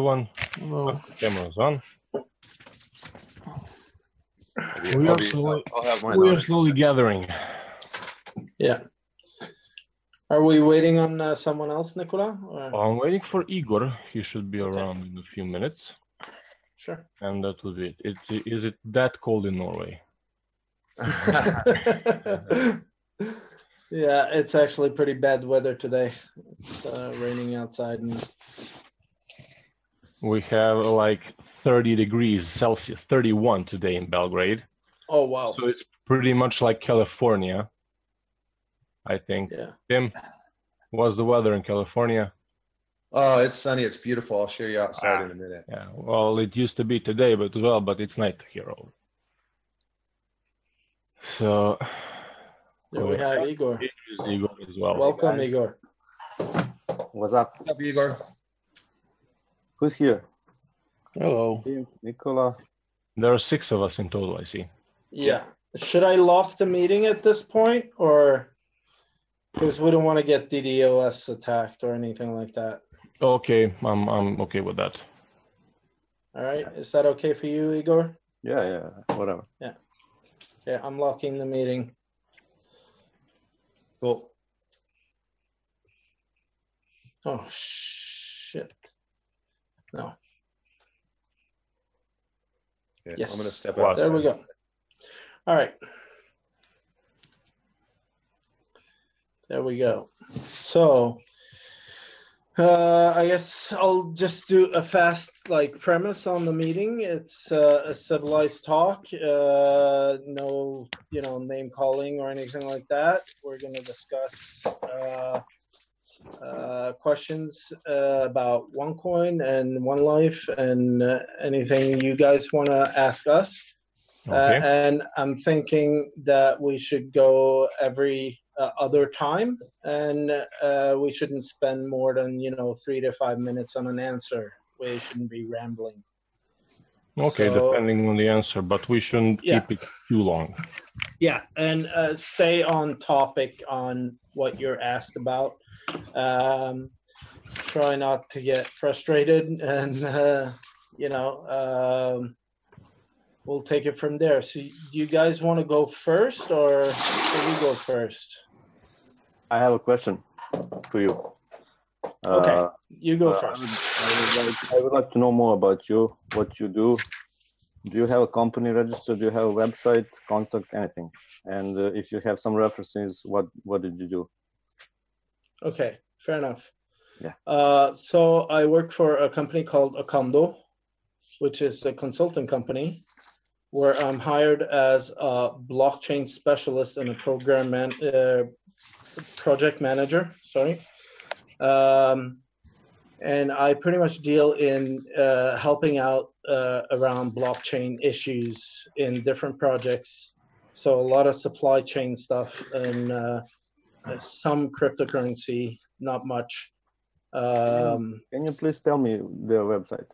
everyone. Hello. Camera's on. I'll have mine We on are slowly gathering. Yeah. Are we waiting on someone else, Nikola? Or? I'm waiting for Igor. He should be around in a few minutes. Sure. And that will be it. Is it that cold in Norway? Yeah, it's actually pretty bad weather today. It's raining outside. And... We have like 30 degrees Celsius, 31 today in Belgrade. Oh, wow. So it's pretty much like California, I think. Yeah. Tim, what's the weather in California? Oh, it's sunny. It's beautiful. I'll show you outside in a minute. Yeah, well, it used to be today, but it's night here. So there we have Igor. Igor as well. Welcome, hey Igor. What's up? What's up, Igor? Who's here? Hello. Nikola. There are 6 of us in total, I see. Yeah. Should I lock the meeting at this point, or because we don't want to get DDoS attacked or anything like that? Okay, I'm okay with that. All right. Is that okay for you, Igor? Yeah, whatever. Yeah. Okay, I'm locking the meeting. Cool. Oh, shit. No. Okay, Yes. I'm going to step out. There we go. All right. There we go. So, I guess I'll just do a fast premise on the meeting. It's a civilized talk. No, name calling or anything like that. We're going to discuss questions about OneCoin and One Life and anything you guys want to ask us. Okay. And I'm thinking that we should go every other time, and we shouldn't spend more than 3 to 5 minutes on an answer. We shouldn't be rambling. Okay, so, depending on the answer, but we shouldn't keep it too long. Yeah, and stay on topic on what you're asked about. Try not to get frustrated, and we'll take it from there. So you guys want to go first, or should we go first? I have a question for you. Okay, you go first. I would like to know more about you, what you do. Do you have a company registered? Do you have a website, contact, anything? And if you have some references, what did you do? Okay, fair enough. Yeah. So I work for a company called Acando, which is a consulting company where I'm hired as a blockchain specialist and a project manager, sorry. And I pretty much deal in helping out around blockchain issues in different projects. So a lot of supply chain stuff and some cryptocurrency, not much. Can you please tell me their website?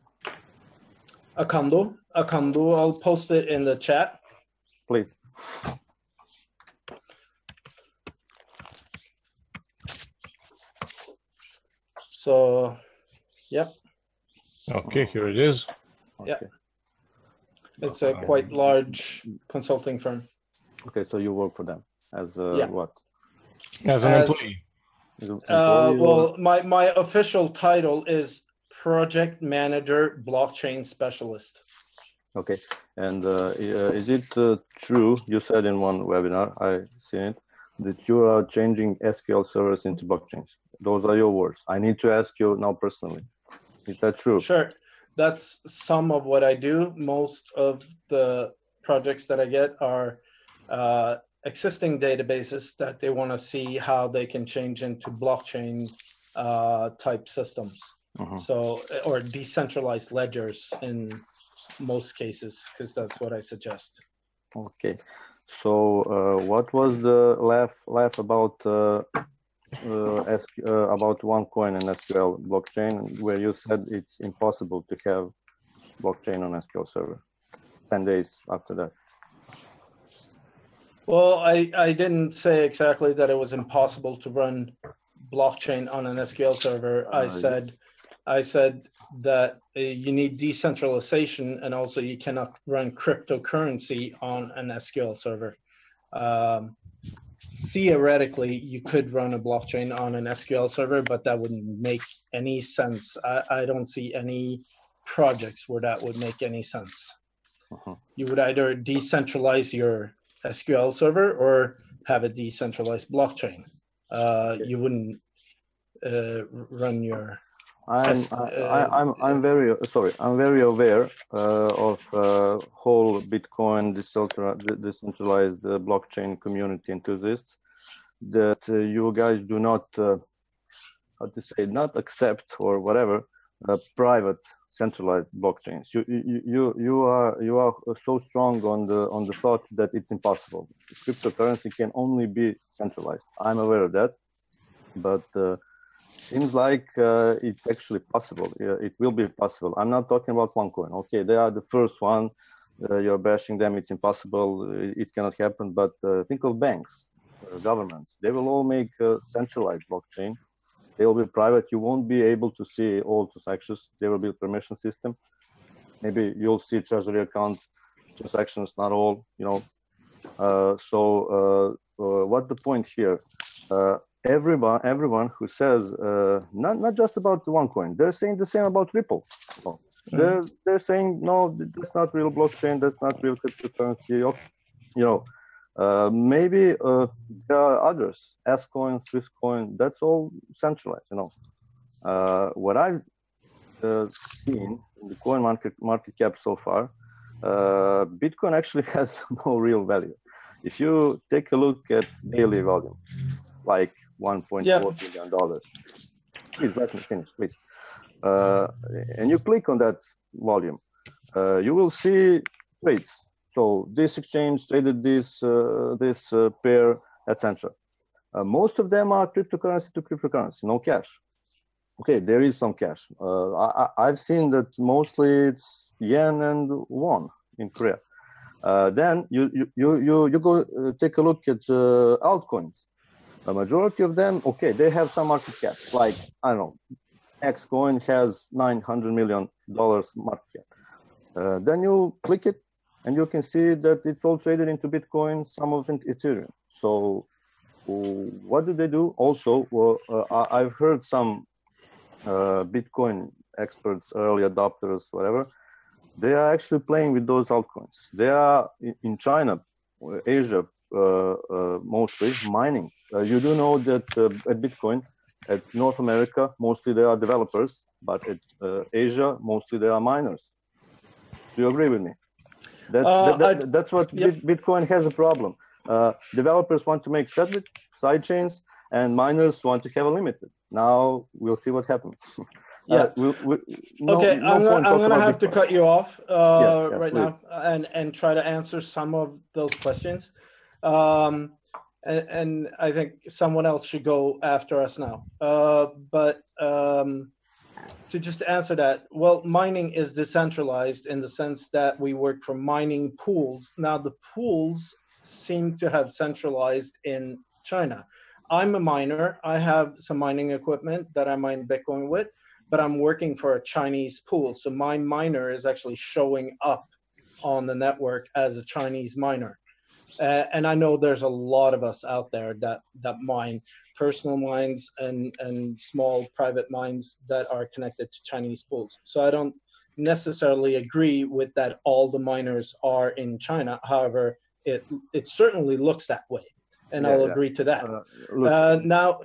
Acando, I'll post it in the chat. Please. So, yep. Okay, here it is. Yeah. Okay. It's a quite large consulting firm. Okay, so you work for them as what? As an employee. Well, my official title is Project Manager Blockchain Specialist. Okay, and is it true, you said in one webinar, I seen it, that you are changing SQL servers into blockchains? Those are your words. I need to ask you now personally. Is that true? Sure. That's some of what I do. Most of the projects that I get are existing databases that they want to see how they can change into blockchain type systems. So, or decentralized ledgers in most cases, because that's what I suggest. Okay. So what was the laugh about about OneCoin and SQL blockchain, where you said it's impossible to have blockchain on SQL server 10 days after that? Well, I didn't say exactly that it was impossible to run blockchain on an SQL server. I said I said that you need decentralization, and also you cannot run cryptocurrency on an SQL server. Theoretically, you could run a blockchain on an SQL server, but that wouldn't make any sense. I don't see any projects where that would make any sense. You would either decentralize your SQL server or have a decentralized blockchain. You wouldn't run your. I'm very aware of whole Bitcoin decentralized blockchain community enthusiasts that you guys do not not accept or whatever private centralized blockchains. You are so strong on the thought that it's impossible. Cryptocurrency can only be centralized. I'm aware of that, but seems like it's actually possible. It will be possible. I'm not talking about Onecoin. Okay, they are the first one. You're bashing them. It's impossible. It cannot happen. But think of banks, governments. They will all make a centralized blockchain. They will be private. You won't be able to see all transactions. There will be a permission system. Maybe you'll see treasury account transactions, not all. What's the point here? Everyone who says not just about the Onecoin, they're saying the same about Ripple. They're saying no, that's not real blockchain, that's not real cryptocurrency. Maybe there are others, S-Coin, Swiss coin, that's all centralized. What I've seen in the coin market cap so far, Bitcoin actually has no real value. If you take a look at daily volume, like $1.4 billion. Please let me finish, please. And you click on that volume, you will see trades. So this exchange traded this pair, etc. Most of them are cryptocurrency to cryptocurrency, no cash. Okay, there is some cash. I've seen that mostly it's yen and won in Korea. Then you go take a look at altcoins. A majority of them, okay, they have some market cap. Like, I don't know, X coin has $900 million market cap. Then you click it and you can see that it's all traded into Bitcoin, some of it Ethereum. So what do they do? Also, I've heard some Bitcoin experts, early adopters, whatever, they are actually playing with those altcoins. They are in China, Asia, mostly mining. You do know that at Bitcoin, at North America, mostly they are developers, but at Asia, mostly they are miners. Do you agree with me? That's what Bitcoin has a problem. Developers want to make side chains, and miners want to have a limited. Now we'll see what happens. I'm gonna have to cut you off right now and try to answer some of those questions. And I think someone else should go after us now. But to just answer that, well, mining is decentralized in the sense that we work from mining pools. Now the pools seem to have centralized in China. I'm a miner. I have some mining equipment that I mine Bitcoin with, but I'm working for a Chinese pool. So my miner is actually showing up on the network as a Chinese miner. And I know there's a lot of us out there that mine personal mines and small private mines that are connected to Chinese pools. So I don't necessarily agree with that all the miners are in China. However, it certainly looks that way. And I'll agree to that. Now,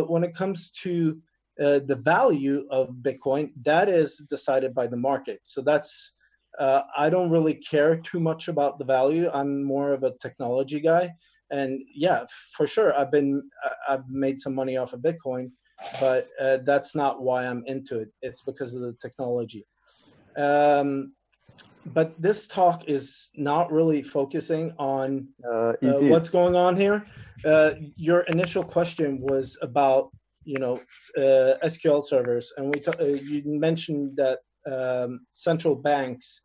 when it comes to the value of Bitcoin, that is decided by the market. So that's, I don't really care too much about the value. I'm more of a technology guy. And yeah, for sure, I've made some money off of Bitcoin, but that's not why I'm into it. It's because of the technology. But this talk is not really focusing on what's going on here. Your initial question was about, SQL servers, and you mentioned that central banks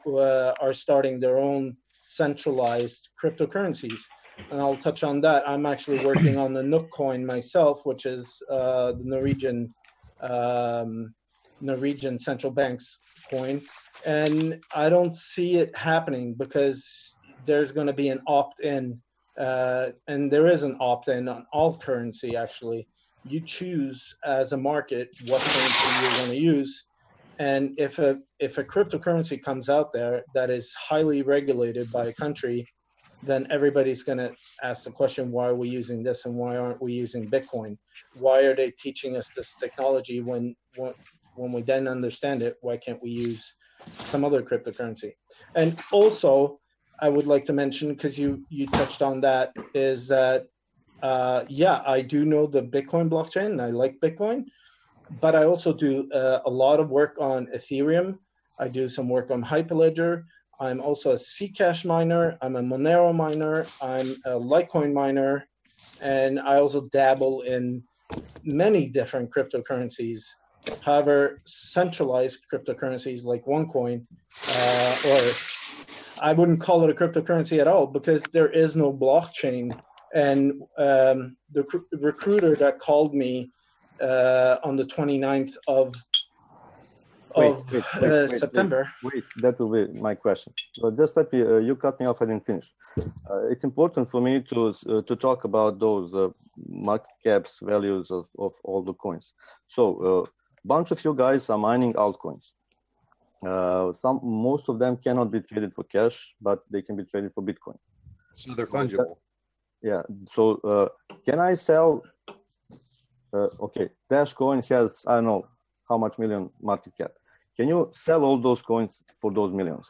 are starting their own centralized cryptocurrencies, and I'll touch on that. I'm actually working on the Nook coin myself, which is the Norwegian Norwegian central bank's coin. And I don't see it happening because there's going to be an opt-in, and there is an opt-in on all currency, actually. You choose as a market what currency you're going to use. And if a cryptocurrency comes out there that is highly regulated by a country, then everybody's going to ask the question, why are we using this and why aren't we using Bitcoin? Why are they teaching us this technology when we then understand it? Why can't we use some other cryptocurrency? And also, I would like to mention, because you touched on that, is that, yeah, I do know the Bitcoin blockchain, and I like Bitcoin, but I also do a lot of work on Ethereum. I do some work on Hyperledger. I'm also a Zcash miner. I'm a Monero miner. I'm a Litecoin miner. And I also dabble in many different cryptocurrencies. However, centralized cryptocurrencies like Onecoin, or I wouldn't call it a cryptocurrency at all because there is no blockchain. And the recruiter that called me on the 29th of September. Wait, that will be my question. So just let me, you cut me off, I didn't finish. It's important for me to talk about those market caps, values of all the coins. So bunch of you guys are mining altcoins. Most of them cannot be traded for cash, but they can be traded for Bitcoin. So they're fungible. Yeah. So can I sell? Okay, Dashcoin has, I don't know how much million market cap. Can you sell all those coins for those millions?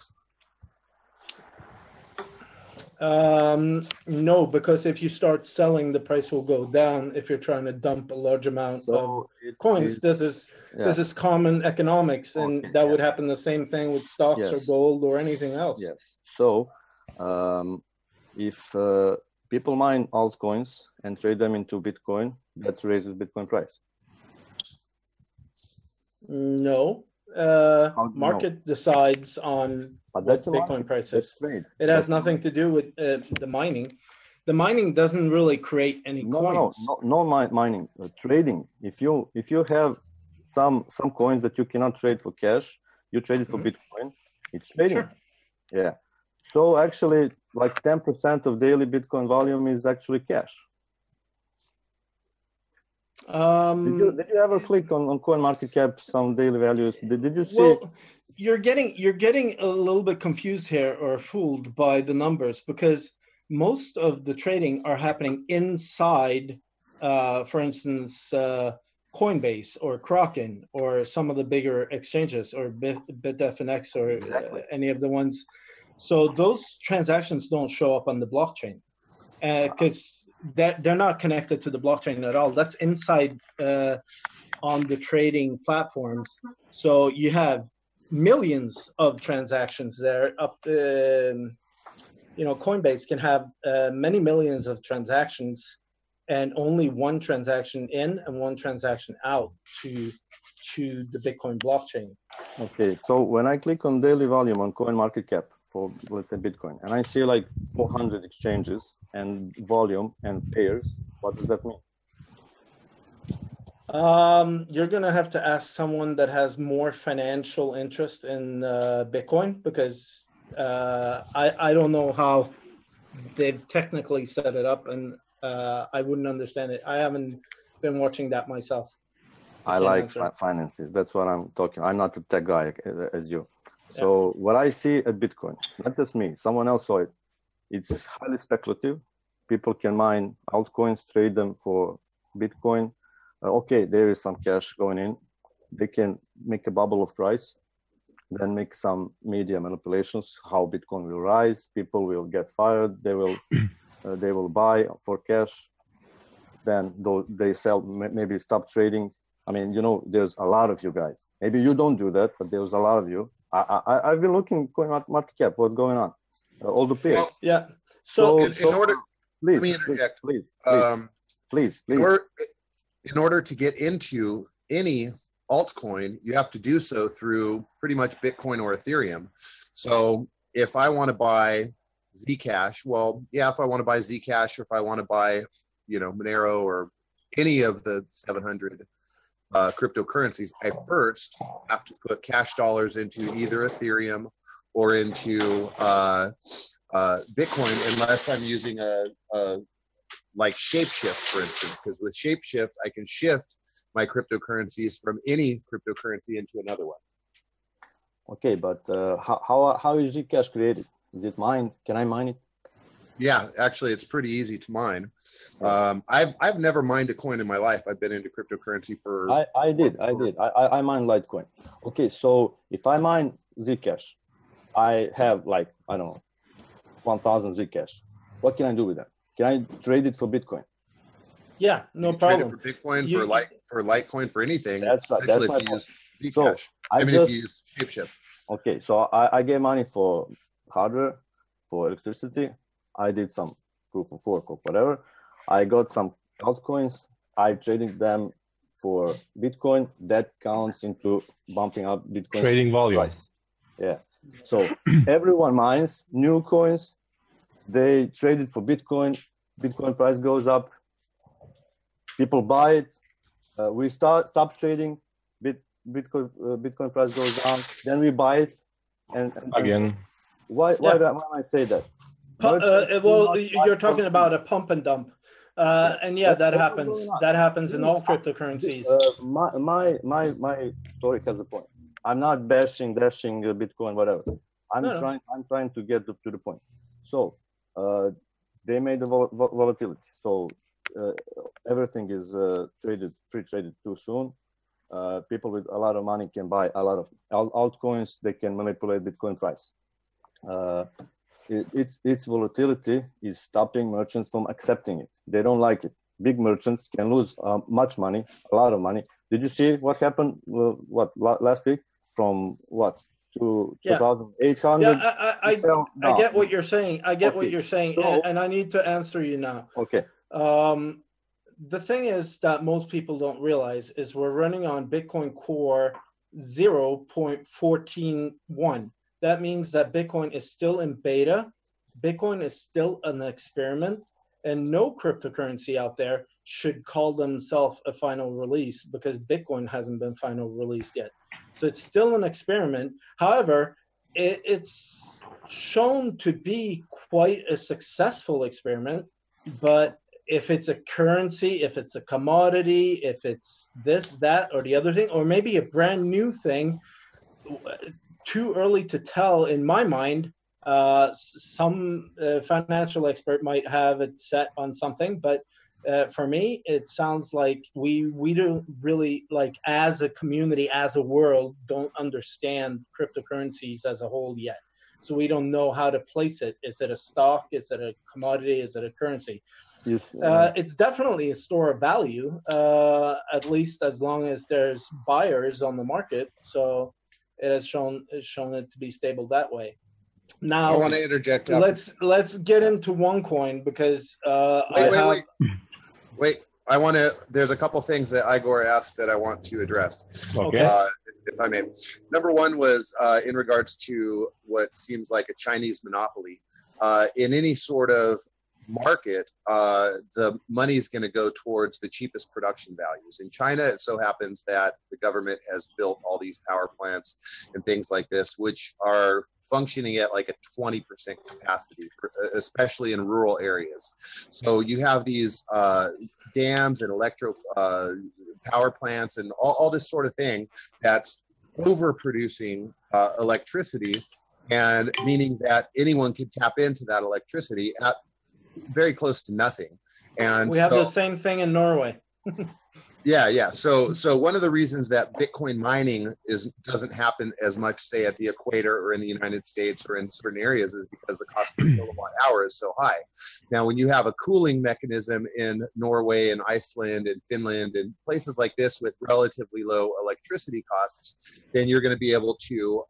No, because if you start selling, the price will go down. If you're trying to dump a large amount of coins, this is common economics, and that would happen the same thing with stocks or gold or anything else. Yes. So if people mine altcoins and trade them into Bitcoin, that raises Bitcoin price. No. Market decides on what Bitcoin price is. It has nothing to do with the mining. The mining doesn't really create any coins. No mining. Trading. If you have some coins that you cannot trade for cash, you trade it for Bitcoin. It's trading. Sure. Yeah. So actually, like 10% of daily Bitcoin volume is actually cash. Did you ever click on CoinMarketCap some daily values? Did you see? Well, you're getting a little bit confused here or fooled by the numbers because most of the trading are happening inside, for instance, Coinbase or Kraken or some of the bigger exchanges or BitFNX or any of the ones. So those transactions don't show up on the blockchain because they're not connected to the blockchain at all. That's inside on the trading platforms. So you have millions of transactions there. Coinbase can have many millions of transactions and only one transaction in and one transaction out to the Bitcoin blockchain. Okay, so when I click on daily volume on CoinMarketCap for, let's say, Bitcoin, and I see like 400 exchanges and volume and pairs, what does that mean? You're going to have to ask someone that has more financial interest in Bitcoin because I don't know how they've technically set it up, and I wouldn't understand it. I haven't been watching that myself. I like finances. That's what I'm talking. I'm not a tech guy as you. So what I see at Bitcoin, not just me, someone else saw it. It's highly speculative. People can mine altcoins, trade them for Bitcoin. Okay, there is some cash going in. They can make a bubble of price, then make some media manipulations, how Bitcoin will rise. People will get fired. They will buy for cash. Then they sell, maybe stop trading. I mean, there's a lot of you guys. Maybe you don't do that, but there's a lot of you. I've been looking CoinMarketCap, what's going on, all the pairs. Well, yeah. So in order, please, let me interject. Please. In order to get into any altcoin, you have to do so through pretty much Bitcoin or Ethereum. So if I want to buy Zcash, if I want to buy Zcash or if I want to buy, Monero or any of the 700 cryptocurrencies, I first have to put cash dollars into either Ethereum or into Bitcoin, unless I'm using a like Shapeshift, for instance, because with Shapeshift, I can shift my cryptocurrencies from any cryptocurrency into another one. Okay, but how is Zcash created? Is it mined? Can I mine it? Yeah, actually, it's pretty easy to mine. I've never mined a coin in my life. I've been into cryptocurrency for. I did. I mine Litecoin. Okay, so if I mine Zcash, I have like, I don't know, 1,000 Zcash. What can I do with that? Can I trade it for Bitcoin? Yeah, no problem. Trade it for Bitcoin, for Litecoin, for anything. That's right. Especially if you use Zcash. If you use Shapeshift. Okay, so I gave money for hardware, for electricity. I did some proof of work or whatever. I got some altcoins. I traded them for Bitcoin. That counts into bumping up Bitcoin trading volume. Price. Yeah. So everyone mines new coins. They trade it for Bitcoin. Bitcoin price goes up. People buy it. We stop trading. Bitcoin price goes down. Then we buy it. And again. Why do I say that? Well, you're talking about a pump and dump, and yeah, that happens. That happens in all cryptocurrencies. My story has a point. I'm not dashing Bitcoin, whatever. I'm trying to get to the point. So they made the volatility. So everything is free traded too soon. People with a lot of money can buy a lot of altcoins. They can manipulate Bitcoin price. Its volatility is stopping merchants from accepting it. They don't like it. Big merchants can lose much money, a lot of money. Did you see what happened? Last week from what to 2,800? Yeah, I get what you're saying. I get what you're saying, and I need to answer you now. Okay. The thing is that most people don't realize is we're running on Bitcoin Core 0.141. That means that Bitcoin is still in beta. Bitcoin is still an experiment, and no cryptocurrency out there should call themselves a final release because Bitcoin hasn't been final released yet. So it's still an experiment. However, it's shown to be quite a successful experiment. But if it's a currency, if it's a commodity, if it's this, that, or the other thing, or maybe a brand new thing, too early to tell in my mind. Some financial expert might have it set on something, but for me, it sounds like we don't really, like, as a community, as a world, don't understand cryptocurrencies as a whole yet. So we don't know how to place it. Is it a stock? Is it a commodity? Is it a currency? Yes. It's definitely a store of value, at least as long as there's buyers on the market. So it has shown it to be stable that way. Now I want to interject. Let's get into Onecoin because wait. I want to. There's a couple things that Igor asked that I want to address. Okay. If I may. Number one was in regards to what seems like a Chinese monopoly. In any sort of market, the money is going to go towards the cheapest production values. In China, it so happens that the government has built all these power plants and things like this, which are functioning at like a 20% capacity, especially in rural areas. So you have these dams and electro power plants and all this sort of thing that's overproducing electricity, and meaning that anyone can tap into that electricity at very close to nothing. And we have the same thing in Norway. Yeah. So one of the reasons that Bitcoin mining doesn't happen as much, say, at the equator or in the United States or in certain areas is because the cost per kilowatt hour is so high. Now, when you have a cooling mechanism in Norway and Iceland and Finland and places like this with relatively low electricity costs, then you're going to be able to,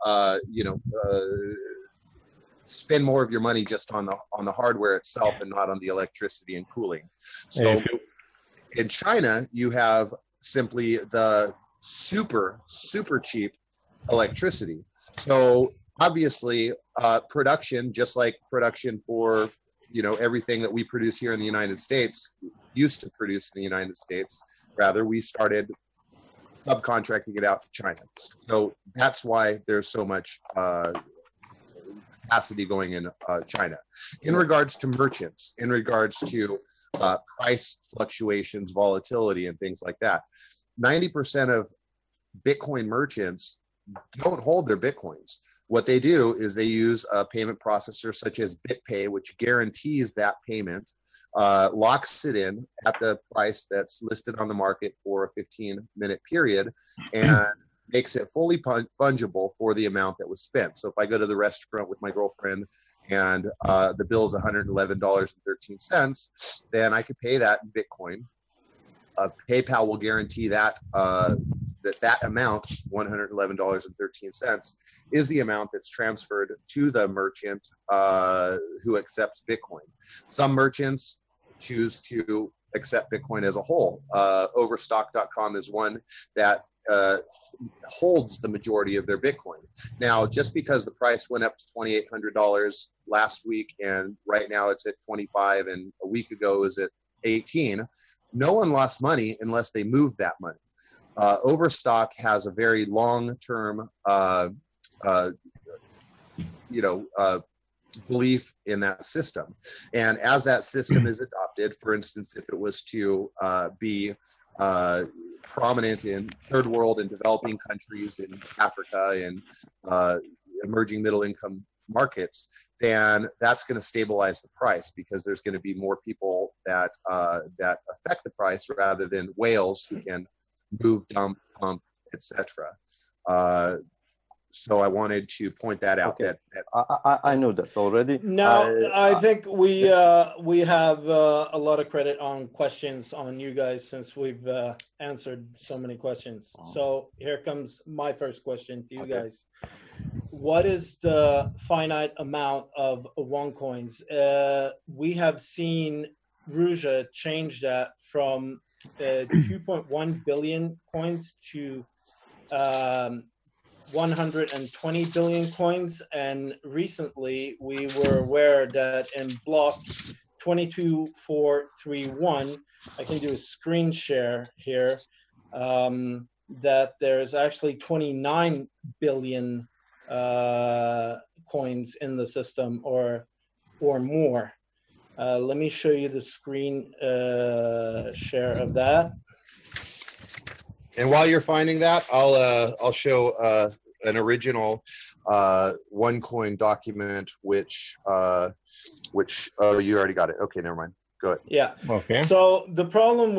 spend more of your money just on the hardware itself and not on the electricity and cooling. So in China, you have simply the super cheap electricity. So obviously, production, just like production for everything that we produce here in the United States, used to produce in the United States. Rather, we started subcontracting it out to China. So that's why there's so much capacity going in China. In regards to merchants, in regards to price fluctuations, volatility, and things like that, 90% of Bitcoin merchants don't hold their Bitcoins. What they do is they use a payment processor such as BitPay, which guarantees that payment, locks it in at the price that's listed on the market for a 15-minute period, and makes it fully fungible for the amount that was spent. So if I go to the restaurant with my girlfriend and the bill is $111.13, then I could pay that in Bitcoin. PayPal will guarantee that that amount, $111.13, is the amount that's transferred to the merchant who accepts Bitcoin. Some merchants choose to accept Bitcoin as a whole. Overstock.com is one that holds the majority of their Bitcoin. Now, just because the price went up to $2,800 last week and right now it's at 25 and a week ago it was at 18, no one lost money unless they moved that money. Overstock has a very long-term, belief in that system. And as that system is adopted, for instance, if it was to be prominent in third world and developing countries in Africa and emerging middle income markets, then that's going to stabilize the price because there's going to be more people that affect the price rather than whales who can move, dump, pump, etc. So I wanted to point that out. Okay. I know that already. Now, I think we have a lot of credit on questions on you guys since we've answered so many questions. So here comes my first question to you guys. What is the finite amount of Onecoins? We have seen Ruja change that from 2.1 billion coins to 120 billion coins, and recently we were aware that in block 22431, I can do a screen share here, that there's actually 29 billion coins in the system or more. Let me show you the screen share of that. And while you're finding that, I'll show an original Onecoin document, which oh, you already got it. Okay, never mind. Go ahead. Yeah. Okay. So the problem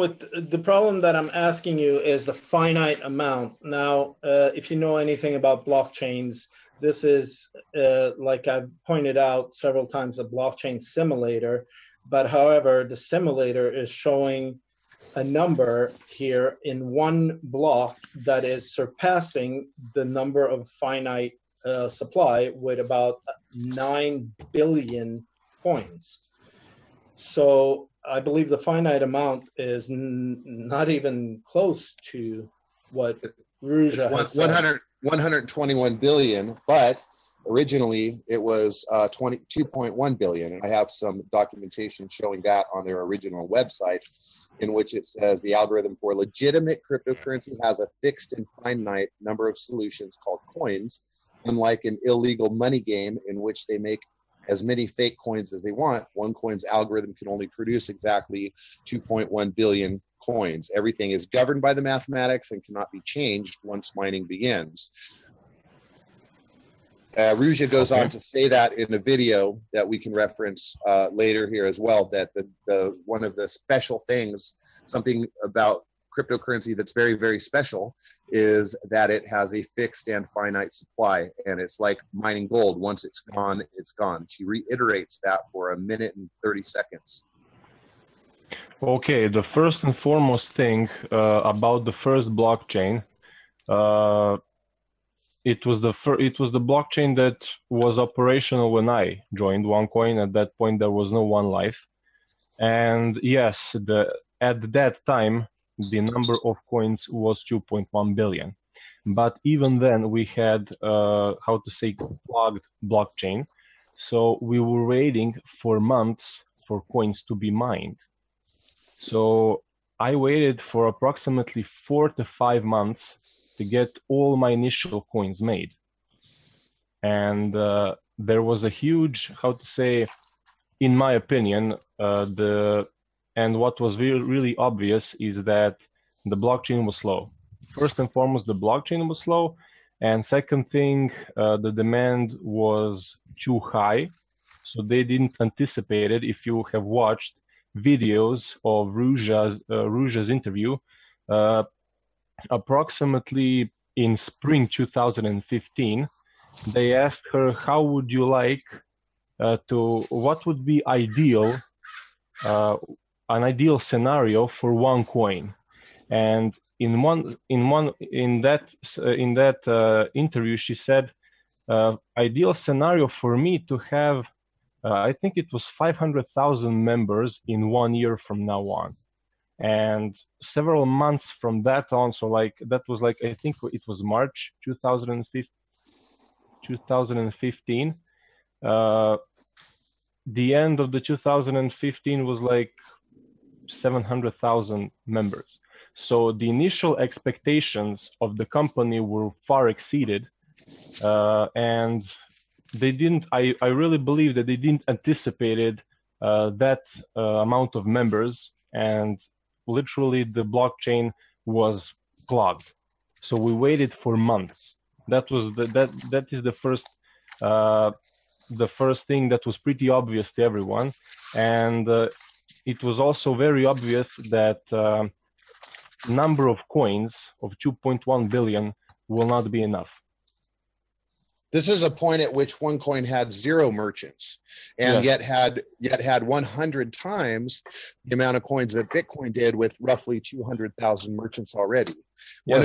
that I'm asking you is the finite amount. Now, if you know anything about blockchains, this is like I've pointed out several times, a blockchain simulator. But however, the simulator is showing a number here in one block that is surpassing the number of finite supply with about 9 billion coins. So I believe the finite amount is not even close to what Ruja has 121 billion, but originally it was 22.1 billion. And I have some documentation showing that on their original website, in which it says the algorithm for legitimate cryptocurrency has a fixed and finite number of solutions called coins. Unlike an illegal money game in which they make as many fake coins as they want, Onecoin's algorithm can only produce exactly 2.1 billion coins. Everything is governed by the mathematics and cannot be changed once mining begins. Ruja goes on to say that in a video that we can reference later here as well, that the one of the special things, something about cryptocurrency that's very, very special, is that it has a fixed and finite supply, and it's like mining gold. Once it's gone, it's gone. She reiterates that for 1 minute and 30 seconds. Okay, the first and foremost thing about the first blockchain, it was the blockchain that was operational when I joined Onecoin. At that point, there was no One Life, and yes, at that time the number of coins was 2.1 billion. But even then, we had plugged blockchain, so we were waiting for months for coins to be mined. So I waited for approximately 4 to 5 months to get all my initial coins made. And there was a huge, how to say, in my opinion, and what was really obvious is that the blockchain was slow. First and foremost, the blockchain was slow. And second thing, the demand was too high. So they didn't anticipate it. If you have watched videos of Ruja's interview, approximately in spring 2015, they asked her, how would you like what would be ideal, an ideal scenario for one coin? And in that interview, she said, ideal scenario for me to have, I think it was 500,000 members in 1 year from now on. And several months from that on, so like that was like, I think it was March 2015. The end of the 2015 was like 700,000 members. So the initial expectations of the company were far exceeded, and they didn't. I really believe that they didn't anticipate that amount of members, and literally the blockchain was clogged. So we waited for months. That was that is the first thing that was pretty obvious to everyone, and it was also very obvious that number of coins of 2.1 billion will not be enough. This is a point at which Onecoin had 0 merchants, and Yes. yet had 100 times the amount of coins that Bitcoin did, with roughly 200,000 merchants already. Yes.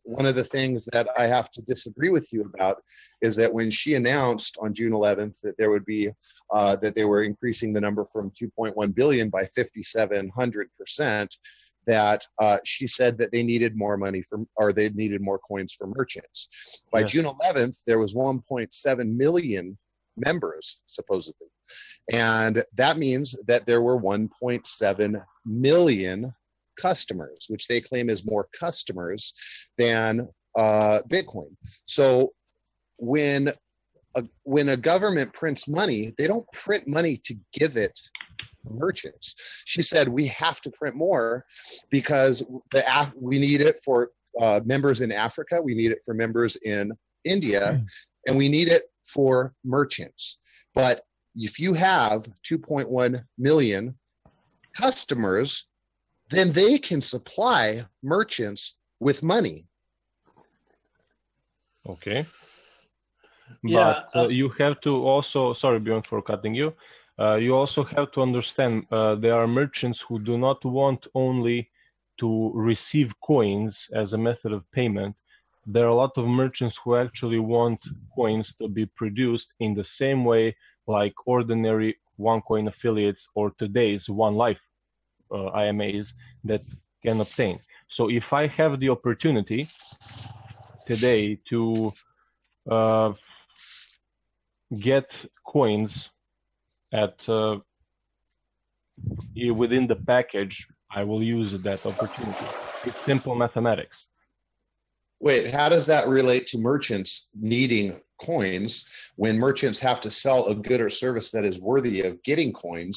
One of the things that I have to disagree with you about is that when she announced on June 11th that there would be that they were increasing the number from 2.1 billion by 5,700%. That she said that they needed more money they needed more coins for merchants. By Yes. June 11th, there was 1.7 million members, supposedly. And that means that there were 1.7 million customers, which they claim is more customers than Bitcoin. So when a government prints money, they don't print money to give it merchants. She said, we have to print more because we need it for members in Africa, we need it for members in India, and we need it for merchants. But if you have 2.1 million customers, then they can supply merchants with money. Okay. Yeah, But you have to also, sorry Bjorn for cutting you, you also have to understand there are merchants who do not want only to receive coins as a method of payment. There are a lot of merchants who actually want coins to be produced in the same way like ordinary Onecoin affiliates or today's One Life IMAs that can obtain. So if I have the opportunity today to get coins at within the package, I will use that opportunity. It's simple mathematics. Wait, how does that relate to merchants needing coins when merchants have to sell a good or service that is worthy of getting coins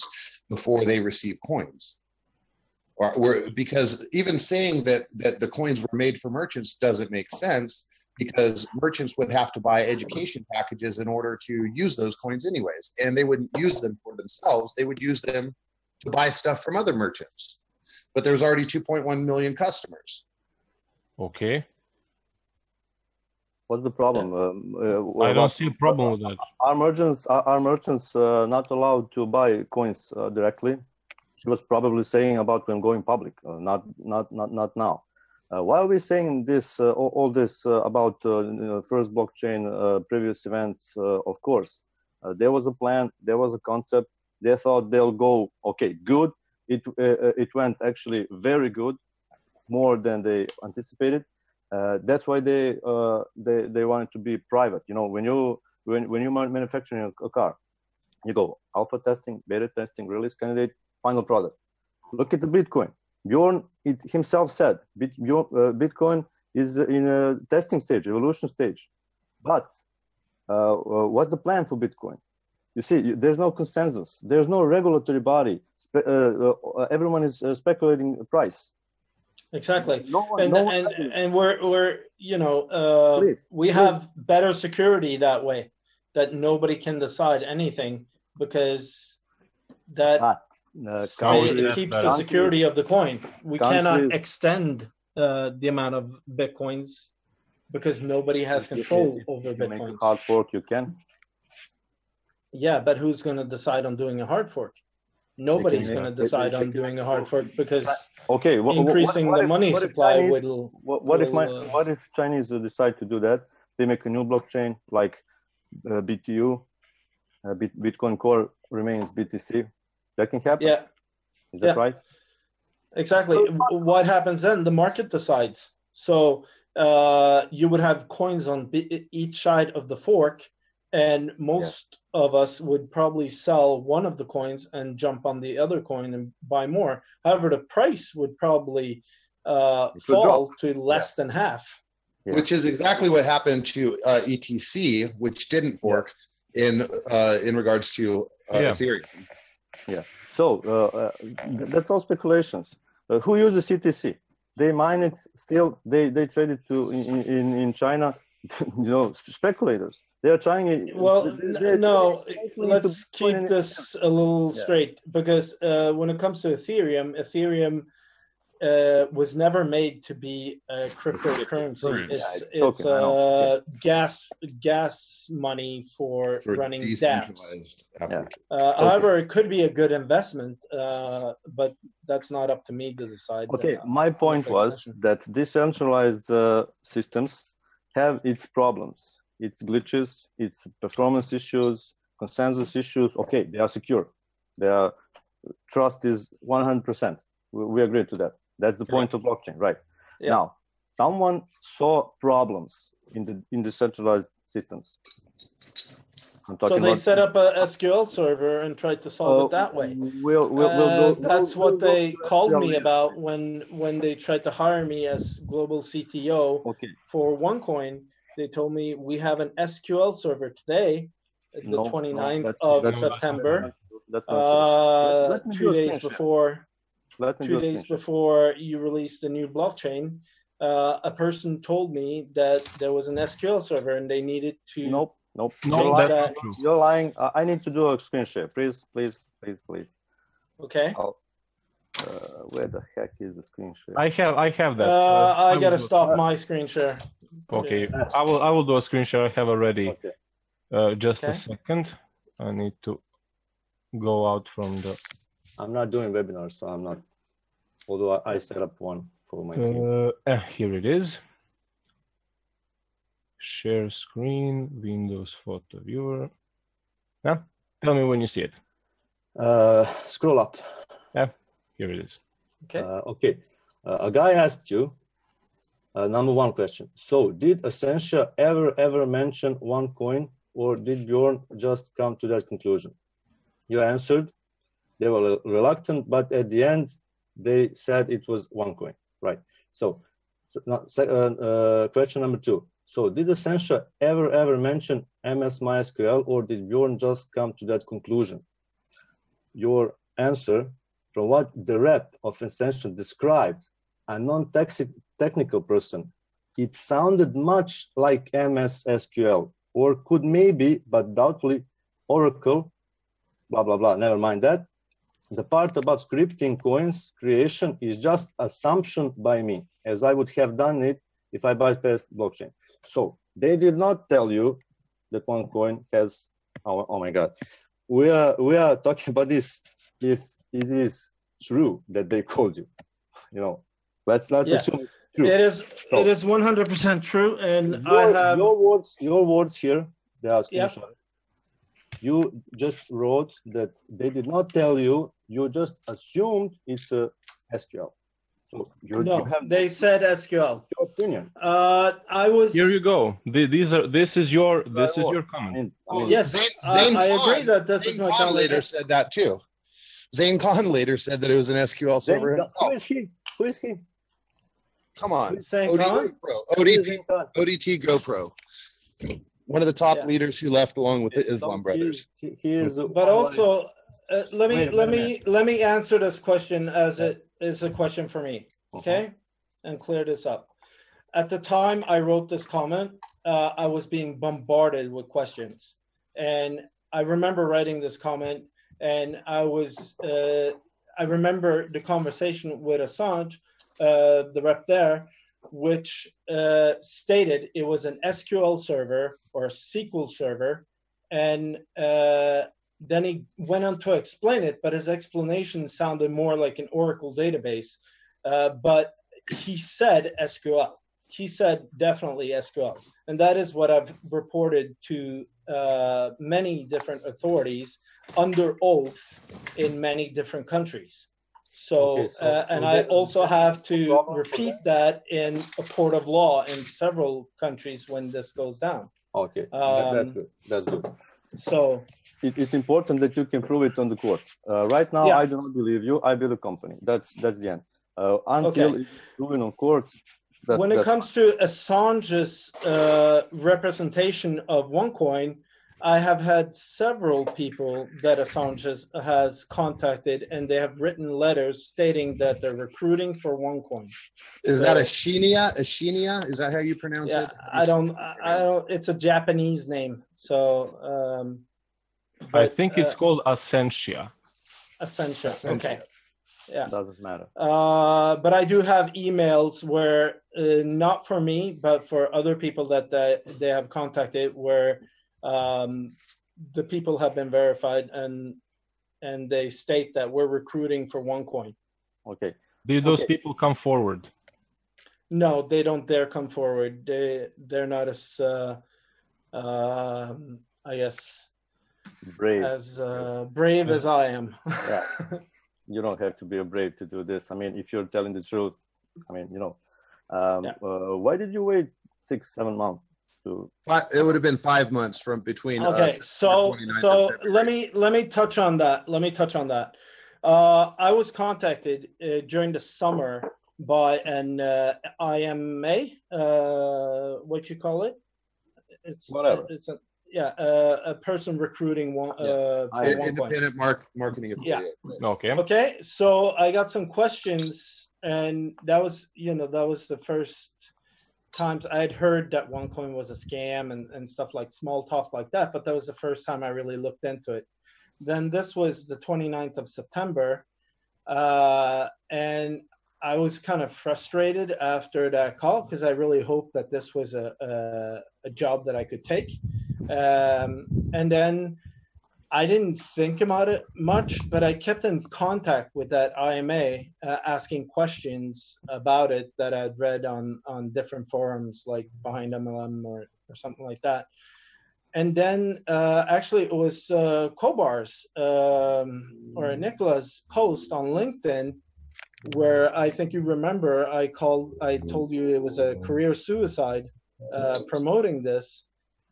before they receive coins? Because even saying that the coins were made for merchants doesn't make sense, because merchants would have to buy education packages in order to use those coins anyways, and they wouldn't use them for themselves. They would use them to buy stuff from other merchants. But there's already 2.1 million customers. Okay. What's the problem? I don't see a problem with that. Are merchants not allowed to buy coins directly? She was probably saying about when going public, not now. Why are we saying this? All this about first blockchain, previous events? Of course, there was a plan, there was a concept. They thought they'll go okay, good. It went actually very good, more than they anticipated. That's why they wanted to be private. You know, when you manufacturing a car, you go alpha testing, beta testing, release candidate, final product. Look at the Bitcoin. Bjorn himself said Bitcoin is in a testing stage, evolution stage. But what's the plan for Bitcoin? You see, there's no consensus. There's no regulatory body. Everyone is speculating price. Exactly. No and we're we have better security that way, that nobody can decide anything, because that keeps the security of the coin. We cannot extend the amount of Bitcoins because nobody has control over Bitcoins. Make a hard fork, you can. Yeah, but who's going to decide on doing a hard fork? Nobody's going to decide on doing a hard fork, because increasing the money supply will. What if Chinese decide to do that? They make a new blockchain like BTU, Bitcoin Core remains BTC. That can happen. Yeah. Is that right? Exactly. What happens then? The market decides. So you would have coins on each side of the fork, and most of us would probably sell one of the coins and jump on the other coin and buy more. However, the price would probably fall to less than half. Yeah. Which is exactly what happened to ETC, which didn't fork in regards to Ethereum. Yeah. So that's all speculations. Who uses ETC? They mine it still. They trade it to in China. Speculators. They are trying it. Well, let's keep this a little straight, because when it comes to Ethereum was never made to be a cryptocurrency. It's gas money for running dApps. However, it could be a good investment, but that's not up to me to decide. Okay, my point was that decentralized systems have its problems, its glitches, its performance issues, consensus issues. Okay, they are secure. Their trust is 100%. We agree to that. That's the point of blockchain, right? Yeah. Now, someone saw problems in the centralized systems. So they set up a SQL server and tried to solve it that way. That's what they called me about when they tried to hire me as global CTO for Onecoin. They told me, we have an SQL server today. It's the 29th of September. 2 days before. 2 days before you released the new blockchain, a person told me that there was an SQL server and they needed to. Nope. You're lying. I need to do a screen share. Please. Okay. Where the heck is the screen share? I have that. I gotta stop my screen share. Okay. I will do a screen share. I have already. Just a second. I need to go out from the. I'm not doing webinars, so I'm not. Although I set up one for my team. Here it is. Share screen, Windows Photo Viewer. Yeah, tell me when you see it. Scroll up. Yeah, here it is. Okay. A guy asked you, number one question. So, did Essentia ever mention Onecoin, or did Bjorn just come to that conclusion? You answered they were reluctant, but at the end they said it was Onecoin, right? So question number two. So did Essentia ever mention MS MySQL, or did Bjorn just come to that conclusion? Your answer, from what the rep of Essentia described, a non-technical person, it sounded much like MS SQL, or could maybe, but doubtfully, Oracle, blah, blah, blah, never mind that. The part about scripting coins creation is just assumption by me, as I would have done it if I bypassed blockchain. So they did not tell you that Onecoin has, oh my God. We are talking about this if it is true that they called you. Let's assume it's true. It is 100% true, and I have your words here. They are screenshot. You just wrote that they did not tell you. You just assumed it's a SQL. So they said SQL. Your opinion. I was. Here you go. This is your comment. Yes, I agree that this is my comment. Later said that too. Zane Khan later said that it was an SQL server. Who is he? Who is he? Come on. Saying ODT Khan? Pro. Who is ODP, Khan? ODT GoPro. One of the top Yeah. leaders who left along with the Islam brothers. He is. But also, let Wait me answer this question as it is a question for me, okay, and clear this up. At the time I wrote this comment, I was being bombarded with questions, and I remember writing this comment, and I remember the conversation with Assange, the rep there, which stated it was an SQL server or a SQL server, and then he went on to explain it, but his explanation sounded more like an Oracle database. But he said SQL. He said definitely SQL. And that is what I've reported to many different authorities under oath in many different countries. So, and I also have to repeat that in a court of law in several countries when this goes down. Okay, that's good. That's good. So it's important that you can prove it on the court. Right now, Yeah. I do not believe you. I believe the company. That's the end. Until it's proven on court. When it comes to Assange's representation of Onecoin, I have had several people that Assange has contacted, and they have written letters stating that they're recruiting for Onecoin. Is that Ashinia? Ashinia? Is that how you pronounce it? I don't. It's a Japanese name, so. I think it's called Ascensia. Ascensia. Okay. Yeah. Doesn't matter. But I do have emails where, not for me, but for other people that they have contacted, where the people have been verified, and they state that we're recruiting for Onecoin. Okay. Did those people come forward? No, they don't dare come forward. They're not as I guess brave as I am. Yeah. You don't have to be brave to do this. I mean, if you're telling the truth, I mean, why did you wait 6-7 months to? It would have been 5 months from between. Okay, us so let me touch on that. I was contacted during the summer by an IMA. What you call it? It's whatever. It's a person recruiting independent marketing affiliate. Okay. Okay, so I got some questions, and that was the first times I had heard that OneCoin was a scam and stuff like small talk like that, but that was the first time I really looked into it. Then this was the 29th of September, and I was kind of frustrated after that call because I really hoped that this was a job that I could take. And then I didn't think about it much, but I kept in contact with that IMA, asking questions about it that I'd read on different forums like Behind MLM or something like that. And then actually it was Korbar's or Nikola's post on LinkedIn, where I think you remember I told you it was a career suicide promoting this.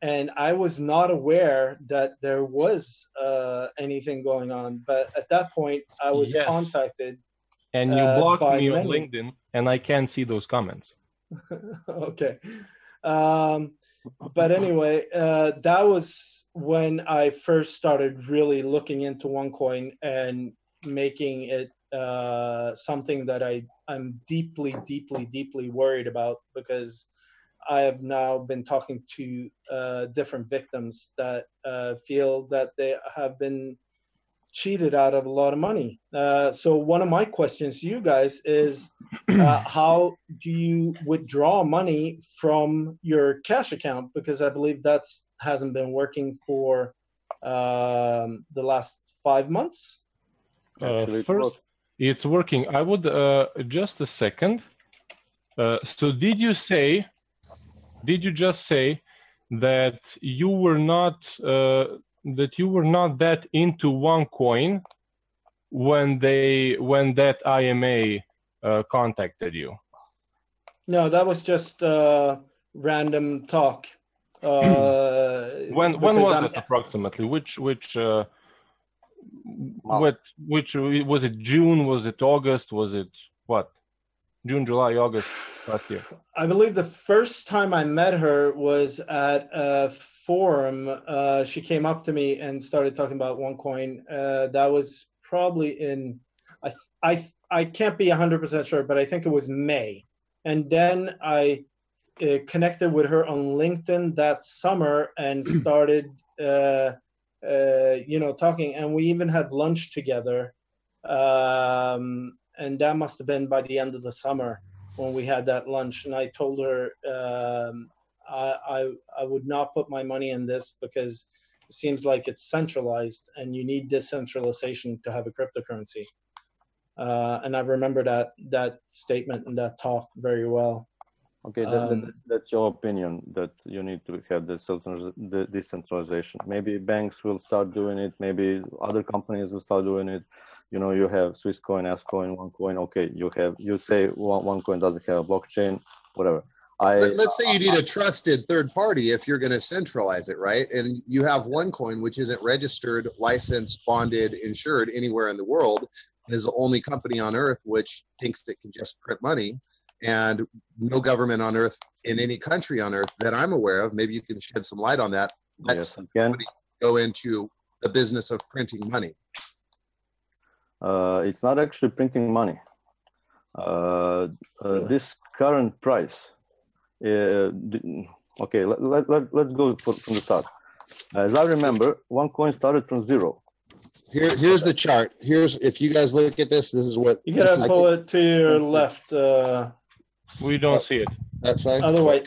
And I was not aware that there was anything going on. But at that point, I was contacted. And you blocked me on LinkedIn, and I can't see those comments. Okay. But anyway, that was when I first started really looking into OneCoin and making it something that I'm deeply, deeply, deeply worried about, because I have now been talking to different victims that feel that they have been cheated out of a lot of money. So one of my questions to you guys is, how do you withdraw money from your cash account? Because I believe that hasn't been working for the last 5 months. Actually, first, it's working. I would just a second. So did you just say that you were not that into OneCoin when that IMA contacted you? No, that was just random talk. When was it approximately? Which was it? June? Was it August? Was it what? June, July, August last year? I believe the first time I met her was at a forum. She came up to me and started talking about Onecoin. That was probably in, I can't be 100% sure, but I think it was May. And then I connected with her on LinkedIn that summer and started, talking. And we even had lunch together. And that must have been by the end of the summer when we had that lunch. And I told her I would not put my money in this because it seems like it's centralized and you need decentralization to have a cryptocurrency. And I remember that statement and that talk very well. Okay, that's your opinion, that you need to have the decentralization. Maybe banks will start doing it. Maybe other companies will start doing it. You know, you have Swisscoin, Scoin, Onecoin. Okay, you say Onecoin doesn't have a blockchain, whatever. Let's say you need a trusted third party if you're going to centralize it, right? And you have Onecoin, which isn't registered, licensed, bonded, insured anywhere in the world, and is the only company on earth which thinks it can just print money. And no government on earth in any country on earth that I'm aware of, maybe you can shed some light on that. Let's go into the business of printing money. It's not actually printing money. This current price. Okay, let's go from the start. As I remember, Onecoin started from zero. Here's the chart. If you guys look at this is what you gotta pull it to your left. We don't see it. That side. Other way.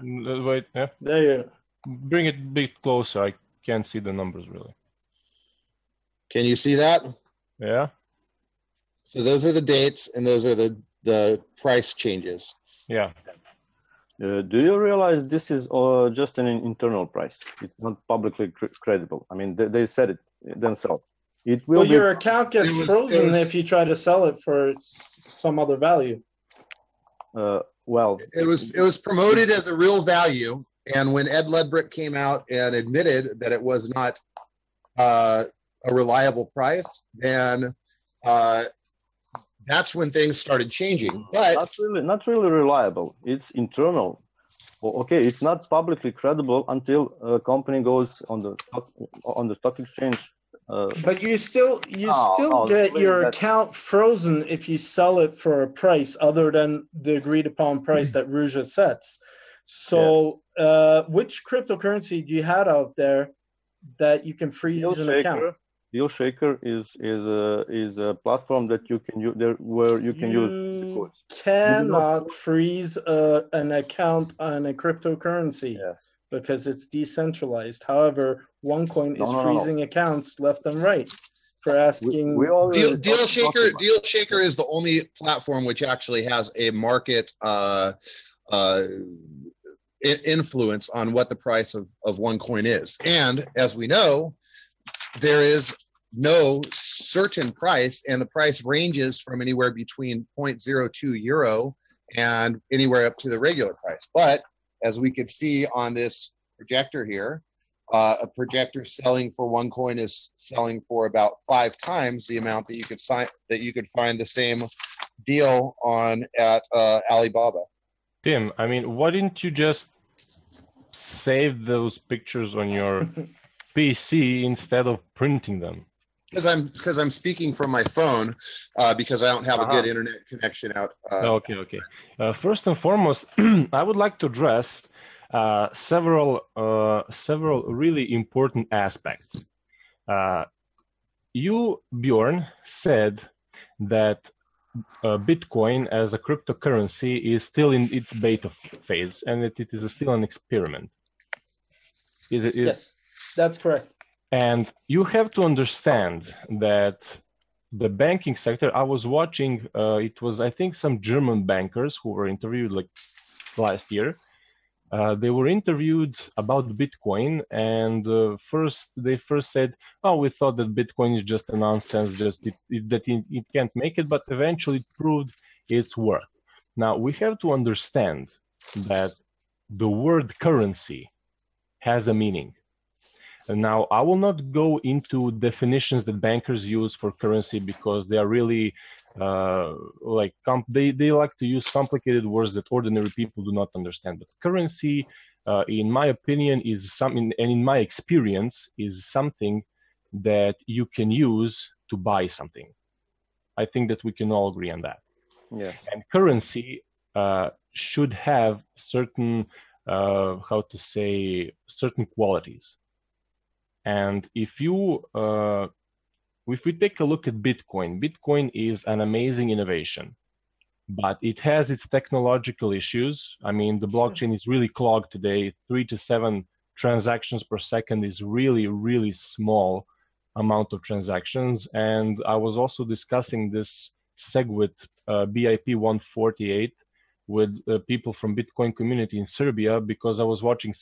Wait, yeah. There you go. Bring it a bit closer. I can't see the numbers really. Can you see that? Yeah. So those are the dates, and those are the price changes. Yeah. Do you realize this is just an internal price? It's not publicly credible. I mean, they said it themselves. It will. Well, your account gets frozen if you try to sell it for some other value. Well, it was promoted as a real value, and when Ed Ledbrick came out and admitted that it was not a reliable price, then that's when things started changing. But not really reliable. It's internal. Okay, it's not publicly credible until a company goes on the stock exchange. But you still get your account frozen if you sell it for a price other than the agreed upon price that Ruja sets. So which cryptocurrency do you have out there that you can freeze an account? Bjercke is a platform that you can use where you can use the codes. Cannot freeze an account on a cryptocurrency. Yes. Because it's decentralized. However, Onecoin is freezing accounts left and right for asking. Deal Shaker is the only platform which actually has a market influence on what the price of Onecoin is. And as we know, there is no certain price, and the price ranges from anywhere between 0.02 euro and anywhere up to the regular price. But as we could see on this projector here, a projector selling for Onecoin is selling for about 5 times the amount that you could find the same deal on at Alibaba. Tim, I mean, why didn't you just save those pictures on your PC instead of printing them? Because I'm speaking from my phone because I don't have a good internet connection out. Okay. First and foremost, I would like to address several really important aspects. You, Bjorn, said that Bitcoin as a cryptocurrency is still in its beta phase and that it is still an experiment. Yes, that's correct. And you have to understand that the banking sector, I was watching, it was, I think, some German bankers who were interviewed like last year. They were interviewed about Bitcoin, and they first said, "Oh, we thought that Bitcoin is just a nonsense, that it can't make it," but eventually it proved its worth. Now we have to understand that the word currency has a meaning. And now, I will not go into definitions that bankers use for currency because they are really they like to use complicated words that ordinary people do not understand. But currency, in my opinion, is something, and in my experience, is something that you can use to buy something. I think that we can all agree on that. Yes. And currency should have certain, certain qualities. And if we take a look at Bitcoin, Bitcoin is an amazing innovation, but it has its technological issues. I mean, the blockchain is really clogged today. 3 to 7 transactions per second is really, really small amount of transactions. And I was also discussing this SegWit BIP 148 with people from Bitcoin community in Serbia, because I was watching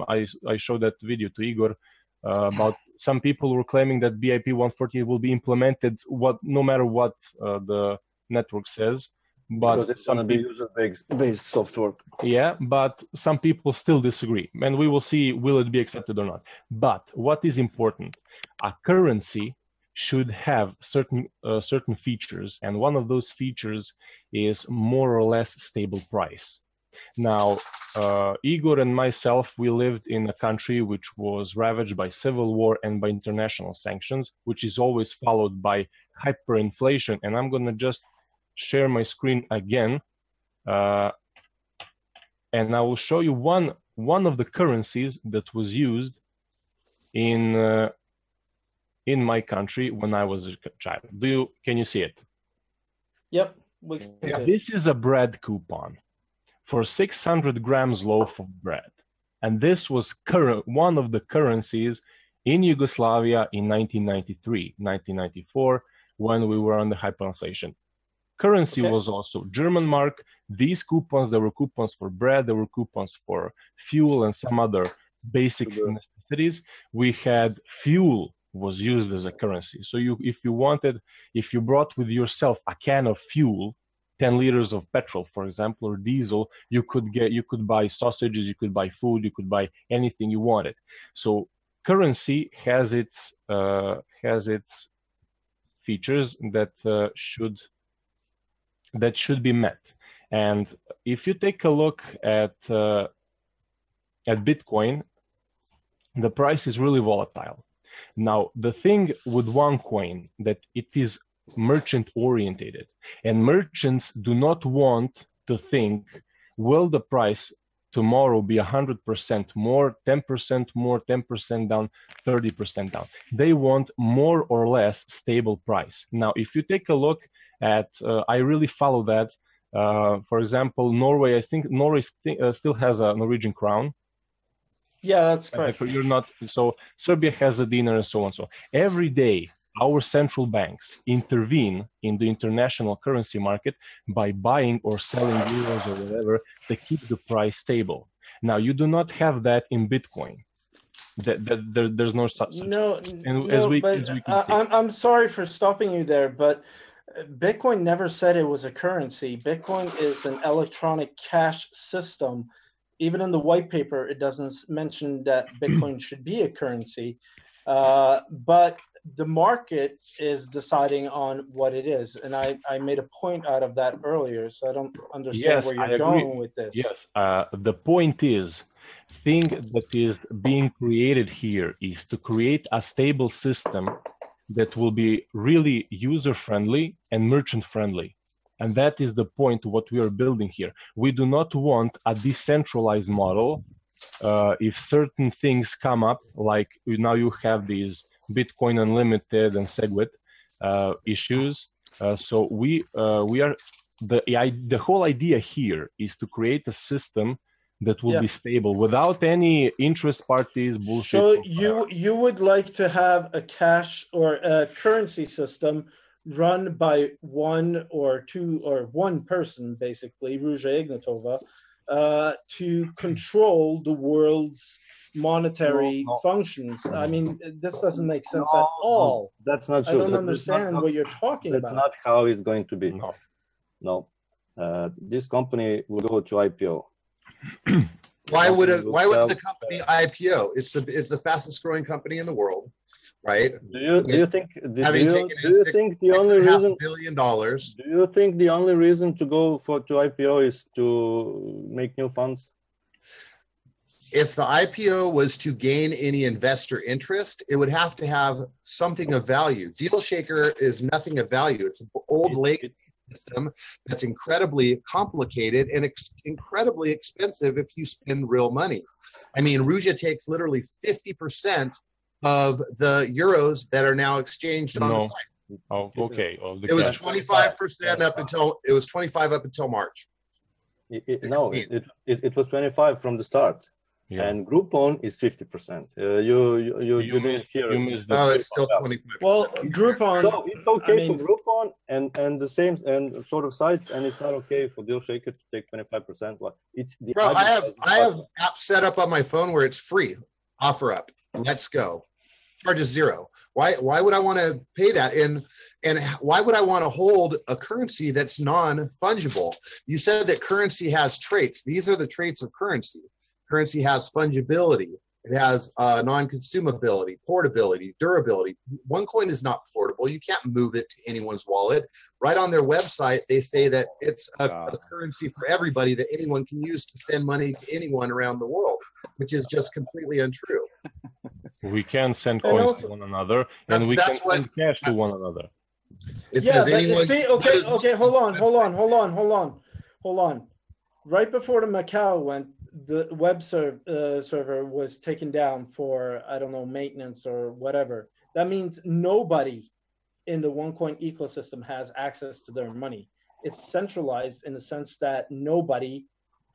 I showed that video to Igor about some people were claiming that BIP 148 will be implemented no matter what the network says. But because it's going to be user-based software. Yeah, but some people still disagree, and we will see, will it be accepted or not. But what is important, a currency should have certain features, and one of those features is more or less stable price. Now, Igor and myself, we lived in a country which was ravaged by civil war and by international sanctions, which is always followed by hyperinflation. And I'm going to just share my screen again, and I will show you one of the currencies that was used in my country when I was a child. Can you see it? Yep, we can see it. This is a bread coupon for 600 grams loaf of bread, and this was one of the currencies in Yugoslavia in 1993, 1994, when we were under hyperinflation. Currency was also German mark. These coupons, there were coupons for bread, there were coupons for fuel and some other basic necessities. We had fuel was used as a currency. So if you brought with yourself a can of fuel, 10 liters of petrol, for example, or diesel, you could buy sausages, you could buy food, you could buy anything you wanted. So currency has its features that should be met. And if you take a look at Bitcoin, the price is really volatile. Now, the thing with Onecoin, that it is merchant orientated, and merchants do not want to think, will the price tomorrow be 100% more, 10% more, 10% down, 30% down. They want more or less stable price. Now, if you take a look at, I really follow that. For example, Norway, I think Norway still has a Norwegian crown. Yeah, that's correct. You're not, so Serbia has a dinar and so on. So every day, our central banks intervene in the international currency market by buying or selling euros or whatever to keep the price stable. Now, you do not have that in Bitcoin. There's no such thing. I'm sorry for stopping you there, but Bitcoin never said it was a currency. Bitcoin is an electronic cash system. Even in the white paper, it doesn't mention that Bitcoin should be a currency, but the market is deciding on what it is. And I made a point out of that earlier, so I don't understand where you're going with this. Yes, the point is, thing that is being created here is to create a stable system that will be really user-friendly and merchant-friendly. And that is the point of what we are building here. We do not want a decentralized model. If certain things come up, like now you have these Bitcoin Unlimited and SegWit issues. So the whole idea here is to create a system that will be stable without any interest parties, bullshit. So you would like to have a cash or a currency system run by one or two or one person, basically, Ruja Ignatova, to control the world's monetary functions. I mean, this doesn't make sense at all. That's not true. I don't understand what you're talking about. That's not how it's going to be. No. This company will go to IPO. Why would the company IPO? It's the fastest growing company in the world, right? Do you think the only reason $6.5 billion? Do you think the only reason to go to IPO is to make new funds? If the IPO was to gain any investor interest, it would have to have something of value. Deal Shaker is nothing of value. It's an old legacy system that's incredibly complicated and incredibly expensive if you spend real money. I mean, Ruja takes literally 50% of the euros that are now exchanged on the site. Oh, okay. It was 25% up until March. It was 25 from the start. Yeah. And Groupon is 50%. You didn't hear it. Oh, it's still 25%. Well, Groupon. So it's okay for Groupon and the same and sort of sites, and it's not okay for Deal Shaker to take 25%. Well, it's the Bro, I have apps set up on my phone where it's free. Offer up. Let's go. Charges $0. Why would I want to pay that? And why would I want to hold a currency that's non-fungible? You said that currency has traits. These are the traits of currency. Currency has fungibility. It has non-consumability, portability, durability. OneCoin is not portable. You can't move it to anyone's wallet. Right on their website, they say that it's a currency for everybody that anyone can use to send money to anyone around the world, which is just completely untrue. We can send coins to one another, and we can send cash to one another. It says anyone. See, okay, hold on. Right before the Macau went, the web server was taken down for, I don't know, maintenance or whatever. That means nobody in the OneCoin ecosystem has access to their money. It's centralized in the sense that nobody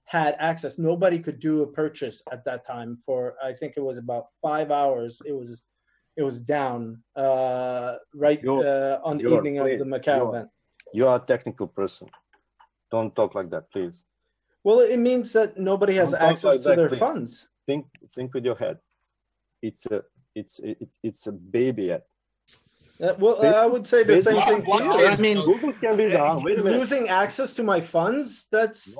had access. Nobody could do a purchase at that time for, I think it was about 5 hours. It was down on the evening of the Macau event. You are a technical person. Don't talk like that, please. Well, it means that nobody has access to their funds. Think with your head. It's a baby yet. Well, I would say the same thing to you. I mean, Google can be done. Losing access to my funds. That's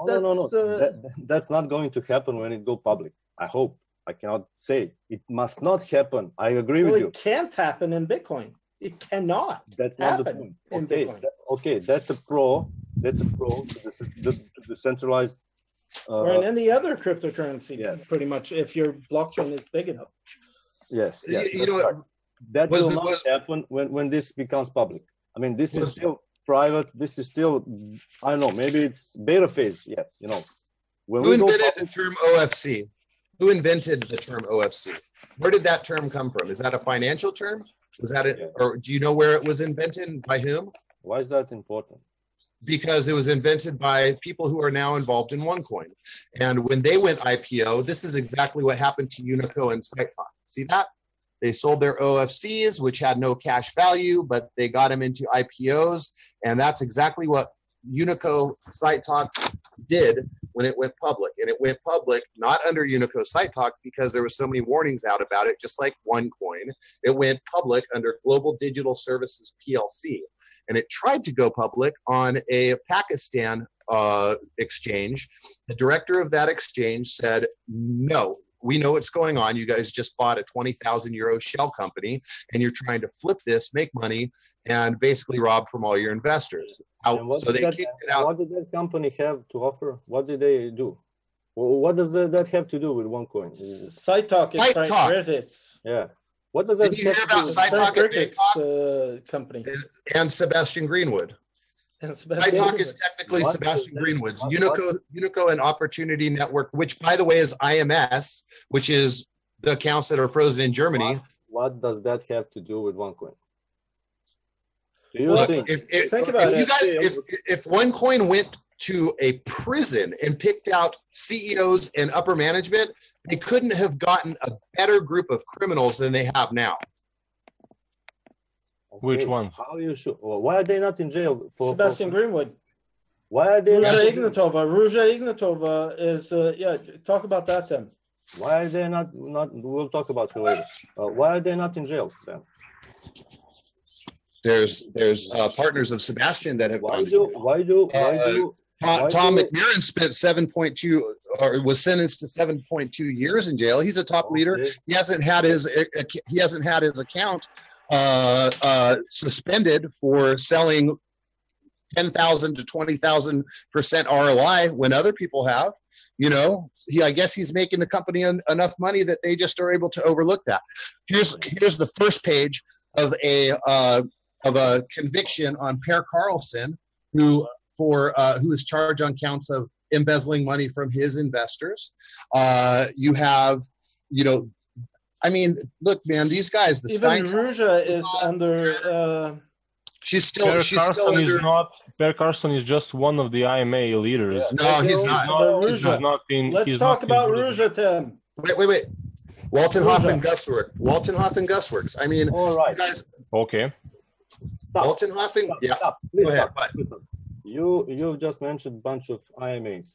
not going to happen when it go public. I hope. I cannot say it must not happen. I agree with you. It can't happen in Bitcoin. It cannot. That's not the point. Okay, that's a pro. That's a pro to the centralized. Or in any other cryptocurrency, pretty much, if your blockchain is big enough. Yes. You know, that will not happen when this becomes public. I mean, this is still private. This is still, I don't know, maybe it's beta phase. Yeah, you know. Who invented the term OFC? Who invented the term OFC? Where did that term come from? Is that a financial term? Was that it, or do you know where it was invented? By whom? Why is that important? Because it was invented by people who are now involved in OneCoin. And when they went IPO, this is exactly what happened to Unico and SiteTalk. See that? They sold their OFCs, which had no cash value, but they got them into IPOs. And that's exactly what Unico SiteTalk did when it went public. And it went public not under Unico SiteTalk because there were so many warnings out about it, just like OneCoin. It went public under Global Digital Services PLC. And it tried to go public on a Pakistan exchange. The director of that exchange said, no, we know what's going on. You guys just bought a 20,000 euro shell company and you're trying to flip this, make money, and basically rob from all your investors. So they kicked it out. What did that company have to offer? What did they do? Well, what does that have to do with OneCoin? SiteTalk is credits. Yeah. What does that Did you hear about SiteTalk company and Sebastian Greenwood? SiteTalk is technically Sebastian Greenwood's Unico and Opportunity Network, which, by the way, is IMS, which is the accounts that are frozen in Germany. What does that have to do with OneCoin? Do you think about it? If OneCoin went to a prison and picked out CEOs and upper management, they couldn't have gotten a better group of criminals than they have now. Which ones? How are you sure? Well, why are they not in jail? Sebastian Greenwood. Why are they not? Ruja Ignatova is, talk about that then. Why are they not, we'll talk about it later. Why are they not in jail then? There's partners of Sebastian that have why do Tom McMurrin spent 7.2 or was sentenced to 7.2 years in jail. He's a top leader. He hasn't had his account suspended for selling 10,000 to 20,000% ROI when other people have. You know, I guess he's making the company enough money that they just are able to overlook that. Here's the first page of a conviction on Per Carlson, who is charged on counts of embezzling money from his investors. You have, I mean, look, man, these guys. Even Ruja is under. She's still under. Per Carlson is just one of the IMA leaders. Yeah. No, he's not. Let's talk about Ruja, Tim. Wait. Waltenhoff and Gusworks. I mean, all right, guys. Okay. Stop. Waltenhoff and stop. Go ahead. You just mentioned a bunch of IMAs.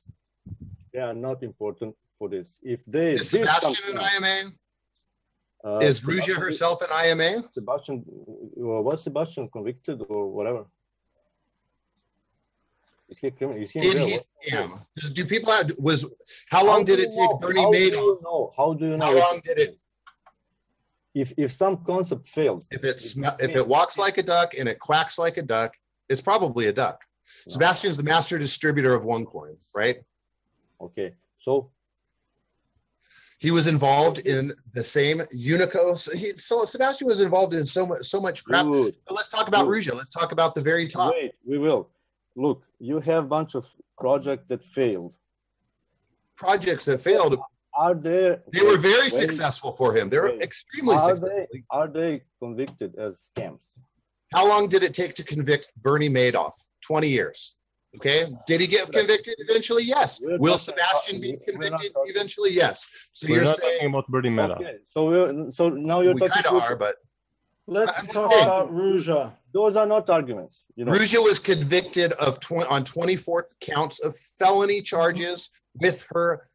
They are not important for this. If they is Sebastian an IMA? Is Ruja herself an IMA? Was Sebastian convicted or whatever? Is he criminal? Is he do people have? How long did it take Bernie Madoff? How do you know? How long did it? If some concept failed, if it walks like a duck and it quacks like a duck, it's probably a duck. No. Sebastian's the master distributor of Onecoin, right? Okay, so he was involved in the same Unico. So Sebastian was involved in so much crap. But let's talk about Ruja. Let's talk about the very top. Wait, we will. Look, you have a bunch of projects that failed. Projects that failed. Are there? They were very successful for him. They were extremely successful. Are they convicted as scams? How long did it take to convict Bernie Madoff? 20 years. Okay. Did he get convicted eventually? Yes. Will Sebastian be convicted eventually? Yes. So you're not talking about Bernie Madoff. Okay. So now you're talking. We kind of are, but let's talk about Ruja. Those are not arguments. Ruja was convicted on 24 counts of felony charges with her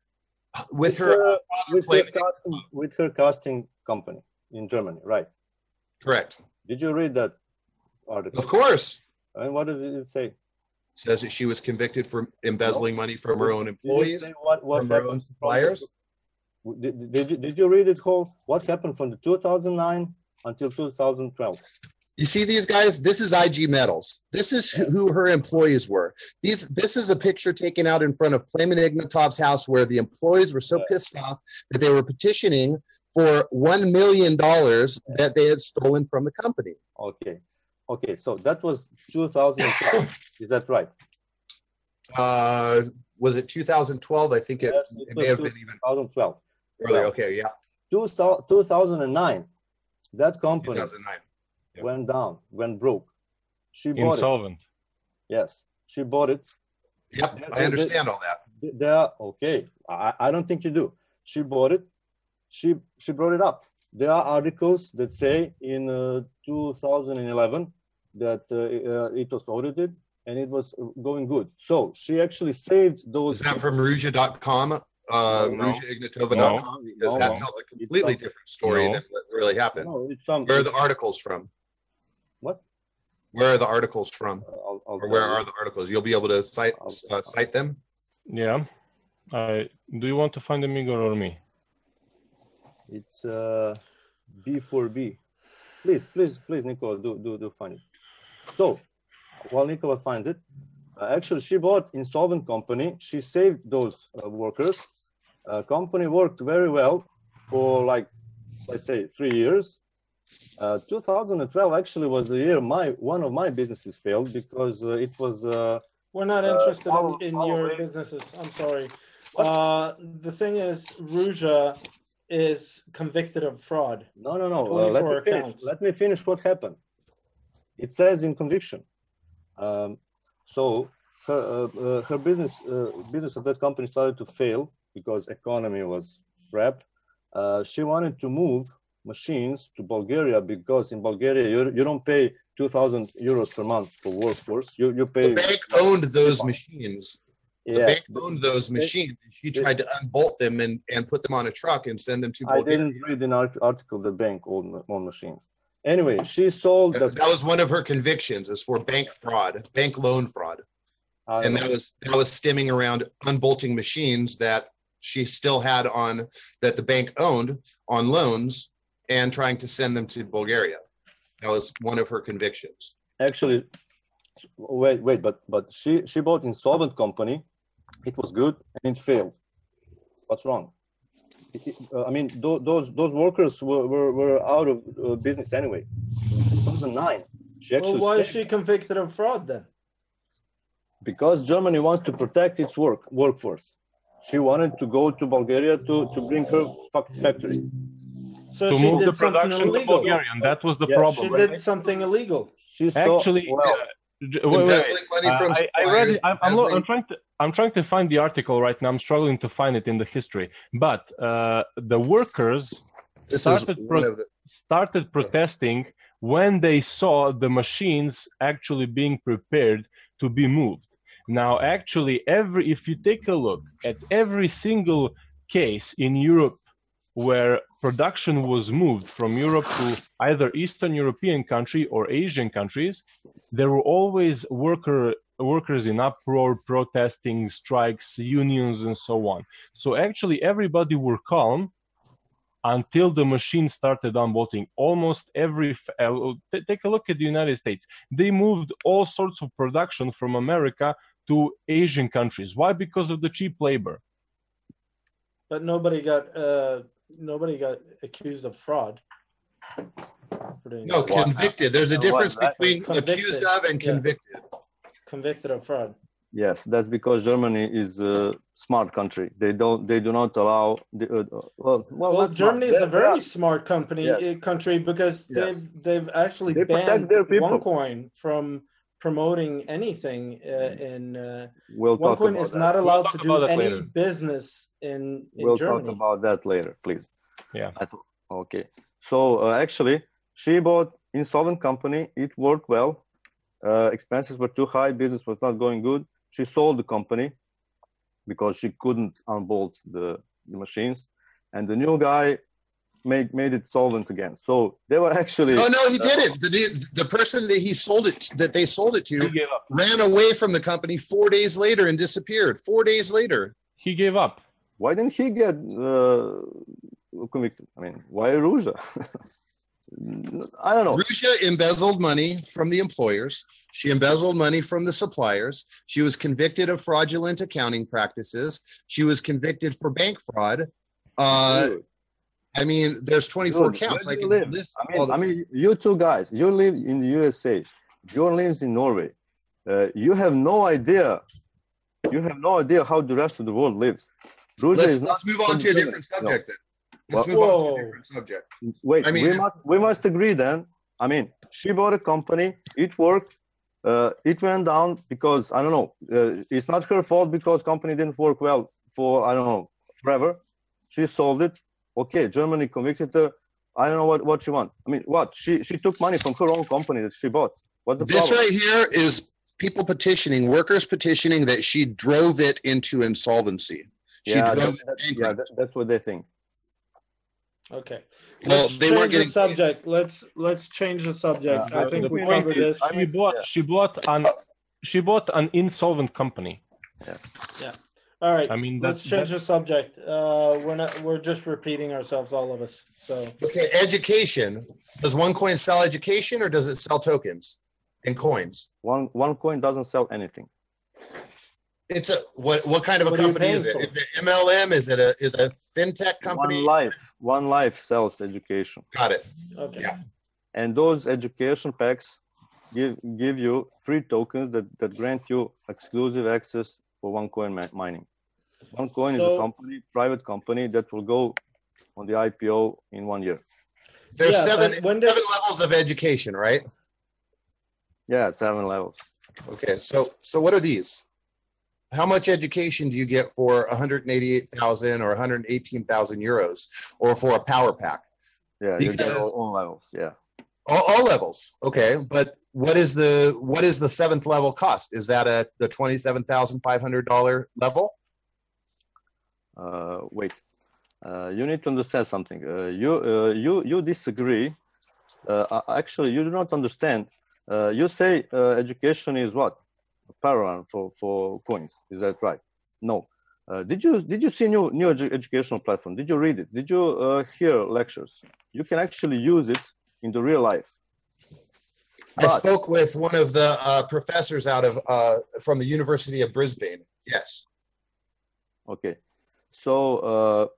casting company in Germany, right? Correct. Did you read that article? Of course. And what does it say? It says that she was convicted for embezzling money from her own employees, from her own suppliers. Did you read it whole? What happened from the 2009 until 2012? You see these guys? This is IG Metals. This is who her employees were. This is a picture taken out in front of Playman Ignatov's house where the employees were so pissed off that they were petitioning for $1 million that they had stolen from the company. Okay. So that was 2012. Is that right? Was it 2012? I think it may have been even 2012. Earlier. Okay, yeah. 2009. That company 2009. Went broke. She bought insolvent. Yes, she bought it. Yep, I understand all that. Okay. I don't think you do. She bought it. She brought it up. There are articles that say in 2011 that it was audited and it was going good. So she actually saved those. Is that from Ruja.com? RujaIgnatova.com? Because that tells a completely different story than what really happened. Where are the articles from? What? Where are the articles from? Or where are the articles? You'll be able to cite them? Yeah. Do you want to find them, Igor, or me? It's B4B. Please, Nikola, do find it. So, while Nikola finds it, actually, she bought insolvent company. She saved those workers. Company worked very well for let's say 3 years. 2012 actually was the year one of my businesses failed because it was. We're not interested in your businesses. I'm sorry. The thing is, Ruja is convicted of fraud. No. Let me finish what happened. It says in conviction. So her business of that company started to fail because economy was crap. She wanted to move machines to Bulgaria because in Bulgaria you don't pay 2,000 euros per month for workforce. You pay. The bank owned those machines. The bank owned those machines. She tried to unbolt them and put them on a truck and send them to Bulgaria. I didn't read an article the bank owned machines. Anyway, she sold that was one of her convictions is for bank fraud, bank loan fraud. And that was stemming around unbolting machines that she still had on, that the bank owned on loans, and trying to send them to Bulgaria. That was one of her convictions. Actually, wait, but she bought insolvent company. It was good and it failed. What's wrong? I mean, those workers were out of business anyway. 2009. She actually. Well, why is she convicted of fraud then? Because Germany wants to protect its workforce. She wanted to go to Bulgaria to bring her factory. So To she move did the something production to illegal. Bulgaria, and that was the Yeah, problem. She right? did something illegal. She saw, Actually, well, wait. Embezzling money from I read it. suppliers, I'm trying to find the article right now. I'm struggling to find it in the history. But the workers started protesting when they saw the machines actually being prepared to be moved. Now, actually, if you take a look at every single case in Europe where production was moved from Europe to either Eastern European country or Asian countries, there were always workers in uproar, protesting, strikes, unions, and so on. So actually, everybody were calm until the machine started unbolting. Almost every, take a look at the United States. They moved all sorts of production from America to Asian countries. Why? Because of the cheap labor. But nobody got accused of fraud. no, convicted. There's a difference between Convicted. accused of and Yeah. convicted. Convicted of fraud. yes, that's because Germany is a smart country. They do not allow the Well, not Germany smart. is a very smart country because Yes. they've actually They protect banned their people. Onecoin from promoting anything in We'll talk Onecoin about is that. not allowed to talk do about that any later. business in We'll Germany. talk about that later, please. Yeah. Okay. So actually, she bought insolvent company. It worked well. Expenses were too high. Business was not going good. She sold the company because she couldn't unbolt the machines, and the new guy made it solvent again. So they were actually. Oh no, he didn't. The person that they sold it to He gave up. ran away from the company 4 days later and disappeared. 4 days later. He gave up. Why didn't he get convicted? I mean, why Ruja? I don't know. Ruja embezzled money from the employers. She embezzled money from the suppliers. She was convicted of fraudulent accounting practices. She was convicted for bank fraud. I mean, there's 24 Dude, counts. where I do you can live? list I all the. mean, you two guys, you live in the USA. Bjorn lives in Norway. You have no idea. You have no idea how the rest of the world lives. Ruja is not Let's move on to a different subject then. Let's move on to a different subject. Wait, I mean, we must agree then. I mean, she bought a company. It worked. It went down because I don't know. It's not her fault because company didn't work well for I don't know forever. She sold it. Okay, Germany convicted her. I don't know what she wants. I mean, what she took money from her own company that she bought. What's the This problem? right here is people petitioning, workers petitioning that she drove it into insolvency. She drove it bankrupt. That's what they think. Okay. Well, Let's they weren't change the getting subject. Let's change the subject. I think The we point covered is, this. she bought an insolvent company. All right. I mean, let's change the subject. We're just repeating ourselves, all of us. So Okay, education. Does Onecoin sell education or does it sell tokens and coins? Onecoin doesn't sell anything. It's a what kind of a What are you company is paying it? for? Is it MLM? Is it a fintech company? One Life sells education. Got it. okay. Yeah. And those education packs give you free tokens that grant you exclusive access for Onecoin mining. Onecoin is a company, private company that will go on the IPO in 1 year. There's Yeah, seven but when did- levels of education, right? Yeah, 7 levels. Okay, so what are these? How much education do you get for 188,000 or 118,000 euros, or for a power pack? Yeah, you get Because- all levels. Yeah. All levels, okay. But what is the 7th level cost? Is that at the $27,500 level? Wait. You need to understand something. You disagree. Actually, you do not understand. You say education is what? parallel for coins. Is that right? No. Did you see new educational platform? Did you read it? Did you hear lectures? You can actually use it in the real life. I spoke with one of the professors out of from the University of Brisbane. Yes. Okay. So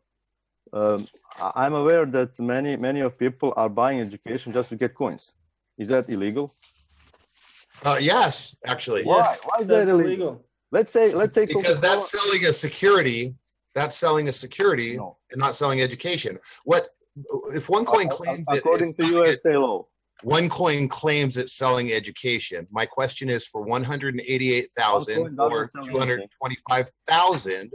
I'm aware that many of people are buying education just to get coins. Is that illegal? Yes, actually. Why is that illegal? Let's say because that's selling a security. That's selling a security and not selling education. What if OneCoin claims according to USA law? OneCoin claims it's selling education. My question is for 188,000 or 225,000.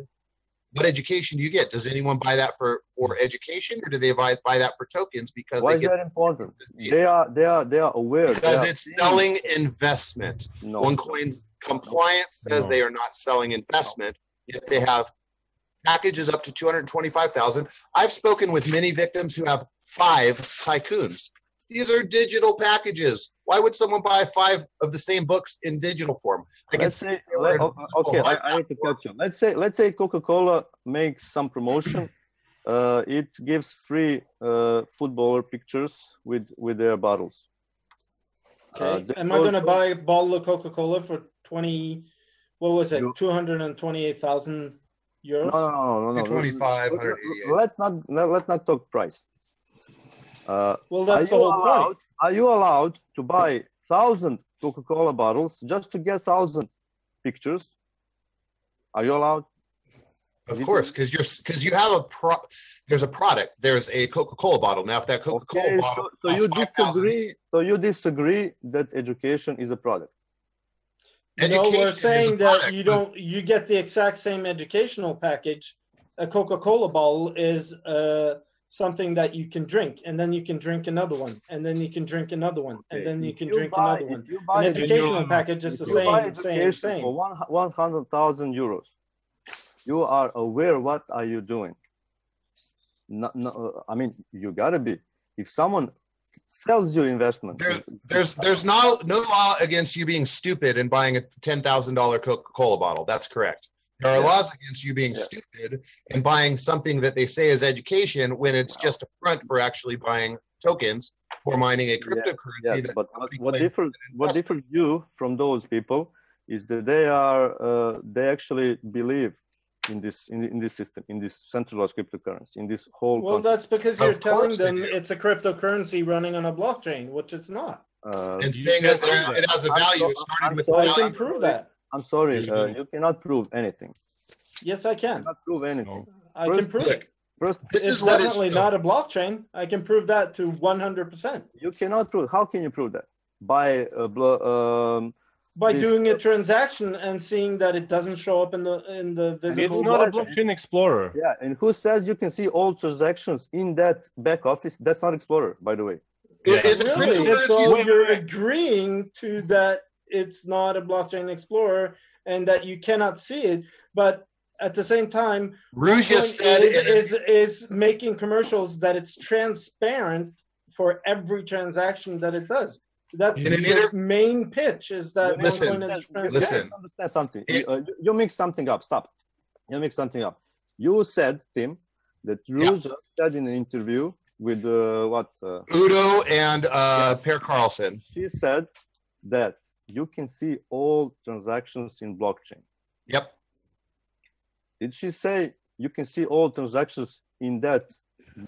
What education do you get? Does anyone buy that for education, or do they buy that for tokens because why they is that important? They are aware because it's selling investment. No. OneCoin's compliance says they are not selling investment, yet they have packages up to 225,000. I've spoken with many victims who have 5 tycoons. These are digital packages. Why would someone buy 5 of the same books in digital form? I need to catch you. Let's say Coca-Cola makes some promotion. It gives free footballer pictures with their bottles. Okay. Am I going to buy a bottle of Coca-Cola for 228,000 euros? No. 225, let's not talk price. Well, that's the whole point. Are you allowed to buy 1,000 Coca-Cola bottles just to get 1,000 pictures? Are you allowed? Of course, because you have there's a product. There's a Coca-Cola bottle. Now, if that Coca-Cola bottle, so you disagree that education is a product? No, we're saying that you get the exact same educational package. A Coca-Cola bottle is something that you can drink, and then you can drink another one, and then you can drink another one, and then you can drink another one. An educational package is the same. For 100,000 euros, you are aware what are you doing? I mean, you gotta be. If someone sells you investment, there's no law against you being stupid and buying a $10,000 Coca-Cola bottle. That's correct. There are laws against you being stupid and buying something that they say is education when it's just a front for actually buying tokens or mining a cryptocurrency. But what differs you from those people is that they actually believe in this system, in this centralized cryptocurrency, in this whole concept. That's because you're telling them it's a cryptocurrency running on a blockchain, which it's not. And saying that it has a value. It started with I can prove that. I'm sorry, you cannot prove anything. Yes, I can. You cannot prove anything. I can prove it. It's definitely not a blockchain. I can prove that to 100%. You cannot prove. How can you prove that? By doing a transaction and seeing that it doesn't show up in the visible. It's not a blockchain explorer. Yeah, and who says you can see all transactions in that back office? That's not Explorer, by the way. So you're agreeing to that it's not a blockchain explorer and that you cannot see it, but at the same time, Rouge is making commercials that it's transparent for every transaction that it does. That's the main pitch. Is that listen? Understand something? You mix something up. Stop. You mix something up. You said, Tim, that Rouge said in an interview with Udo and Per Carlson. She said that you can see all transactions in blockchain. Yep. Did she say you can see all transactions in that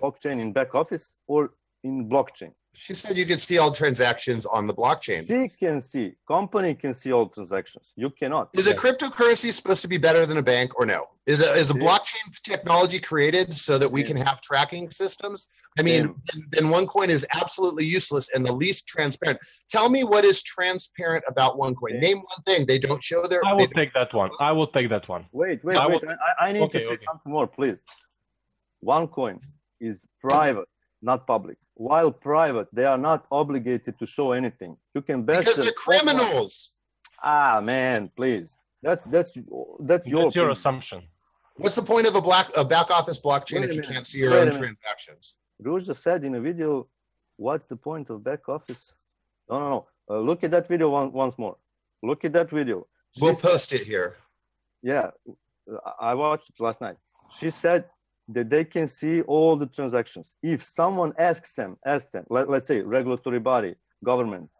blockchain in back office or in blockchain? She said you can see all transactions on the blockchain. She can see. Company can see all transactions. You cannot. Is a cryptocurrency supposed to be better than a bank or no? Is a blockchain technology created so that we can have tracking systems? I mean, then OneCoin is absolutely useless and the least transparent. Tell me what is transparent about OneCoin. Name one thing. They don't show their... I will take that one. Wait. I need to say something more, please. OneCoin is private, not public. While private, they are not obligated to show anything. You can bet because they're criminals. Ah, man, please. That's your assumption. What's the point of a back office blockchain if you can't see your own transactions? Rouge said in a video, what's the point of back office? No. Look at that video once more. Look at that video. We'll post it here. Yeah, I watched it last night. She said that they can see all the transactions. If someone asks them, let's say regulatory body, government,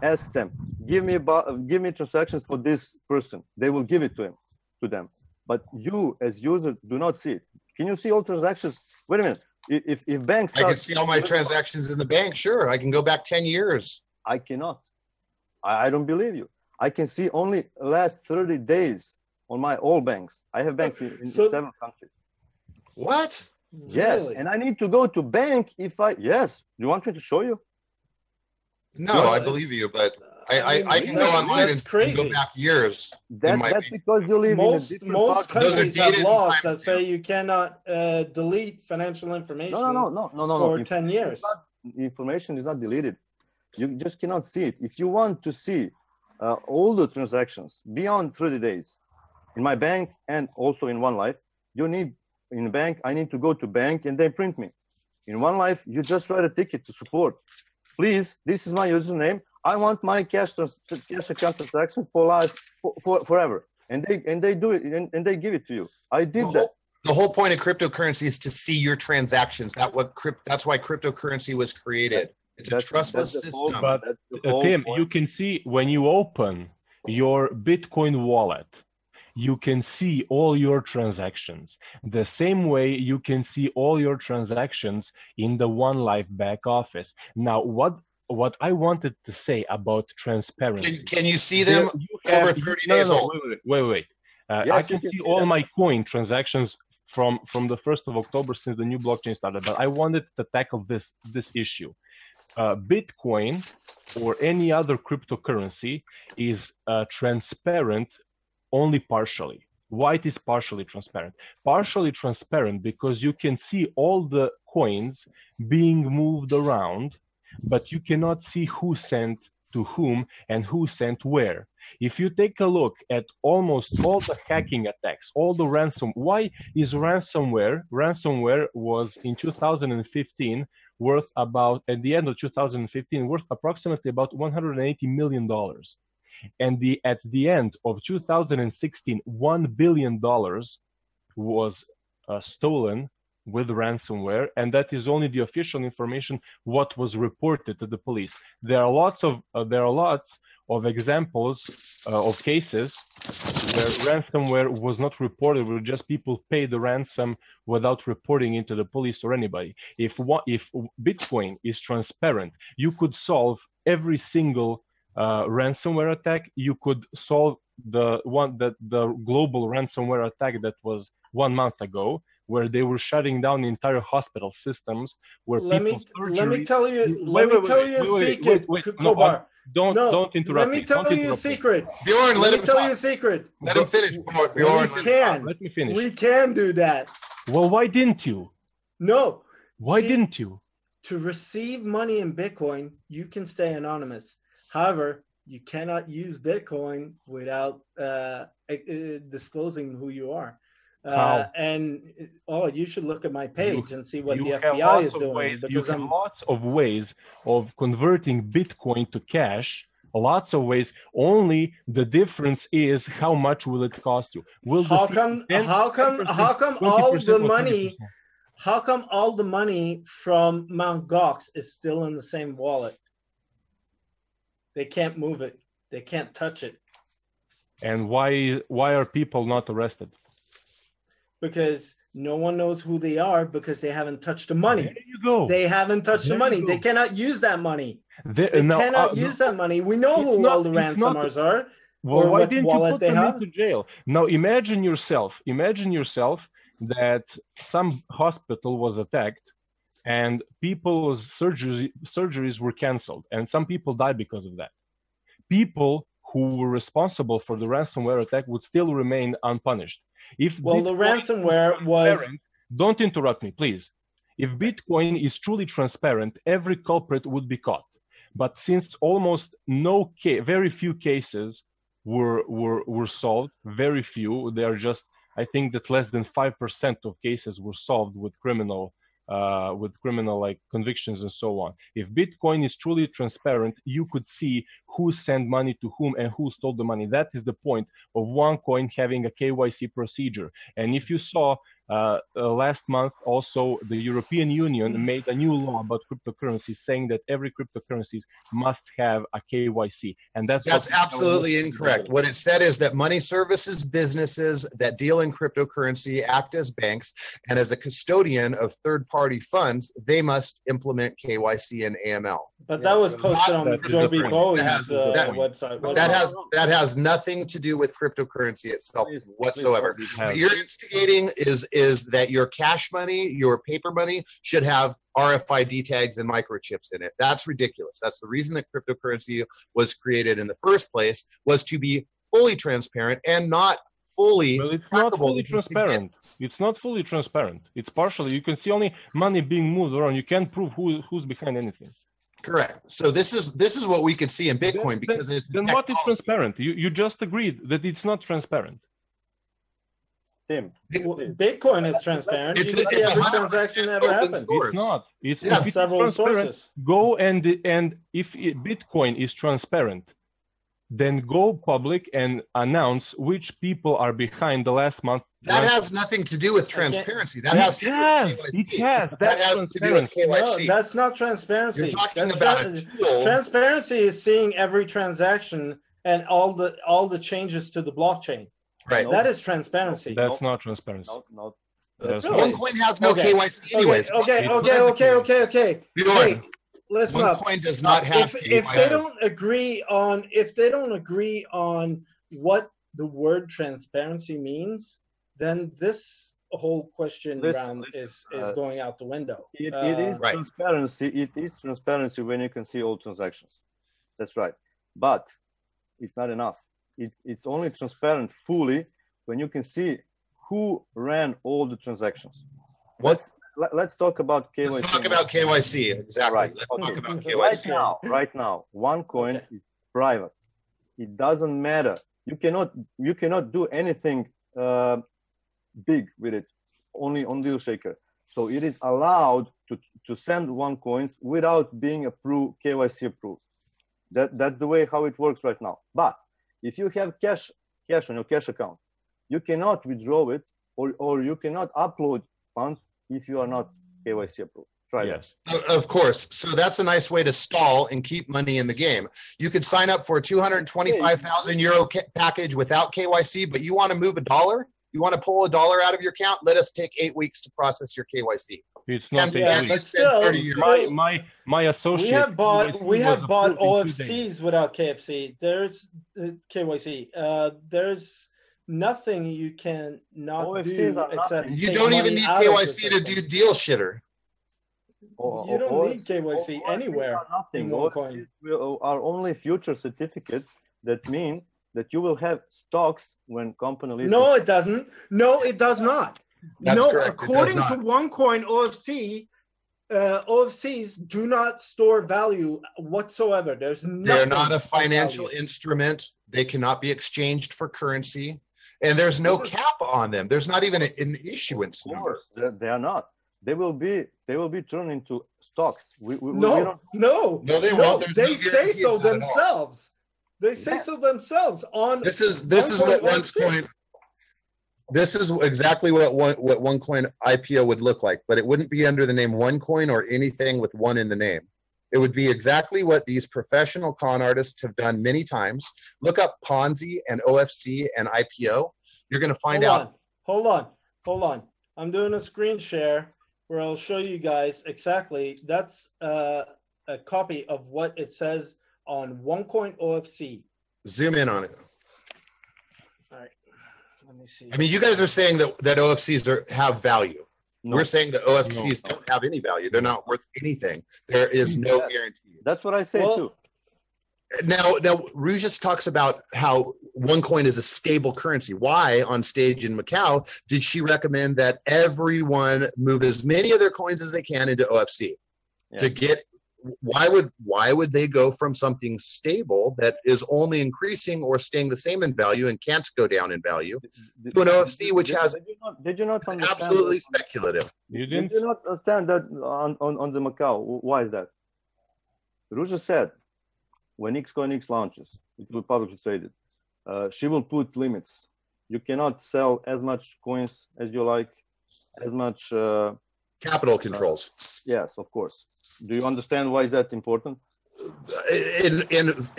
asks them, give me transactions for this person, they will give it to them. But you as user do not see it. Can you see all transactions? Wait a minute. If banks, I can see all my transactions in the bank. Sure, I can go back 10 years. I cannot. I don't believe you. I can see only last 30 days on my all banks. I have banks in several countries. What? Yes, Really? and I need to go to bank if yes. You want me to show you? No, I believe you, but I can go online and go back years. That's because you live most in a different most part. countries have laws that say you cannot delete financial information No. for 10 years. Information is not deleted. You just cannot see it. If you want to see all the transactions beyond 30 days in my bank and also in One Life, you need in bank. I need to go to bank and they print me. In One Life, you just write a ticket to support. Please, this is my username. I want my cash account transaction for forever, and they do it and they give it to you. I did that. The whole point of cryptocurrency is to see your transactions. That's why cryptocurrency was created. It's a trustless system. But Tim, you can see when you open your Bitcoin wallet, you can see all your transactions. The same way you can see all your transactions in the One Life back office. Now, what I wanted to say about transparency. Can you see them over 30 days old? Wait. Yes, I can see all my coin transactions from the 1st of October since the new blockchain started. But I wanted to tackle this issue. Bitcoin or any other cryptocurrency is transparent only partially. Why it is partially transparent? Partially transparent because you can see all the coins being moved around, but you cannot see who sent to whom and who sent where. If you take a look at almost all the hacking attacks, all the why is ransomware? Ransomware was in 2015 worth about, at the end of 2015, worth approximately about $180 million. And at the end of 2016, $1 billion was stolen with ransomware, and that is only the official information what was reported to the police. There are lots of examples of cases where ransomware was not reported, where just people pay the ransom without reporting into the police or anybody. If Bitcoin is transparent, you could solve every single ransomware attack. You could solve the global ransomware attack that was 1 month ago, where they were shutting down entire hospital systems, where let me tell you a secret, Korbar. Don't interrupt me. Let me tell you a secret. Bjorn, let him tell you a secret. Let him finish. Bjorn, let me finish. We can do that. Well, why didn't you? No. Why didn't you? To receive money in Bitcoin, you can stay anonymous. However, you cannot use Bitcoin without disclosing who you are. You should look at my page and see what the FBI is doing. You have lots of ways of converting Bitcoin to cash. Lots of ways. Only the difference is how much will it cost you? How come all the money? How come all the money from Mt. Gox is still in the same wallet? They can't move it. They can't touch it. And why are people not arrested? Because no one knows who they are, because they haven't touched the money. There you go. They haven't touched the money. They cannot use that money. They cannot use that money. We know who all the ransomers are. Well, why didn't you put them into jail? Now imagine yourself that some hospital was attacked and people's surgeries were canceled, and some people died because of that. People who were responsible for the ransomware attack would still remain unpunished. The ransomware was... Don't interrupt me, please. If Bitcoin is truly transparent, every culprit would be caught. But since almost very few cases were solved, very few, they are just, I think that less than 5% of cases were solved with criminal with criminal like convictions and so on. If Bitcoin is truly transparent, you could see who sent money to whom and who stole the money. That is the point of Onecoin having a KYC procedure. And if you saw last month, also the European Union made a new law about cryptocurrencies, saying that every cryptocurrency must have a KYC, and that's absolutely incorrect. What it said is that money services businesses that deal in cryptocurrency act as banks, and as a custodian of third-party funds, they must implement KYC and AML. But that was posted on Joby Bowie's website. That has nothing to do with cryptocurrency itself whatsoever. What you're instigating is that your cash money, your paper money, should have RFID tags and microchips in it. That's ridiculous. That's the reason that cryptocurrency was created in the first place, was to be fully transparent and not fully. Well, it's not fully transparent. It's not fully transparent. It's partially. You can see only money being moved around. You can't prove who's behind anything. Correct. So this is what we could see in Bitcoin, because it's then what is transparent? You just agreed that it's not transparent. Tim, Bitcoin is transparent. You can see every transaction ever happened. It's not. It's several sources. Go and if Bitcoin is transparent, then go public and announce which people are behind the last month. That has nothing to do with transparency. That has to do with KYC. It has. That has to do with KYC. No, that's not transparency. You're talking about a tool. Transparency is seeing every transaction and all the changes to the blockchain. Right. That is transparency. That's not transparency. No. Onecoin has no KYC anyways. Okay. Bjorn, Listen up. Onecoin does not have if they don't agree on what the word transparency means, then this whole question round is going out the window. It is transparency. It is transparency when you can see all transactions. That's right. But it's not enough. It's only transparent fully when you can see who ran all the transactions. Let's talk about KYC. Let's talk about KYC. Exactly. Right. Let's talk about KYC. Right now, Onecoin is private. It doesn't matter. You cannot do anything big with it, only on deal shaker. So it is allowed to send Onecoins without being approved, KYC approved. That's the way how it works right now. But if you have cash on your cash account, you cannot withdraw it, or you cannot upload funds if you are not KYC approved. Try that. Of course. So that's a nice way to stall and keep money in the game. You could sign up for a 225,000 euro package without KYC, but you want to move $1? You want to pull $1 out of your account? Let us take 8 weeks to process your KYC. It's not my associate. We have bought OFCs without KFC. There's KYC. There's nothing you can not OFCs do except you don't even need KYC to do deal shitter. You don't need KYC anywhere. Nothing. OFCs are only future certificates that mean that you will have stocks when company lists. No, it doesn't. No, it does not. That's correct. According to Onecoin OFC, OFCs do not store value whatsoever. They're not a financial instrument. They cannot be exchanged for currency, and there's no cap on them. There's not even an issuance number. They are not. They will be turned into stocks. They won't. They say so themselves. They say so themselves on. This is what Onecoin. This is exactly what Onecoin IPO would look like, but it wouldn't be under the name Onecoin or anything with one in the name. It would be exactly what these professional con artists have done many times. Look up Ponzi and OFC and IPO. You're going to find out. Hold on. I'm doing a screen share where I'll show you guys exactly. That's a copy of what it says on Onecoin OFC. Zoom in on it. All right. Let me see. I mean, you guys are saying that OFCs have value. No. We're saying that OFCs don't have any value. They're not worth anything. There is no guarantee. That's what I say too. Now, Rugis talks about how Onecoin is a stable currency. Why, on stage in Macau, did she recommend that everyone move as many of their coins as they can into OFC to get why would they go from something stable that is only increasing or staying the same in value and can't go down in value to an OFC which has did you not understand absolutely speculative? You Did didn't? you not understand that on the Macau? Why is that? Ruja said when X launches, it will be publicly traded. She will put limits. You cannot sell as much coins as you like, as much Capital controls. yes, of course. Do you understand why is that important?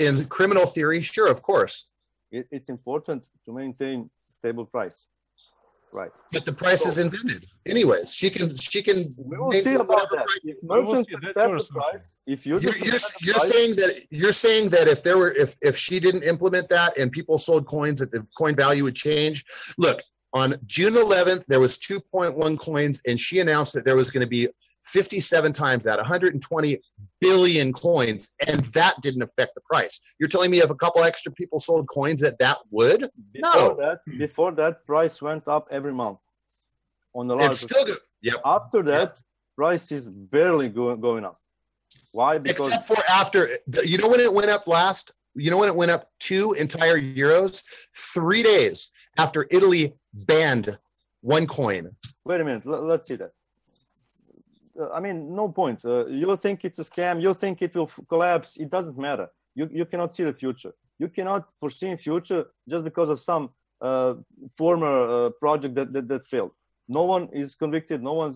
In criminal theory, sure, of course. It's important to maintain stable price, right? But the price is invented. Anyways, she can We will see about that. If merchants accept the price, if you you're saying that if she didn't implement that and people sold coins, that the coin value would change. Look, on June 11th, there was 2.1 coins, and she announced that there was going to be 57 times that, 120 billion coins, and that didn't affect the price. You're telling me if a couple extra people sold coins that would? Before that, price went up every month. On the large, it's still good. Yep. After that, price is barely going up. Why? Because except for after, you know when it went up last? You know when it went up 2 entire euros? 3 days after Italy banned Onecoin. Wait a minute. Let's see that. I mean, no point. You think it's a scam. You think it will collapse. It doesn't matter. You cannot see the future. You cannot foresee the future just because of some former project that failed. No one is convicted. No one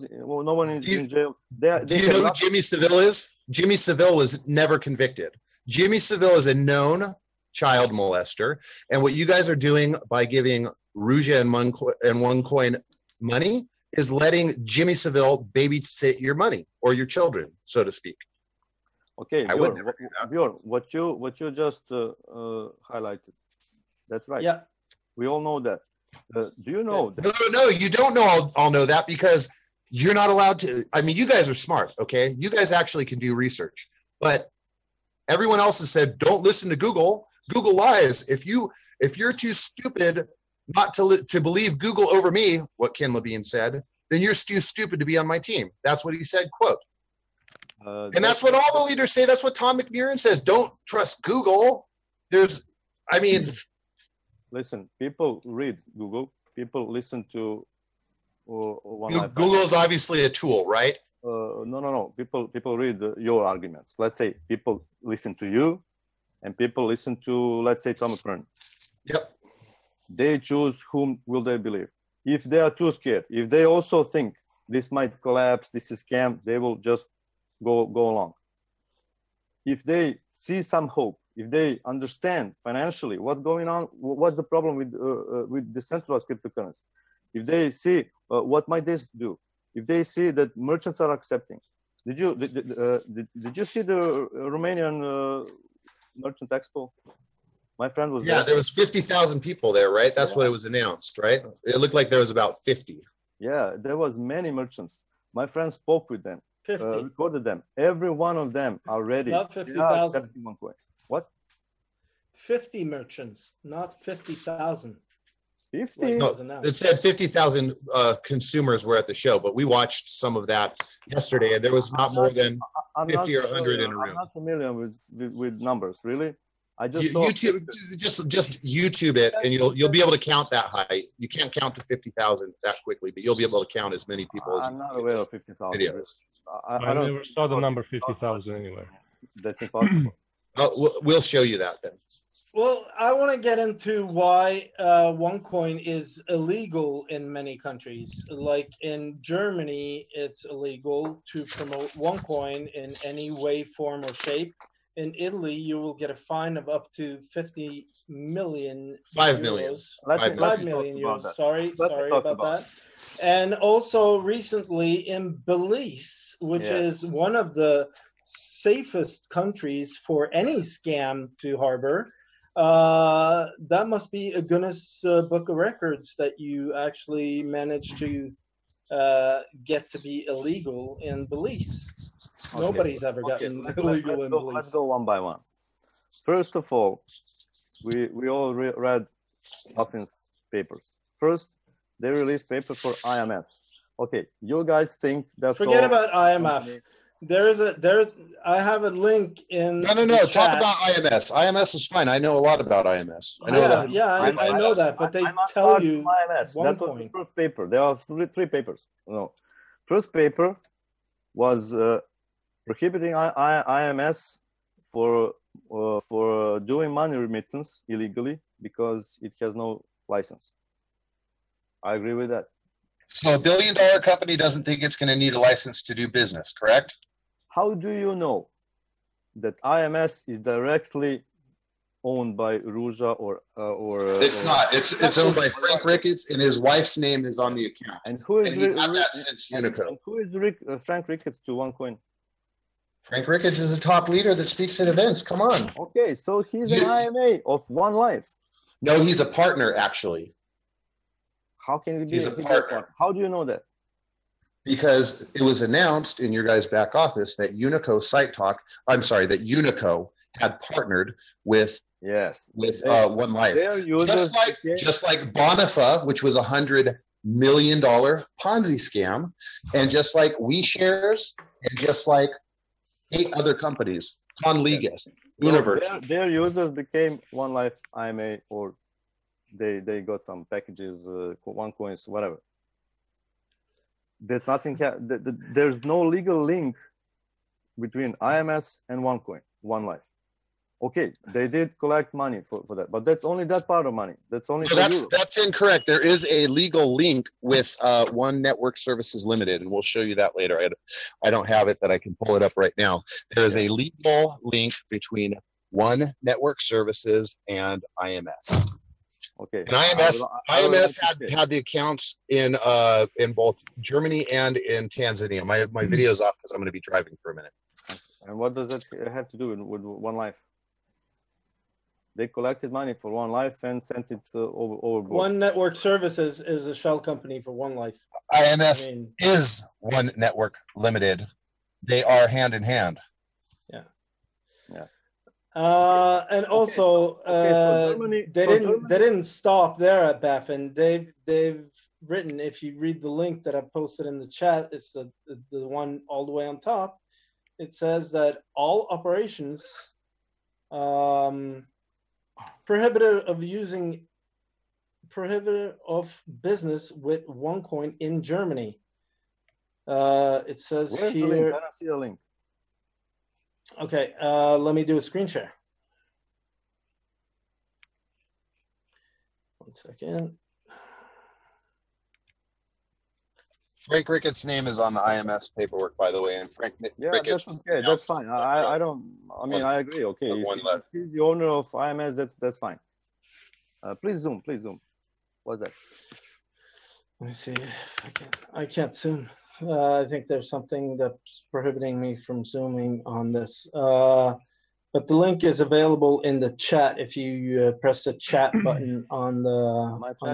is in jail. Do you know who Jimmy Seville is? Jimmy Seville was never convicted. Jimmy Seville is a known child molester. And what you guys are doing by giving Ruja and Onecoin money is letting Jimmy Seville babysit your money or your children, so to speak. Okay, Bjorn, what you just highlighted, that's right. Yeah. We all know that. Do you know? No, you don't know. I'll know that because you're not allowed to. I mean, you guys are smart, okay? You guys actually can do research, but everyone else has said, don't listen to Google. Google lies. If you're too stupid not to believe Google over me, what Ken Levine said, then you're too stupid to be on my team. That's what he said, quote. And that's what all the leaders say. That's what Tom McMurrin says. Don't trust Google. Listen, people read Google. People listen to Google is obviously a tool, right? No. People read your arguments. Let's say people listen to you, and people listen to, let's say, Tom McMurrin. Yep. They choose whom will they believe. If they are too scared, if they also think this might collapse, this is scam, they will just go along. If they see some hope, if they understand financially what's going on, what's the problem with decentralized cryptocurrency, if they see what might this do, if they see that merchants are accepting. Did you see the Romanian Merchant Expo? My friend was there was 50,000 people there, right? That's what it was announced, right? It looked like there was about 50. Yeah, there was many merchants. My friend spoke with them, 50. Recorded them. Every one of them are ready. Not 50,000. What? 50 merchants, not 50,000. 50? No, it said 50,000 consumers were at the show, but we watched some of that yesterday, and there was not more than 50 or 100 in a room. I'm not familiar with numbers, really. I just YouTube, just YouTube it, and you'll be able to count that high. You can't count to 50,000 that quickly, but you'll be able to count as many people as I'm not aware of 50,000 videos. I never saw the number 50,000 anywhere. That's impossible. We'll show you that then. Well, I want to get into why Onecoin is illegal in many countries. Like in Germany, it's illegal to promote Onecoin in any way, form, or shape. In Italy, you will get a fine of up to 50 million 5 million. Euros. 5 million euros. Sorry about that. And also recently in Belize, which is one of the safest countries for any scam to harbor, that must be a Guinness Book of Records that you actually managed to get to be illegal in Belize. Okay. Nobody's ever gotten illegal in Belize. Let's go one by one. First of all, we all read Hawkins' papers. First, they released papers for IMF. Okay, you guys think that's forget about IMF. I have a link in. No. the Talk chat. about IMS. IMS is fine. I know a lot about IMS. I know I know that, but they tell you IMS. That was the first paper. There are three papers. No, first paper was prohibiting IMS for doing money remittance illegally because it has no license. I agree with that. So $1 billion company doesn't think it's going to need a license to do business, correct? How do you know that IMS is directly owned by Ruja or It's not. It's owned by Frank Ricketts, and his wife's name is on the account. And who is he had that since Unico. And who is Frank Ricketts to Onecoin? Frank Ricketts is a top leader that speaks at events. Come on. Okay, so he's an IMA of One Life. No, he's a partner actually. How can he be? He's a partner. How do you know that? Because it was announced in your guys' back office that Unico that Unico had partnered with One Life. Just like Bonifa, which was $100 million Ponzi scam, and just like WeShares, and just like 8 other companies, Conligas, Universe. Their users became One Life IMA, or they got some packages, Onecoins, whatever. There's nothing. There's no legal link between IMS and Onecoin, One Life. Okay, they did collect money for that, but that's only that part of money. That's only. That's incorrect. There is a legal link with One Network Services Limited, and we'll show you that later. I don't have it that I can pull it up right now. There is a legal link between One Network Services and IMS. Okay. And IMS had the accounts in both Germany and in Tanzania. My video's off because I'm going to be driving for a minute. And what does that have to do with One Life? They collected money for One Life and sent it overboard. One Network Services is a shell company for One Life. IMS is One Network Limited. They are hand in hand. Yeah. Yeah. And also, so Germany, they didn't stop there at Baffin. They've written, if you read the link that I posted in the chat, it's the one all the way on top. It says that all operations prohibited of business with Onecoin in Germany. It says Where's here. The link? I don't see a link. Okay, let me do a screen share. One second. Frank Ricketts' name is on the IMS paperwork, by the way, and Frank Ricketts. That's okay. That's fine. I I agree. Okay, he's the owner of IMS. That's fine. Please zoom. What's that? Let me see if I can't zoom. I think there's something that's prohibiting me from zooming on this. But the link is available in the chat if you press the chat button on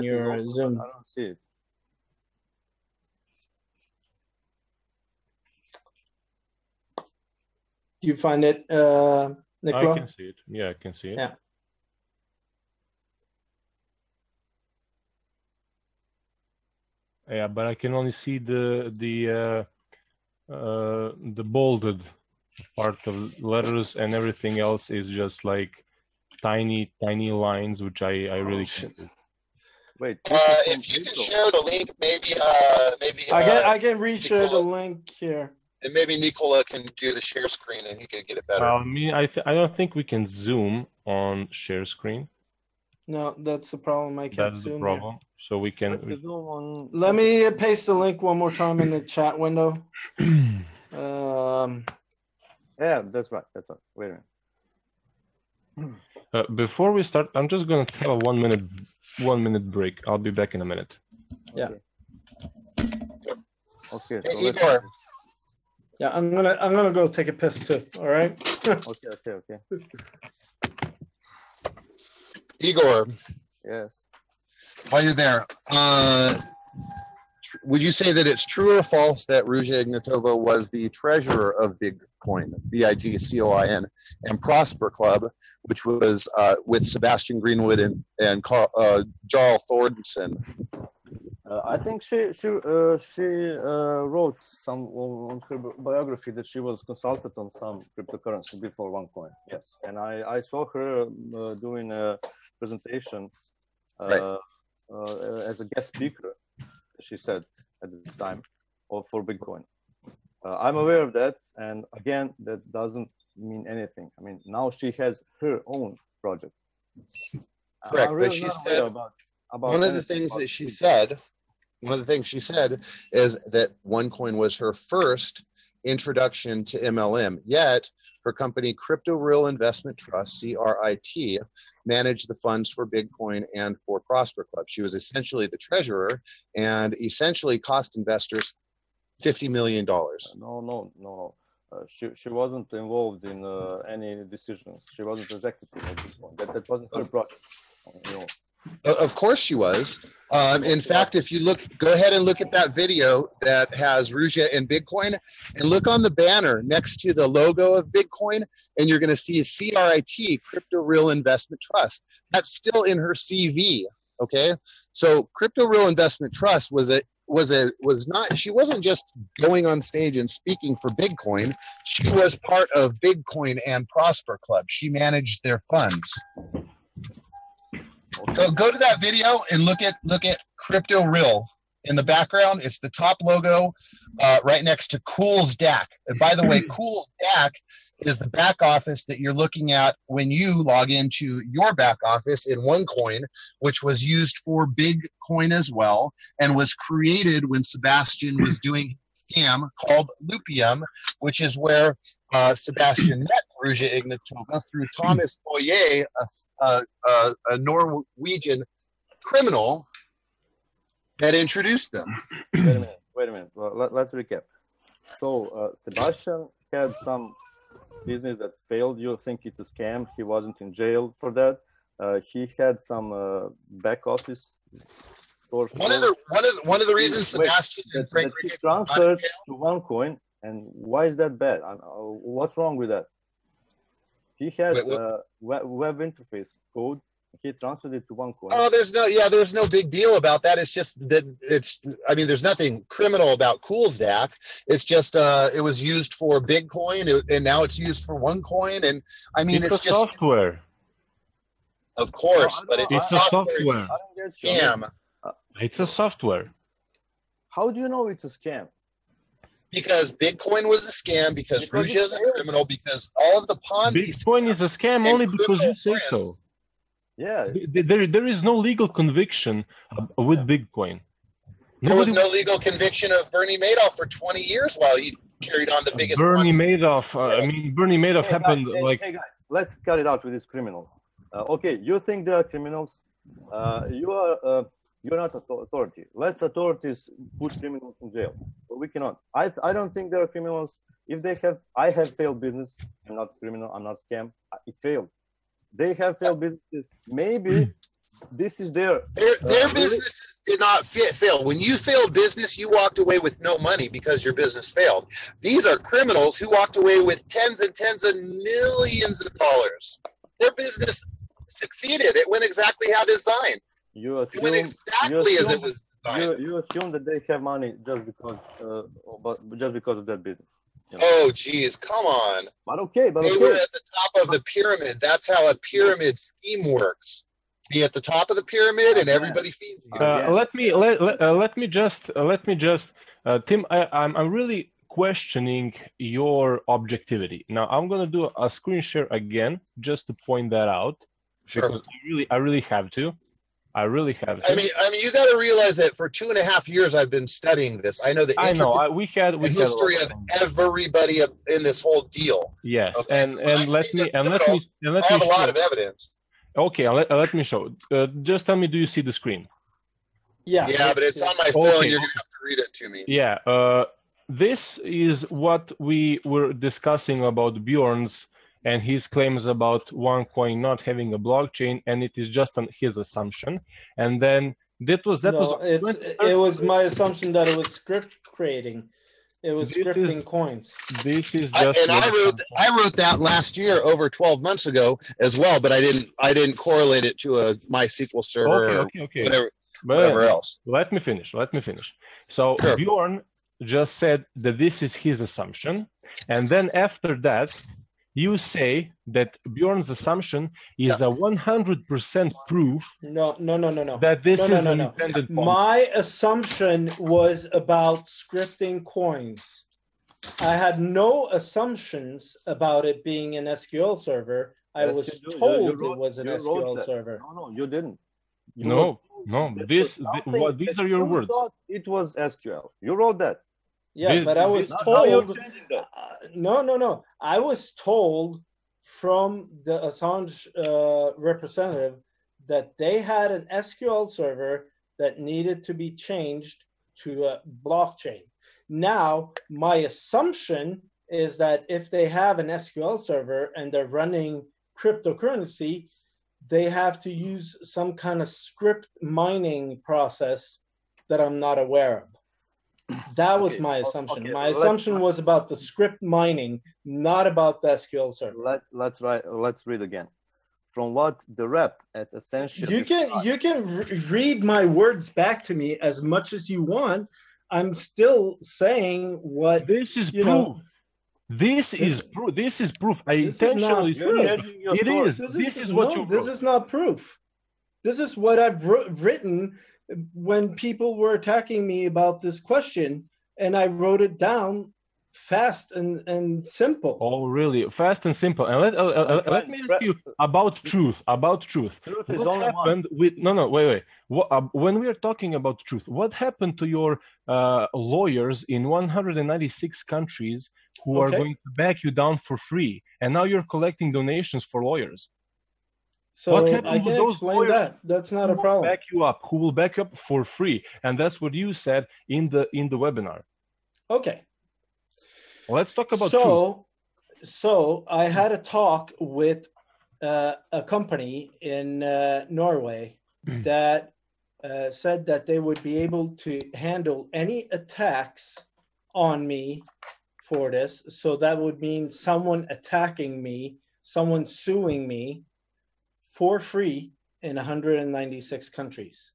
your Zoom. I don't see it. Do you find it, Nikola? I can see it. Yeah, I can see it. Yeah. Yeah, but I can only see the bolded part of letters, and everything else is just like tiny lines, which I really can't do. Wait. If you can share the link, maybe I can reshare the link here. And maybe Nikola can do the share screen, and he can get it better. I don't think we can zoom on share screen. No, that's the problem. I can't That's zoom the problem. there. So we can. Let me paste the link one more time in the chat window. Yeah, that's right. Wait a minute. Before we start, I'm just gonna take a 1 minute break. I'll be back in a minute. Yeah. Okay. Hey, Igor. Yeah, I'm gonna go take a piss too. All right. Okay. Igor. Yes. While you're there, would you say that it's true or false that Ruja Ignatova was the treasurer of Bitcoin, BIGCOIN, and Prosper Club, which was with Sebastian Greenwood and Jarl Thornton? I think she wrote some on her biography that she was consulted on some cryptocurrency before OneCoin. Yes, and I saw her doing a presentation as a guest speaker. She said at the time, or for Bitcoin. I'm aware of that, and again, that doesn't mean anything. I mean, now she has her own project. Correct, but she said about one of the things that she said. One of the things she said is that OneCoin was her first introduction to MLM, yet her company Crypto Real Investment Trust, CRIT, managed the funds for Bitcoin and for Prosper Club. She was essentially the treasurer and essentially cost investors $50 million. No. She wasn't involved in any decisions. She wasn't executive of Bitcoin. That wasn't her project. You know. Of course she was. In fact, if you go ahead and look at that video that has Ruja and Bitcoin, and look on the banner next to the logo of Bitcoin, and you're going to see a CRIT, Crypto Real Investment Trust. That's still in her CV. Okay, so Crypto Real Investment Trust she wasn't just going on stage and speaking for Bitcoin. She was part of Bitcoin and Prosper Club. She managed their funds. Go to that video and look at Crypto Real in the background. It's the top logo right next to Cool's DAC. And by the way, Cool's DAC is the back office that you're looking at when you log into your back office in OneCoin, which was used for Bitcoin as well, and was created when Sebastian was doing a scam called Lupium, which is where Sebastian met Ruja Ignatova through Thomas Boyer, a Norwegian criminal that introduced them. Wait a minute. Well, let's recap. So Sebastian had some business that failed. You think it's a scam? He wasn't in jail for that. He had some back office. One of the reasons Sebastian and Frank he transferred to OneCoin, and why is that bad? What's wrong with that? He had web interface code. He transferred it to OneCoin. Oh, there's no big deal about that. It's just that there's nothing criminal about Cool's DAC. It's just it was used for Bitcoin, and now it's used for OneCoin, and it's just software. Of course, but it's a software scam. It's a software. How do you know it's a scam? Because Bitcoin was a scam, because Ruja is a criminal, because all of the Ponzi Bitcoin is a scam only because you say so. Yeah. There is no legal conviction with Bitcoin. There was no legal conviction of Bernie Madoff for 20 years while he carried on the biggest Bernie Madoff. Bernie Madoff happened Hey guys, let's cut it out with these criminals. Okay, you think they are criminals? You're not authority. Let's authorities put criminals in jail. But we cannot. I don't think they are criminals. If they have, I have failed business. I'm not criminal. I'm not scam. It failed. They have failed businesses. Maybe this is their businesses did not fail. When you failed business, you walked away with no money because your business failed. These are criminals who walked away with tens and tens of millions of dollars. Their business succeeded. It went exactly how designed. It went exactly as it was designed. You assume that they have money just because of that business. You know? Oh, geez, come on. But okay. Were at the top of the pyramid. That's how a pyramid scheme works. Be at the top of the pyramid, and everybody feeds you. Let me just, Tim. I'm really questioning your objectivity. Now I'm gonna do a screen share again just to point that out. Sure. Because I really have to. I mean, you got to realize that for 2.5 years I've been studying this. I know the history of everybody in this whole deal. Yes, okay? and let me I have a lot of evidence. Okay, let me show. Just tell me, do you see the screen? Yeah. Yeah, but it's on my phone. Okay. You're gonna have to read it to me. Yeah. This is what we were discussing about Bjorn's and his claims about OneCoin not having a blockchain, and it is just his assumption. And then it was my assumption that it was script creating. It was scripting coins. This is just. I wrote that last year, over 12 months ago, as well. But I didn't correlate it to a MySQL server. Okay. Whatever. whatever else. Let me finish. So Sure. Bjorn just said that this is his assumption. And then after that, you say that Bjorn's assumption is a 100% proof No. that this No. is an intended policy. My assumption was about scripting coins. I had no assumptions about it being an SQL server. I Yes, was you do. told You wrote- it was an you wrote SQL that. server. No, you didn't. You No, were- no, there these was something these that are your you words. thought it was SQL. You wrote that. Yeah, This- but I was Now you're told. changing that. No. I was told from the Assange representative that they had an SQL server that needed to be changed to a blockchain. Now, my assumption is that if they have an SQL server and they're running cryptocurrency, they have to use some kind of script mining process that I'm not aware of. That was Okay, my assumption. okay, My let's- assumption was about the script mining, not about the SQL server. Let's read again. From what the rep at Essential. You can read my words back to me as much as you want. I'm still saying what This is you proof. know. This is proof. This is proof. I This is not intentionally proof. changed. Changing your It story. is. This is what you wrote. This is not proof. This is what I've written when people were attacking me about this question, and I wrote it down fast and simple. Oh, really? Fast and simple. And let me ask you about truth. About truth. Truth is What only one. happened with? No. Wait. When we are talking about truth, what happened to your lawyers in 196 countries who are Okay. going to back you down for free, and now you're collecting donations for lawyers? So What happened I with can those explain lawyers that. That's not a Who will problem. back you up? Who will back you up for free? And that's what you said in the webinar. Okay. Let's talk about truth. So I had a talk with a company in Norway that said that they would be able to handle any attacks on me for this. So that would mean someone attacking me, someone suing me for free in 196 countries.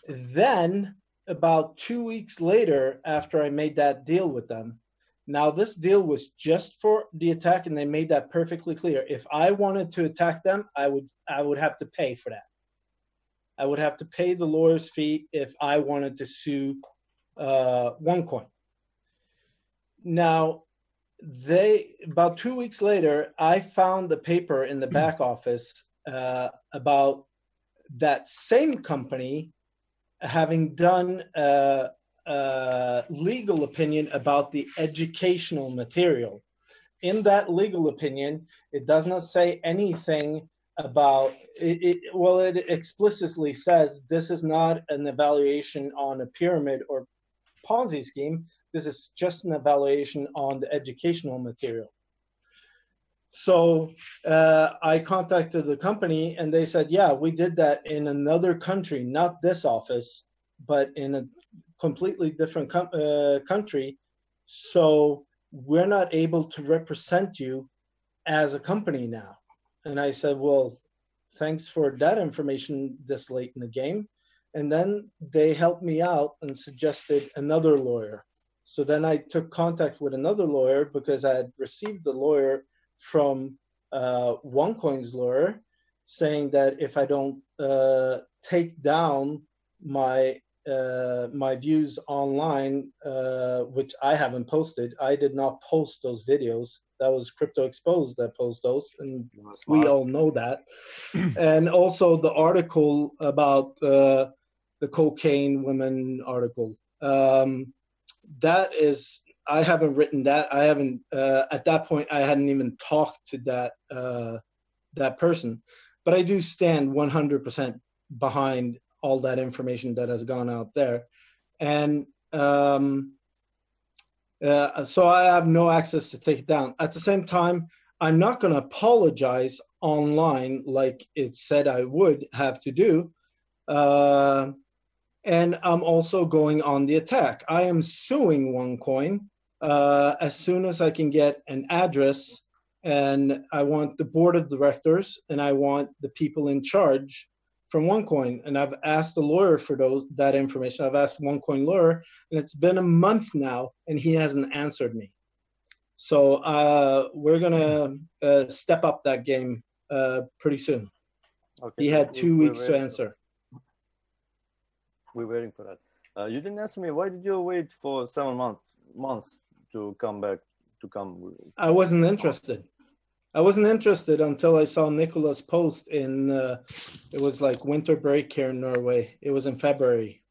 Then about 2 weeks later, after I made that deal with them, now this deal was just for the attack, and they made that perfectly clear. If I wanted to attack them, I would have to pay for that. I would have to pay the lawyer's fee if I wanted to sue Onecoin. Now, about 2 weeks later, I found the paper in the back office about that same company having done legal opinion about the educational material. In that legal opinion, it does not say anything about it. Well, it explicitly says this is not an evaluation on a pyramid or Ponzi scheme. This is just an evaluation on the educational material. So I contacted the company and they said, yeah, we did that in another country, not this office, but in a completely different country. So we're not able to represent you as a company now. And I said, well, thanks for that information this late in the game. And then they helped me out and suggested another lawyer. So then I took contact with another lawyer because I had received the lawyer from Onecoin's lawyer saying that if I don't take down my views online, which I haven't posted, I did not post those videos. That was Crypto Exposed that posted those, and we all know that. And also the article about the cocaine women article. That is, I haven't written that. I haven't, at that point, I hadn't even talked to that person. But I do stand 100% behind all that information that has gone out there. And so I have no access to take it down. At the same time, I'm not going to apologize online like it said I would have to do. And I'm also going on the attack. I am suing Onecoin as soon as I can get an address, and I want the board of directors and I want the people in charge from OneCoin, and I've asked the lawyer for that information. I've asked OneCoin lawyer, and it's been a month now, and he hasn't answered me. So we're gonna step up that game pretty soon. Okay, He had 2 weeks to answer. We're waiting for that. You didn't answer me. Why did you wait for 7 months to come back? I wasn't interested. I wasn't interested until I saw Nikola's post in, it was like winter break here in Norway. It was in February.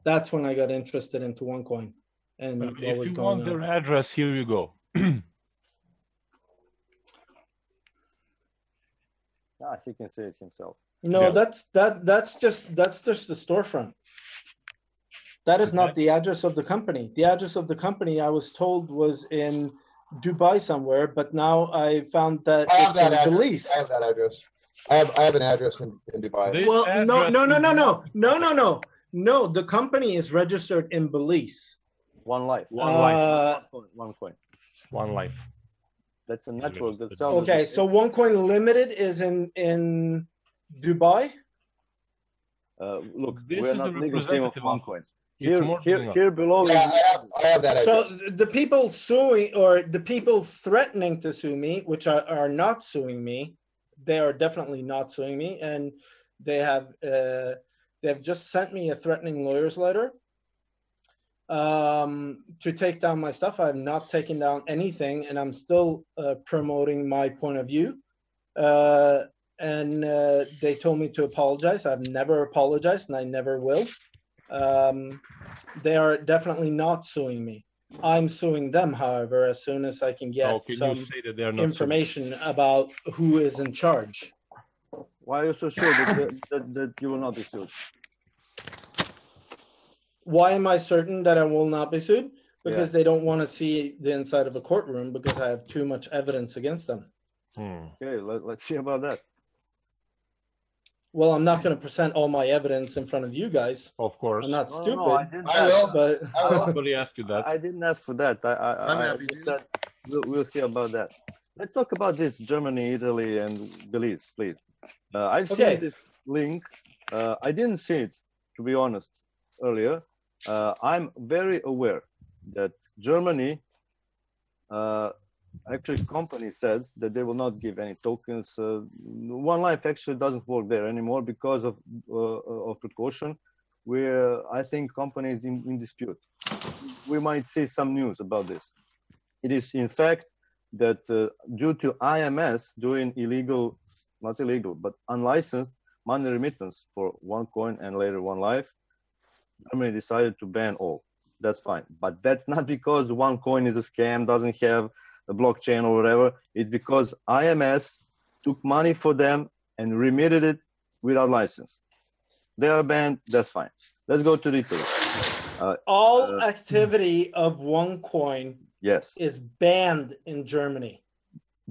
That's when I got interested into OneCoin and what was If you going want their on. address, here you go. He can say it himself. No, Yeah. that's just the storefront. That is not the address of the company. The address of the company I was told was in Dubai somewhere, but now I found that I have it's that in address. Belize. I have that address. I have an address in Dubai. This Well, no. address No, the company is registered in Belize. One life. One coin. One life. That's a network that sells. Okay, so OneCoin Limited is in Dubai. Look, This we're is not the legal team of representative OneCoin. It's more than enough. Here below. Yeah, I have that So address. the people suing or the people threatening to sue me, which are not suing me, they are definitely not suing me, and they've just sent me a threatening lawyer's letter to take down my stuff. I'm not taking down anything, and I'm still promoting my point of view. And they told me to apologize. I've never apologized, and I never will. They are definitely not suing me. I'm suing them, however, as soon as I can get some you say that they are not information about who is in charge. Why are you so sure that you will not be sued? Why am I certain that I will not be sued? Because they don't want to see the inside of a courtroom because I have too much evidence against them. Okay, let's see about that. Well, I'm not going to present all my evidence in front of you guys. Of course. I'm not stupid. No, I didn't. I will. But I will. Somebody asked you that. I didn't ask for that. I'm I happy just to. said we'll see about that. Let's talk about this: Germany, Italy, and Belize, please. I've seen this link. I didn't see it, to be honest, earlier. I'm very aware that Germany, actually, company said that they will not give any tokens. One Life actually doesn't work there anymore because of precaution. Where I think company is in dispute. We might see some news about this. It is in fact that due to IMS doing illegal, not illegal, but unlicensed money remittance for OneCoin and later One Life, Germany decided to ban all. That's fine, but that's not because OneCoin is a scam, doesn't have a blockchain or whatever. It's because IMS took money for them and remitted it without license. They are banned. That's fine. Let's go to Italy. all activity of OneCoin Yes, is banned in Germany.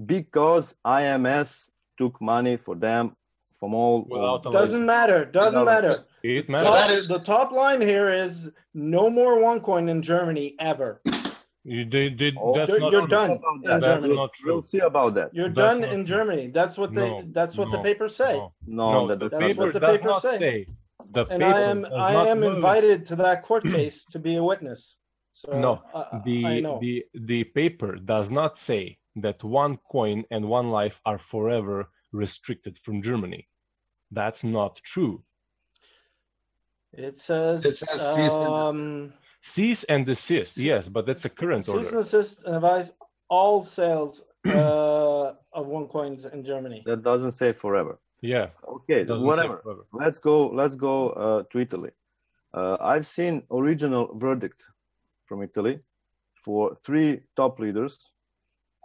because IMS took money for them from all. Without a Doesn't matter. Doesn't matter. It So matters. that is The top line here is no more OneCoin in Germany ever. Oh, That's You're, not you're true. done in That's Germany. not We'll true. see about that. You're That's done not in true. Germany. That's what No, the no, papers say. No, the that's That's paper what the does papers not say. say. The And paper I does am not invited to that court case to be a witness. So No, I know. the paper does not say that OneCoin and One Life are forever restricted from Germany. That's not true. It says cease and desist. Cease and desist, yes, but that's a current cease and order. desist and advise all sales of OneCoins in Germany. That doesn't say forever. Yeah, Okay, doesn't say whatever. forever. Let's go to Italy. I've seen original verdict from Italy for 3 top leaders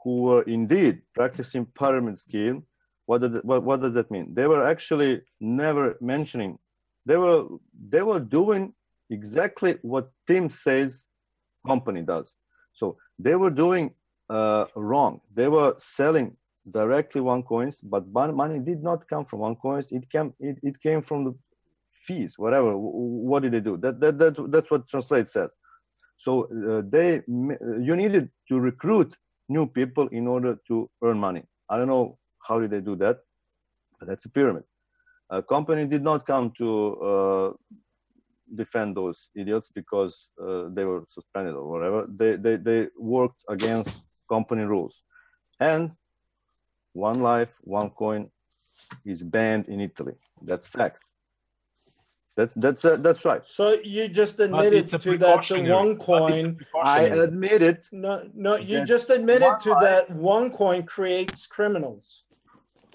who were indeed practicing pyramid scheme. What does that mean? They were actually never mentioning. They were doing exactly what Tim says company does. So they were doing wrong. They were selling directly OneCoins, but money did not come from OneCoins. It came from the fees, whatever. What did they do? That's what Translate said. So you needed to recruit new people in order to earn money. I don't know how did they do that, but that's a pyramid. A company did not come to defend those idiots because they were suspended or whatever. They worked against company rules, and one life, one coin is banned in Italy. That's fact. That's right. So you just But admitted it's a to that the precautionary. Onecoin. I admit it. No, you that just admitted one to life- that Onecoin creates criminals.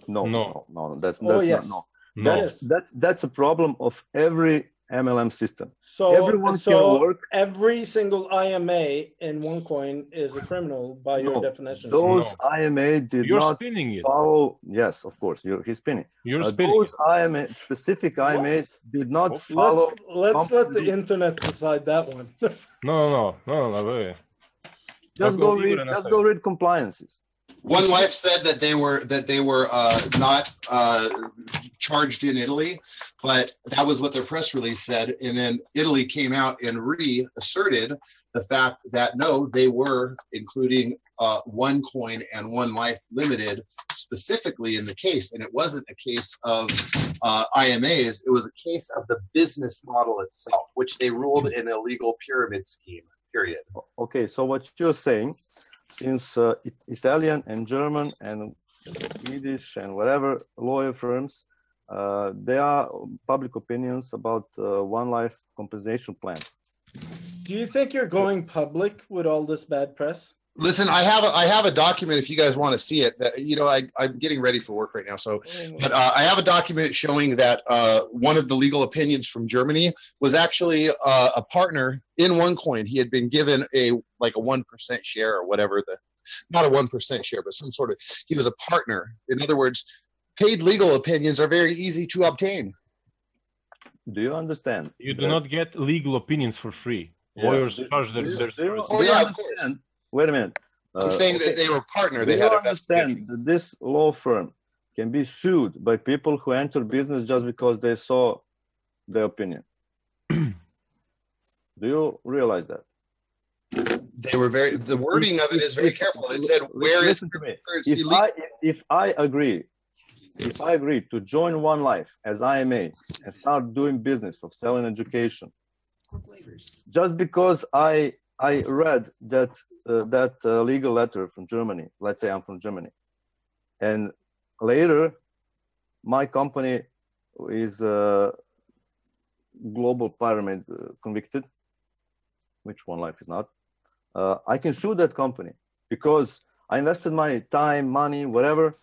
No. That's Oh, yes. not, No. Yes. that's a problem of every MLM system. So, Everyone so can work. every single IMA in Onecoin is a criminal by your No, definition. those IMA did You're not spinning it. follow. Yes, of course, he's spinning. You're spinning Those IMA, specific IMAs did not follow. Let's let the company- internet decide that one. No. Wait. Just I'll go Igor read. and I'll Just say. go read compliances. One Life said that they were not charged in Italy, but that was what their press release said. And then Italy came out and reasserted the fact that no, they were including Onecoin and One Life Limited specifically in the case, and it wasn't a case of IMAs. It was a case of the business model itself, which they ruled an illegal pyramid scheme. Period. Okay, so what you're saying, since Italian and German and Swedish and whatever lawyer firms, there are public opinions about One Life compensation plan. Do you think you're going public with all this bad press? Listen, I have a document if you guys want to see it. That, you know, I'm getting ready for work right now, so but I have a document showing that one of the legal opinions from Germany was actually a partner in Onecoin. He had been given a 1% share or whatever, not a 1% share, but some sort of, he was a partner. In other words, paid legal opinions are very easy to obtain. Do you understand? You do not get legal opinions for free. Yeah. Lawyers charge their Oh, yeah, of course. Wait a minute. I'm saying that they were a partner. Do They you had a understand vested that this law firm can be sued by people who enter business just because they saw their opinion? Do you realize that? They were the wording of it is very careful. It said, where is Listen to me. cryptocurrency legal? If I agree to join One Life as IMA and start doing business of selling education, just because I read that legal letter from Germany, let's say I'm from Germany, and later my company is global pyramid convicted, which One Life is not, I can sue that company because I invested my time, money, whatever,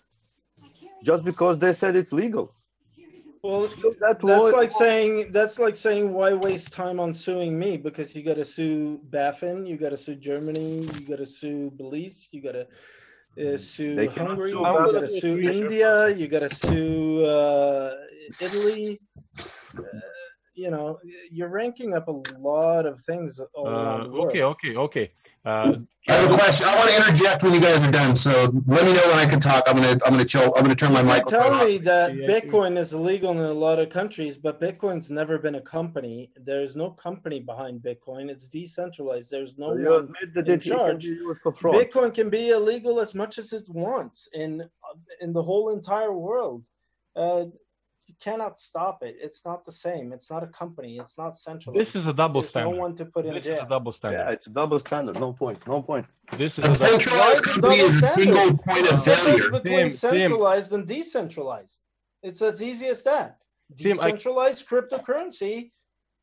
just because they said it's legal. Well, That law- that's like saying why waste time on suing me, because you got to sue BaFin, you got to sue Germany, you got to sue Belize, you got to sue They cannot Hungary, sue you BaFin. got to sue India, you got to sue Italy. You know, you're ranking up a lot of things all around the world. Okay. I have a question. I want to interject when you guys are done. So let me know when I can talk. I'm gonna chill. I'm gonna turn my microphone Tell off. me that Yeah, Bitcoin is illegal in a lot of countries, but Bitcoin's never been a company. There's no company behind Bitcoin. It's decentralized. There's no You one admit that in it can charge. be used for fraud. Bitcoin can be illegal as much as it wants in the whole entire world. You cannot stop it. It's not the same. It's not a company. It's not centralized. This is a double There's standard. no one to put in This is jail. a double standard. Yeah, it's a double standard. No point. This is A a double centralized company is a single point of What's the difference failure. between Tim. centralized and decentralized? It's as easy as that. Tim, Decentralized cryptocurrency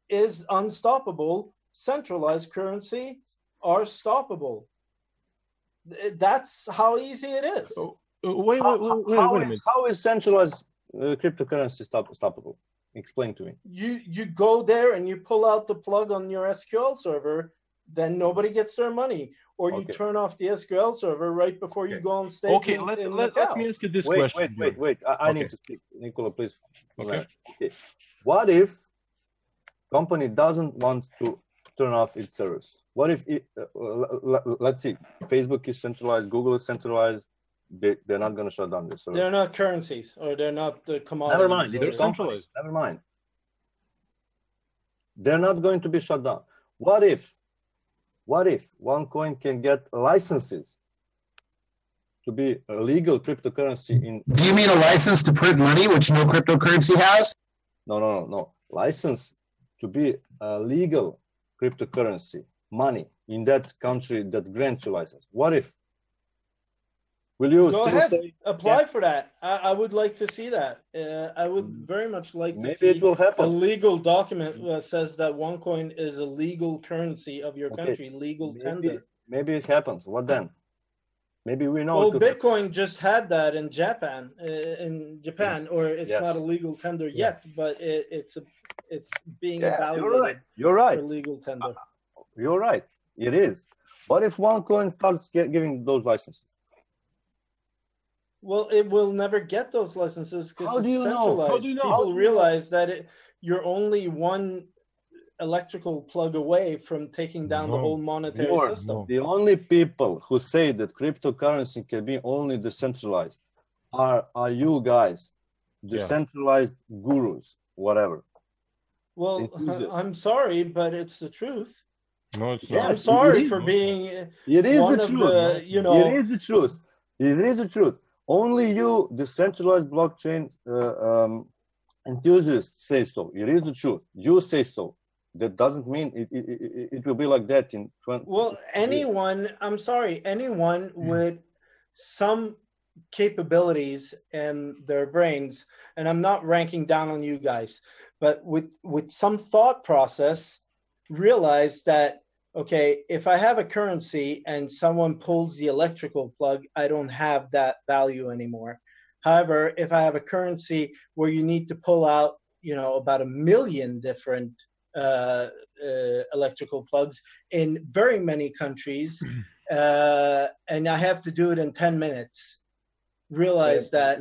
is unstoppable. Centralized currency are stoppable. That's how easy it is. Wait a minute. How is centralized cryptocurrency stoppable? Explain to me. You go there and you pull out the plug on your SQL server, then nobody gets their money. Or you Okay. turn off the SQL server right before you go on stage. Okay, in let Macau. me ask you this Wait. question. Bjorn. I need Okay. to speak. Nikola, please. Okay. Okay. What if company doesn't want to turn off its servers? What if let's see, Facebook is centralized, Google is centralized. They're not going to shut down their servers. They're not currencies, or they're not the commodities. Never mind. or It's the- centralized. Never mind. They're not going to be shut down. What if OneCoin can get licenses to be a legal cryptocurrency in... Do you mean a license to print money, which no cryptocurrency has? No. License to be a legal cryptocurrency, money in that country that grants you license. What if? Will you Go still ahead, say, apply for that. I would like to see that. I would very much like to maybe see it will a happen? legal document that says that OneCoin is a legal currency of your Okay, country, legal tender. Maybe it happens. What then? Maybe we know. Well, it could happen. Bitcoin just had that in Japan, or it's Yes. not a legal tender yet, but it's being Yeah, evaluated you're right. for legal tender. You're right. It is. What if OneCoin starts giving those licenses? Well, it will never get those licenses because How it's do you know? centralized. How do you know? How People do you realize that you're only one electrical plug away from taking down the No. whole monetary Bjorn, system. the only people who say that cryptocurrency can be only decentralized are you guys, decentralized gurus, whatever. Well, Enthusiast. I'm sorry, but it's the truth. No, it's Yes, I'm not. sorry is. for being It is one the of truth. the, It is the truth. It is the truth. Only you, decentralized blockchain enthusiasts, say so. It is the truth. You say so. That doesn't mean it will be like that in 20. Well, anyone with some capabilities in their brains, and I'm not ranking down on you guys, but with some thought process, realize that, okay, if I have a currency and someone pulls the electrical plug, I don't have that value anymore. However, if I have a currency where you need to pull out, about 1 million different electrical plugs in very many countries, and I have to do it in 10 minutes, realize that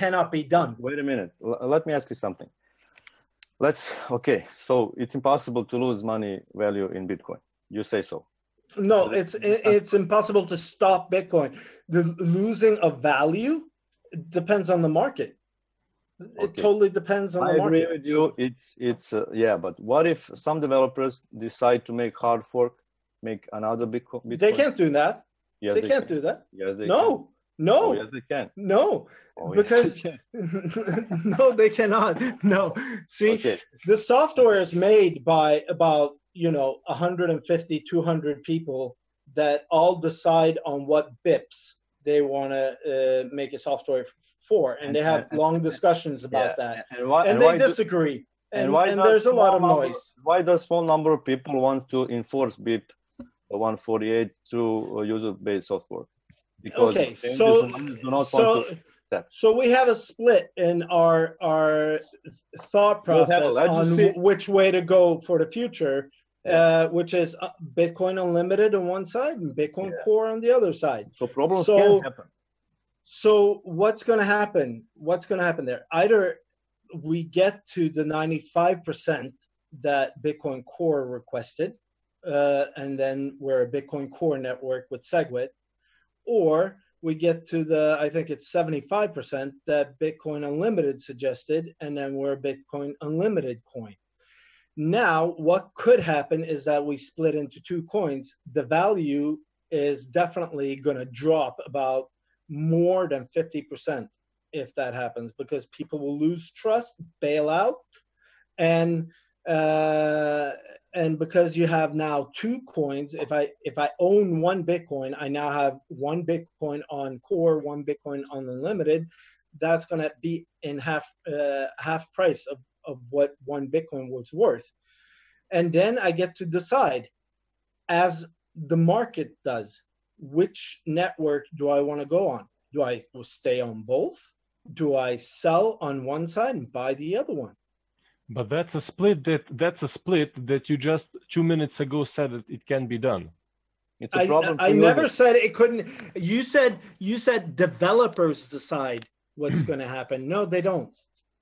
cannot be done. Wait a minute. Let me ask you something. Okay, so it's impossible to lose money value in Bitcoin. You say so. No, it's impossible to stop Bitcoin. The losing of value depends on the market. It totally depends on the market. I agree with you. It's but what if some developers decide to make hard fork, make another Bitcoin? They can't do that. Yes, they can't do that. Yes, they No. can. No. Oh, yes, they can. No. Oh, Because yes, no, they cannot. No. See, the software is made by about 150, 200 people that all decide on what bips they want to make a software for, and they have long discussions about that, and they disagree, and there's a lot of noise. Why does small number of people want to enforce BIP 148 through user-based software? Because so we have a split in our thought process on which way to go for the future, which is Bitcoin Unlimited on one side and Bitcoin Core on the other side. So problems can happen. So what's going to happen? What's going to happen there? Either we get to the 95% that Bitcoin Core requested, and then we're a Bitcoin Core network with SegWit, or we get to I think it's 75% that Bitcoin Unlimited suggested, and then we're a Bitcoin Unlimited coin. Now, what could happen is that we split into two coins. The value is definitely going to drop about more than 50% if that happens, because people will lose trust, bail out, and because you have now two coins, if I own one Bitcoin, I now have one Bitcoin on Core, one Bitcoin on Unlimited. That's going to be in half price of what one Bitcoin was worth. And then I get to decide, as the market does, which network do I want to go on? Do I stay on both? Do I sell on one side and buy the other one? But that's a split that you just 2 minutes ago said that it can be done. It's a problem. I never said it couldn't. You said developers decide what's going to happen. No, they don't.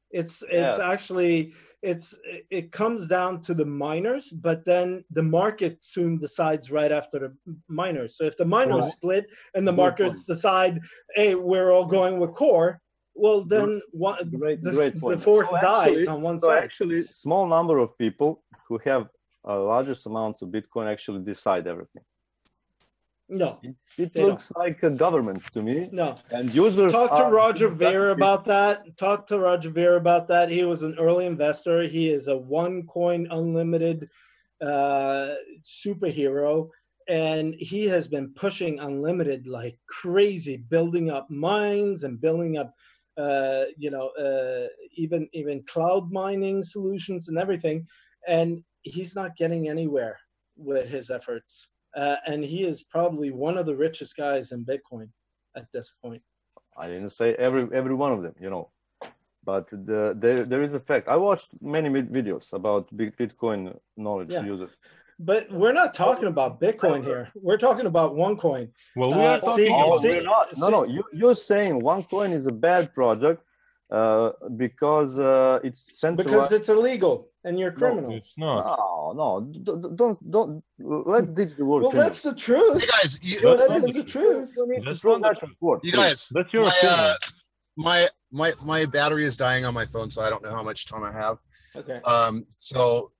It's actually it comes down to the miners, but then the market soon decides right after the miners. So if the miners split and the markets decide, hey, we're all going with Core, well then the fork dies on one side. Actually, small number of people who have largest amounts of Bitcoin actually decide everything. No, It they looks like a government to me. no. And users Talk to are Roger Ver about that. Talk to Roger Ver about that. He was an early investor. He is a Onecoin unlimited superhero, and he has been pushing unlimited like crazy, building up mines and building up, even cloud mining solutions and everything. And he's not getting anywhere with his efforts. And he is probably one of the richest guys in Bitcoin at this point. I didn't say every one of them, but there is a fact. I watched many videos about Bitcoin knowledge users. But we're not talking about Bitcoin here. We're talking about OneCoin. Well, we are talking about. We're not. No. You're saying OneCoin is a bad project because it's centralized. Because it's illegal and you're criminal. No, it's not. No. Don't. Let's ditch the word. Well, that's the truth. Hey guys, That is the truth. That's not the truth. you guys, That's your opinion. my battery is dying on my phone, so I don't know how much time I have. Okay. So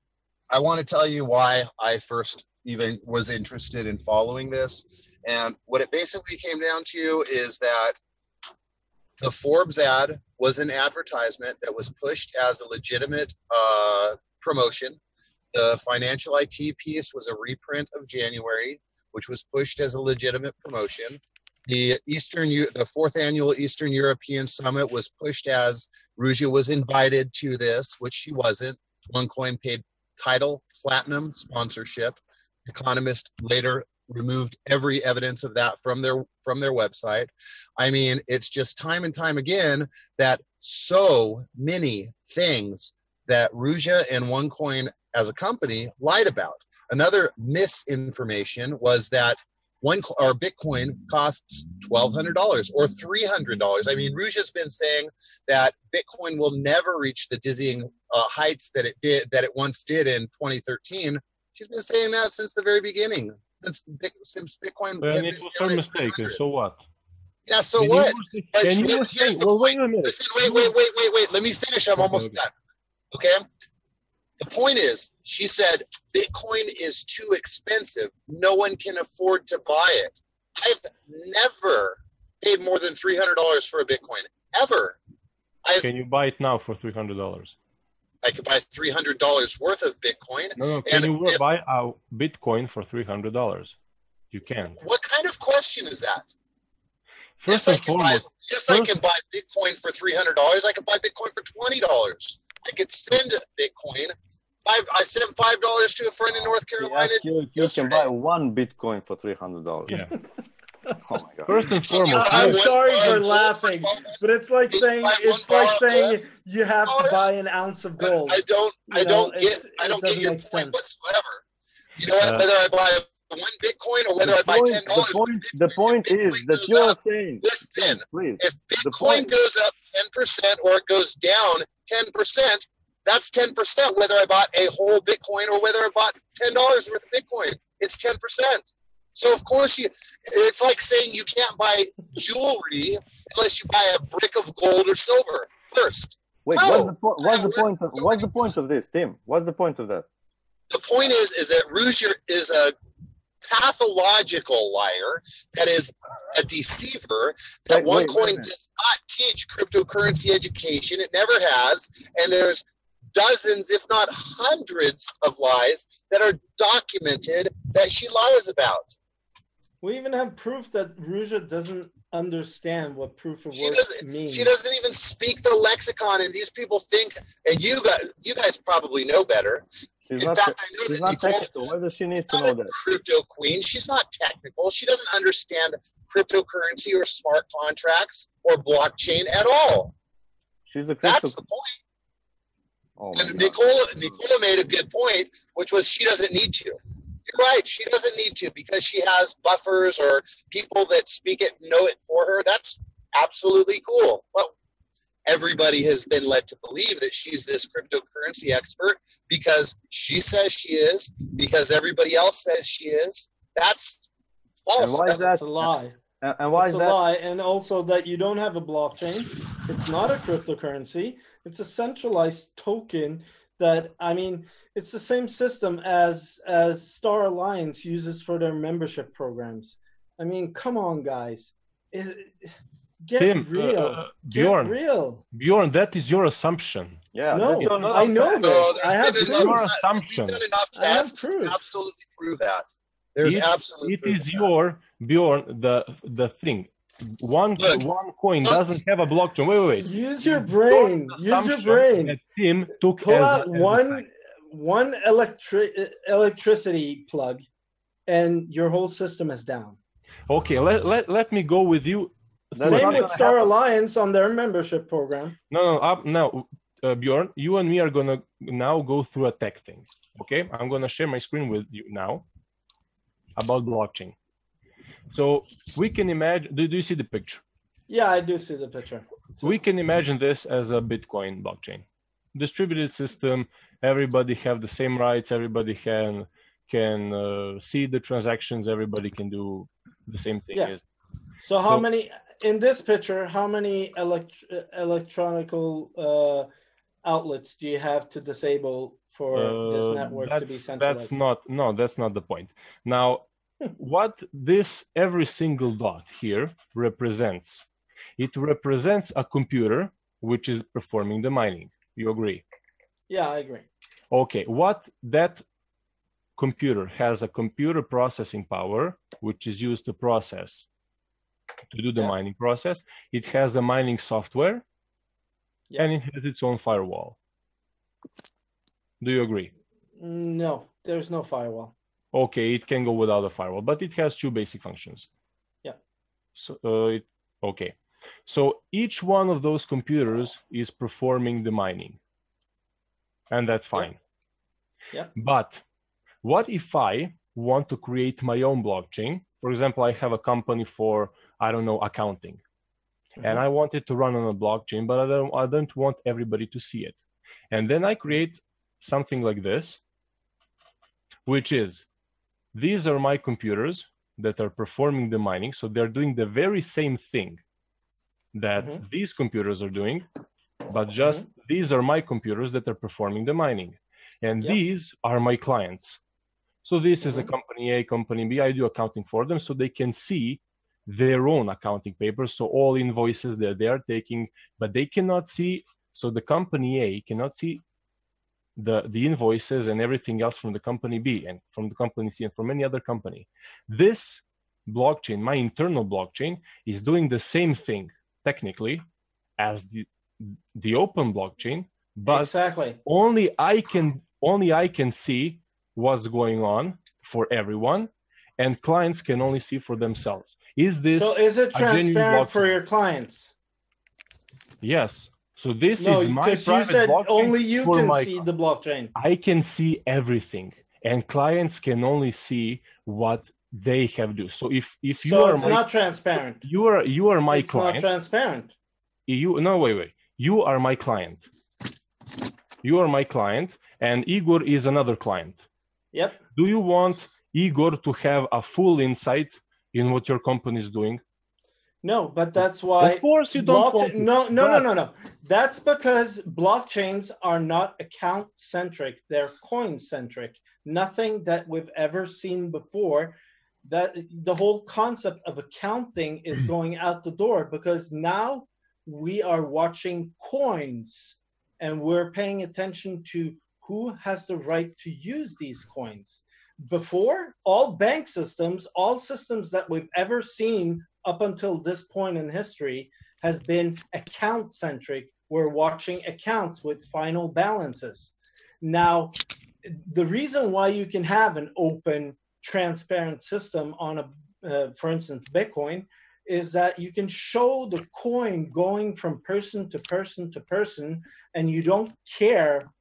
I want to tell you why I first even was interested in following this. And what it basically came down to is that the Forbes ad was an advertisement that was pushed as a legitimate promotion. The financial IT piece was a reprint of January, which was pushed as a legitimate promotion. The fourth annual Eastern European Summit was pushed as Ruja was invited to this, which she wasn't. OneCoin paid title platinum sponsorship. Economist later removed every evidence of that from their website. I mean, it's just time and time again that so many things that Ruja and OneCoin as a company lied about. Another misinformation was that Bitcoin costs $1,200 or $300. I mean, Ruja's been saying that Bitcoin will never reach the dizzying heights that it once did in 2013. She's been saying that since the very beginning, since Bitcoin. And it was her mistake. So what? Yeah. So what? Wait a minute. Listen, wait. Let me finish. I'm almost done. Okay. The point is, she said, Bitcoin is too expensive. No one can afford to buy it. I've never paid more than $300 for a Bitcoin, ever. Can you buy it now for $300? I could buy $300 worth of Bitcoin. No, can you buy a Bitcoin for $300? You can. What kind of question is that? First and foremost. I can buy Bitcoin for $300. I can buy Bitcoin for $20. I could send Bitcoin. I sent $5 to a friend in North Carolina. You can buy one Bitcoin for $300. Yeah. Oh my God. First and foremost. I'm sorry for laughing, but it's like saying you have to buy an ounce of gold. I don't get your point whatsoever. You know what? Whether I buy one Bitcoin or whether I buy $10. The point is that you're saying. Listen, if Bitcoin goes up 10% or it goes down 10%, that's 10%, whether I bought a whole Bitcoin or whether I bought $10 worth of Bitcoin. It's 10%. So, of course, it's like saying you can't buy jewelry unless you buy a brick of gold or silver first. Wait, no. What's the point of this, Tim? What's the point of that? The point is that Ruja is a pathological liar, that is a deceiver, that OneCoin does not teach cryptocurrency education. It never has. And there's dozens, if not hundreds of lies that are documented that she lies about. We even have proof that Ruja doesn't understand what proof of work means. She doesn't even speak the lexicon, and these people think, and you guys probably know better. In fact, I know that Nikola, why does she need to know that? Crypto queen. She's not technical. She doesn't understand cryptocurrency or smart contracts or blockchain at all. That's the point. Oh and Nikola made a good point, which was she doesn't need to. You're right. She doesn't need to because she has buffers or people that speak it, know it for her. That's absolutely cool. Well, everybody has been led to believe that she's this cryptocurrency expert because she says she is, because everybody else says she is. That's false. And why That's a lie. And why is that? It's a lie. And also that you don't have a blockchain. It's not a cryptocurrency. It's a centralized token that, I mean, it's the same system as Star Alliance uses for their membership programs. I mean, come on, guys. Get Tim, real. Bjorn, Get real. Bjorn, that is your assumption. Yeah, No, that's your I know No, this. there's I have been It's enough, your proof. assumption. we've done enough I have tests to proof. absolutely prove that. There's absolute It proof is of your, Bjorn, the thing. One Look, coin once- doesn't have a blockchain. Wait. Use your brain. Bjorn's Use your assumption brain. That Tim took Pull as out a fact. one electricity plug, and your whole system is down. Okay, let me go with you. That's Same not with gonna Star happen. Alliance on their membership program. No, Bjorn, you and me are gonna now go through a tech thing. Okay, I'm gonna share my screen with you now about blockchain. So we can imagine. Do you see the picture? Yeah, I do see the picture. We can imagine this as a Bitcoin blockchain, distributed system. Everybody have the same rights. Everybody can see the transactions. Everybody can do the same thing. Yeah. So how many in this picture? How many electronical outlets do you have to disable for this network to be centralized? That's not the point. Now, what this every single dot here represents? It represents a computer which is performing the mining. You agree? Yeah, I agree. Okay, what that computer has a computer processing power, which is used to process, to do the mining process. It has a mining software, and it has its own firewall. Do you agree? No, there's no firewall. Okay, it can go without a firewall, but it has two basic functions. Yeah. So okay. So each one of those computers is performing the mining, and that's fine. Yeah. But what if I want to create my own blockchain? For example, I have a company for, I don't know, accounting, and I want it to run on a blockchain, but I don't want everybody to see it. And then I create something like this, which is, these are my computers that are performing the mining. So they're doing the very same thing that these computers are doing, but just these are my computers that are performing the mining. And these are my clients. So this is a company A, company B. I do accounting for them so they can see their own accounting papers. So all invoices that they are taking, but they cannot see. So the company A cannot see the invoices and everything else from the company B and from the company C and from any other company. This blockchain, my internal blockchain, is doing the same thing technically as the open blockchain, but only I can see what's going on for everyone, and clients can only see for themselves. Is it transparent for your clients? Yes. So this is my private blockchain. Only you can see the blockchain. I can see everything, and clients can only see what they have to do. So if you are not transparent. You are my client. It's not transparent. Wait. You are my client. You are my client, and Igor is another client. Yep. Do you want Igor to have a full insight in what your company is doing? No, but that's why. Of course you don't want to. No. That's because blockchains are not account-centric. They're coin-centric. Nothing that we've ever seen before. That the whole concept of accounting is going out the door because now we are watching coins and we're paying attention to who has the right to use these coins. Before, all bank systems, all systems that we've ever seen up until this point in history has been account-centric. We're watching accounts with final balances. Now, the reason why you can have an open, transparent system on for instance, Bitcoin, is that you can show the coin going from person to person to person, and you don't care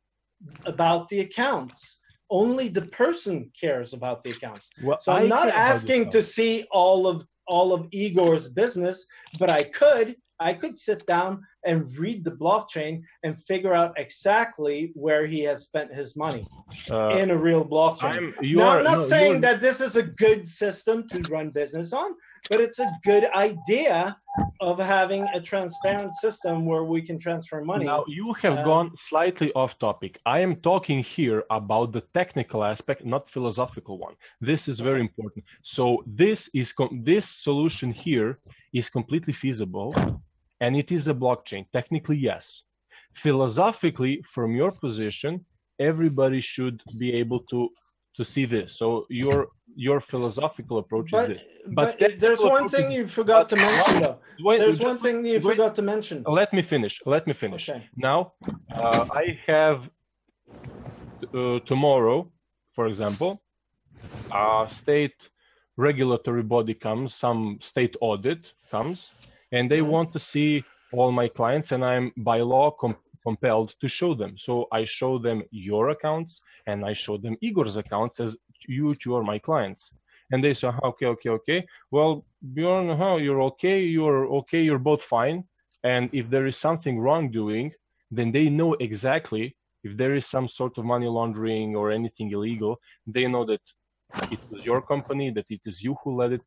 about the accounts. Only the person cares about the accounts. Well, so I'm not asking to see all of Igor's business, but I could sit down and read the blockchain and figure out exactly where he has spent his money in a real blockchain. Now, I'm not saying that this is a good system to run business on, but it's a good idea of having a transparent system where we can transfer money. Now, you have gone slightly off topic. I am talking here about the technical aspect, not philosophical one. This is very important. So this solution here is completely feasible, and it is a blockchain. Technically, yes. Philosophically, from your position, everybody should be able to see this. So your philosophical approach is this. But there's one thing you forgot to mention, though. There's one thing you forgot to mention. Let me finish. Okay. Now, I have tomorrow, for example, a state regulatory body comes, some state audit comes, and they want to see all my clients, and I'm by law compelled to show them. So I show them your accounts, and I show them Igor's accounts as you are my clients. And they say, okay. Well, Bjorn, you're okay, you're both fine. And if there is something wrongdoing, then they know exactly if there is some sort of money laundering or anything illegal, they know that it was your company, that it is you who led it.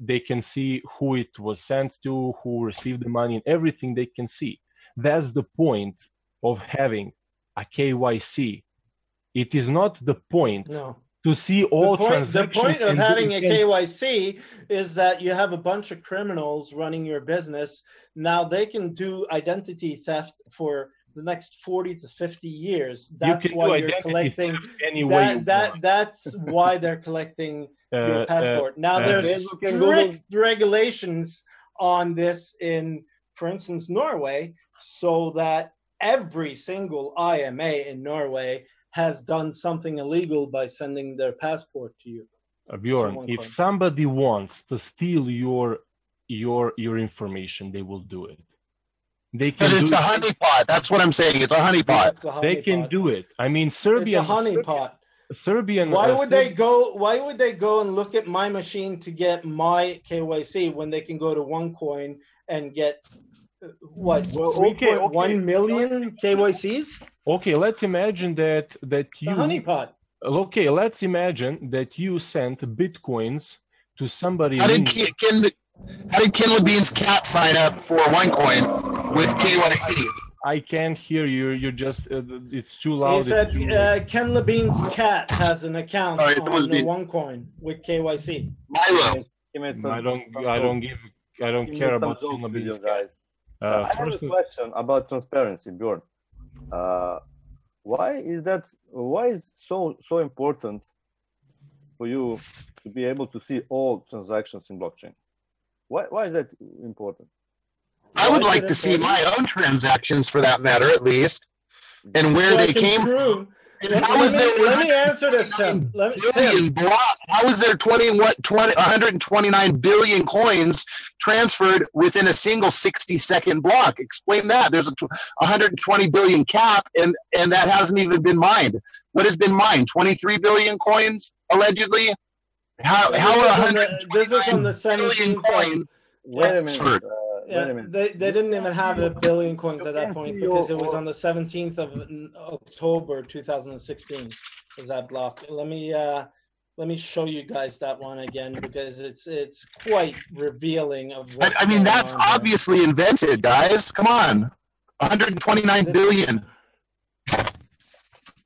They can see who it was sent to, who received the money, and everything they can see. That's the point of having a KYC. It is not the point to see all transactions. The point of having a KYC is that you have a bunch of criminals running your business. Now they can do identity theft for the next 40 to 50 years. That's why you're collecting. That's why they're collecting your passport. Now there's strict regulations on this in, for instance, Norway, so that every single IMA in Norway has done something illegal by sending their passport to you. Bjorn, if somebody wants to steal your information, they will do it. They can. But it's a honeypot. That's what I'm saying. It's a honeypot. They can do it. I mean, Serbia. It's a honeypot. Serbian. Why would they go and look at my machine to get my KYC when they can go to Onecoin and get what? Well, 1 million KYCs? Okay, let's imagine that it's a honeypot. Okay, let's imagine that you sent bitcoins to somebody. How did Kindle Bean's cat sign up for OneCoin with KYC? I can't hear you. You're just it's too loud. He said Ken Levine's cat has an account on OneCoin with KYC. Milo. I don't care about Ken Levine's guys. I have a question about transparency, Bjorn. Why is so important for you to be able to see all transactions in blockchain? Why is that important? I would like to see my own transactions, for that matter, at least, and where they came from. Let me answer this, Tim. How is there 129 billion coins transferred within a single 60-second block? Explain that. There's a 120 billion cap, and that hasn't even been mined. What has been mined? 23 billion coins, allegedly? How are 129 billion coins transferred? They didn't even have a billion coins at that point because it was on the 17th of October 2016 was that block. Let me show you guys that one again because it's quite revealing of what I mean that's obviously invented, guys. Come on. 129 billion.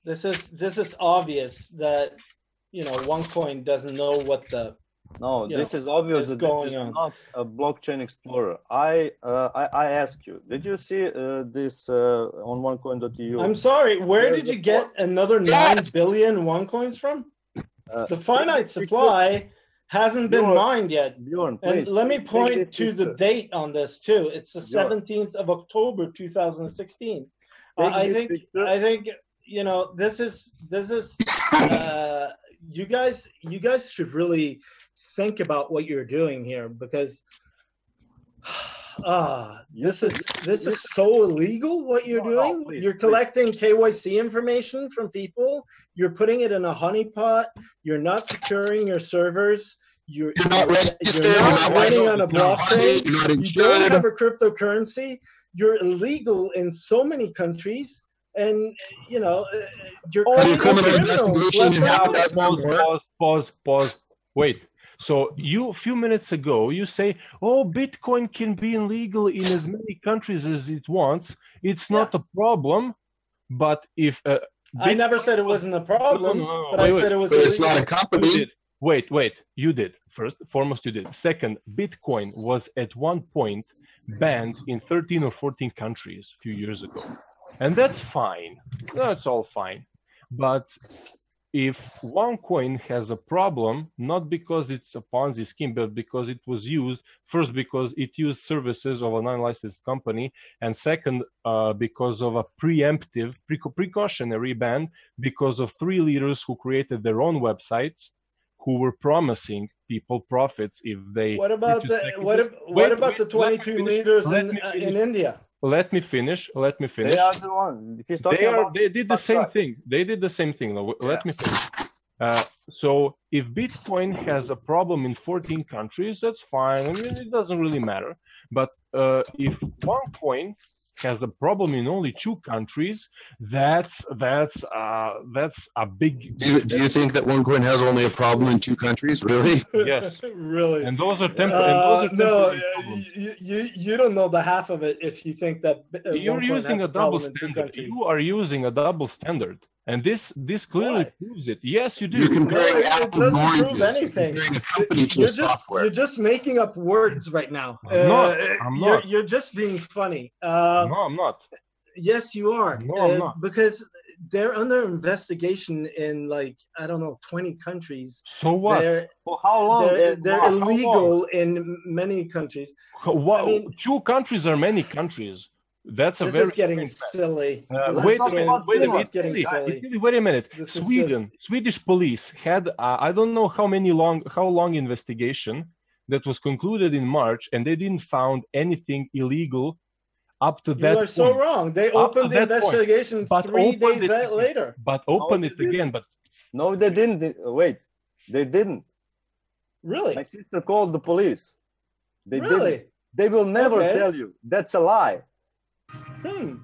This is obvious that OneCoin doesn't know what the this is obvious that this is not a blockchain explorer. I ask you, did you see this on onecoin.eu? I'm sorry, where did you get another 9 billion OneCoins from? The finite supply hasn't been mined yet. Bjorn, please, and let me point to the date on this too. It's the 17th of October 2016. I think this is you guys should really think about what you're doing here because this is so illegal what you're doing. You're collecting KYC information from people. You're putting it in a honeypot. You're not securing your servers. You're not registered. You're not running on a You're not blockchain. You're not You don't insured. have a cryptocurrency. You're illegal in so many countries, and you're All your creating criminal criminals investigation left and has right. Pause. Wait. So you, a few minutes ago, you say, "Oh, Bitcoin can be illegal in as many countries as it wants. It's not a problem." But if I never said it wasn't a problem, No, but I said it was But it's illegal. not a company. Wait, you did. First, foremost, you did. Second, Bitcoin was at one point banned in 13 or 14 countries a few years ago. And that's fine. That's all fine. But if Onecoin has a problem, not because it's a Ponzi scheme, but because it was used, first, because it used services of an unlicensed company, and second, because of a preemptive, precautionary ban, because of 3 leaders who created their own websites, who were promising people profits if they. What about the 22 leaders in India? Let me finish. They are the one. He's talking about. They did the same thing. They did the same thing. Let me finish. So if Bitcoin has a problem in 14 countries, that's fine. I mean, it doesn't really matter. But if Onecoin has a problem in only 2 countries, that's a big. Do you think that OneCoin has only a problem in 2 countries? Really? Yes. Really? And those are temporary. No, you don't know the half of it if you think that You're using a double standard. You are using a double standard. And this clearly proves it. Yes, you do. You're comparing it doesn't prove anything. You're just making up words right now. I'm not. You're just being funny. No, I'm not. Yes, you are. No, I'm not. Because they're under investigation in 20 countries. So what? For how long? They're illegal in many countries. What? 2 countries are many countries. That's a this very. is getting silly. Wait a minute. Swedish police had I don't know how long investigation that was concluded in March, and they didn't found anything illegal up to that. You are so wrong. They opened the investigation 3 days later. But opened it again. But no, they didn't. Wait, they didn't. Really? My sister called the police. They really? Didn't. They will never tell you. That's a lie.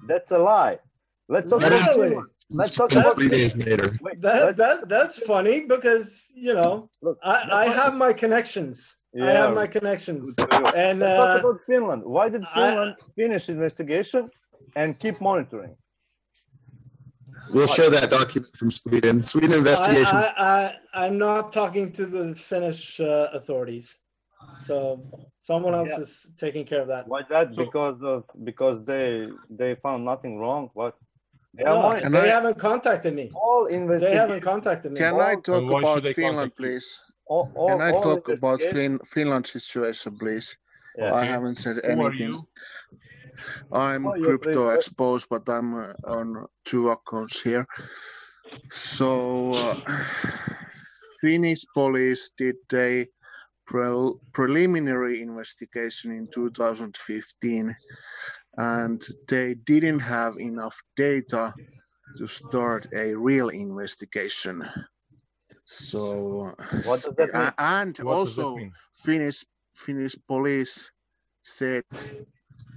That's a lie. Let's talk about Finland. Let's talk about 3 days later. Wait, that's funny because look, I have my connections. Yeah, I have my connections. And let's talk about Finland. Why did Finland finish investigation and keep monitoring? We'll show that document from Sweden. Sweden investigation. I'm not talking to the Finnish authorities. So someone else is taking care of that. Why that? Because they found nothing wrong. What? They haven't contacted me. They haven't contacted me. Can I talk about Finland, please? Can I talk about Finland's situation, please? I haven't said anything. I'm crypto exposed, but I'm on 2 accounts here. So Finnish police did a preliminary investigation in 2015, and they didn't have enough data to start a real investigation. So what does that mean? And also Finnish police said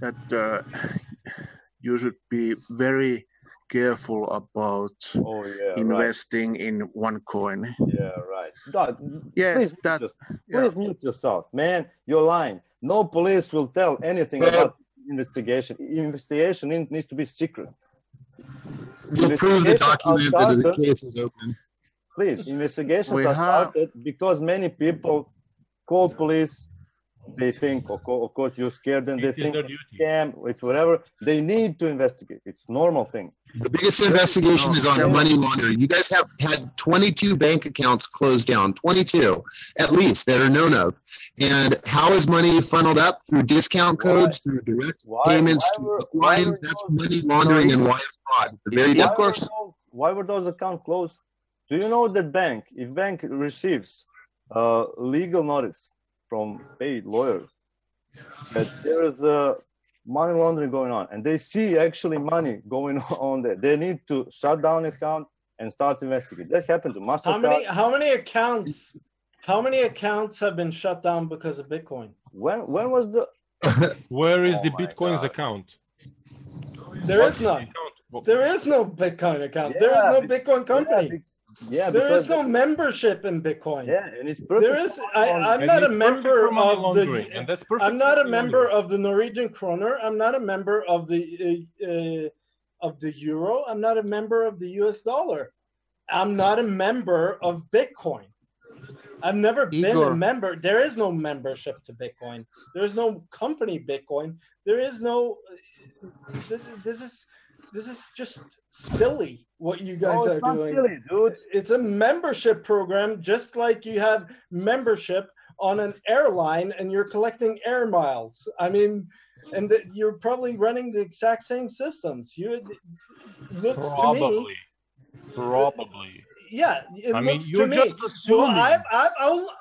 that you should be very careful about investing in Onecoin. Yeah, right. Yes, please mute yourself, man. You're lying. No police will tell anything about investigation. Investigation needs to be secret. We'll prove the document that the case is open. Please, investigations are started because many people call police. They think, of course, you're scared, and they think it's scam, it's whatever. They need to investigate. It's a normal thing. The biggest investigation is on money laundering. You guys have had 22 bank accounts closed down, 22 at least that are known of. And how is money funneled up? Through discount codes, through direct payments, through lines. That's money laundering and wire fraud. Of course. Why were those accounts closed? Do you know that if bank receives legal notice from paid lawyers that there is money laundering going on, and they see actually money going on there, they need to shut down account and start investigating. That happened to Mastercard. How many accounts How many accounts have been shut down because of Bitcoin? When was the? Where is Oh the my Bitcoin's God. account? There is none. There is no Bitcoin account. There is no Bitcoin company. There is no membership in Bitcoin. Yeah, and it's perfect. There is. I'm not a member of the. And that's perfect. I'm not a member of the Norwegian kroner. I'm not a member of the euro. I'm not a member of the US dollar. I'm not a member of Bitcoin. I've never been a member. There is no membership to Bitcoin. There is no company Bitcoin. There is no. This is just silly what you guys are doing. Silly, dude. It's a membership program, just like you have membership on an airline and you're collecting air miles. I mean, and you're probably running the exact same systems. It looks Probably. to me. Probably. Yeah, it looks to me. Well,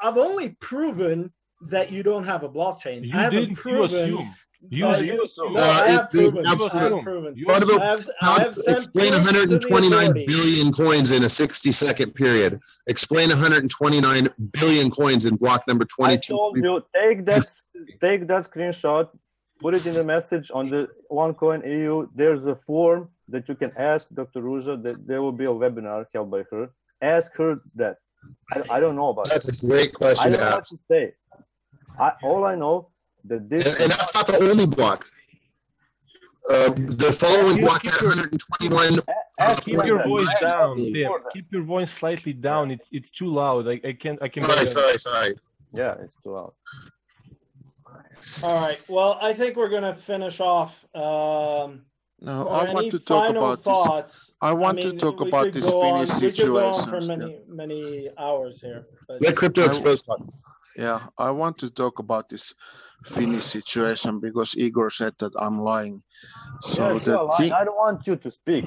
I've only proven that you don't have a blockchain. You I haven't didn't. proven. You assume. I have proven. I have sent explain 129 billion coins in a 60-second period. Explain 129 billion coins in block number 22. I told you, take that screenshot, put it in the message on the Onecoin EU. There's a form that you can ask Dr. Ruja. That there will be a webinar held by her. Ask her that. I don't know about That's a great question. I don't know what to say. All I know. And that's not the only block. The following block had 121. Keep your voice down. Keep your voice slightly down. It's too loud. I can't. Sorry. Yeah, it's too loud. All right. Well, I think we're gonna finish off. No, I want to talk about this. I want to talk about this Finnish situation. We could go on for many hours here. Let Crypto Exposed talk. Yeah, I want to talk about this Finnish situation because Igor said that I'm lying. So yes, I don't want you to speak.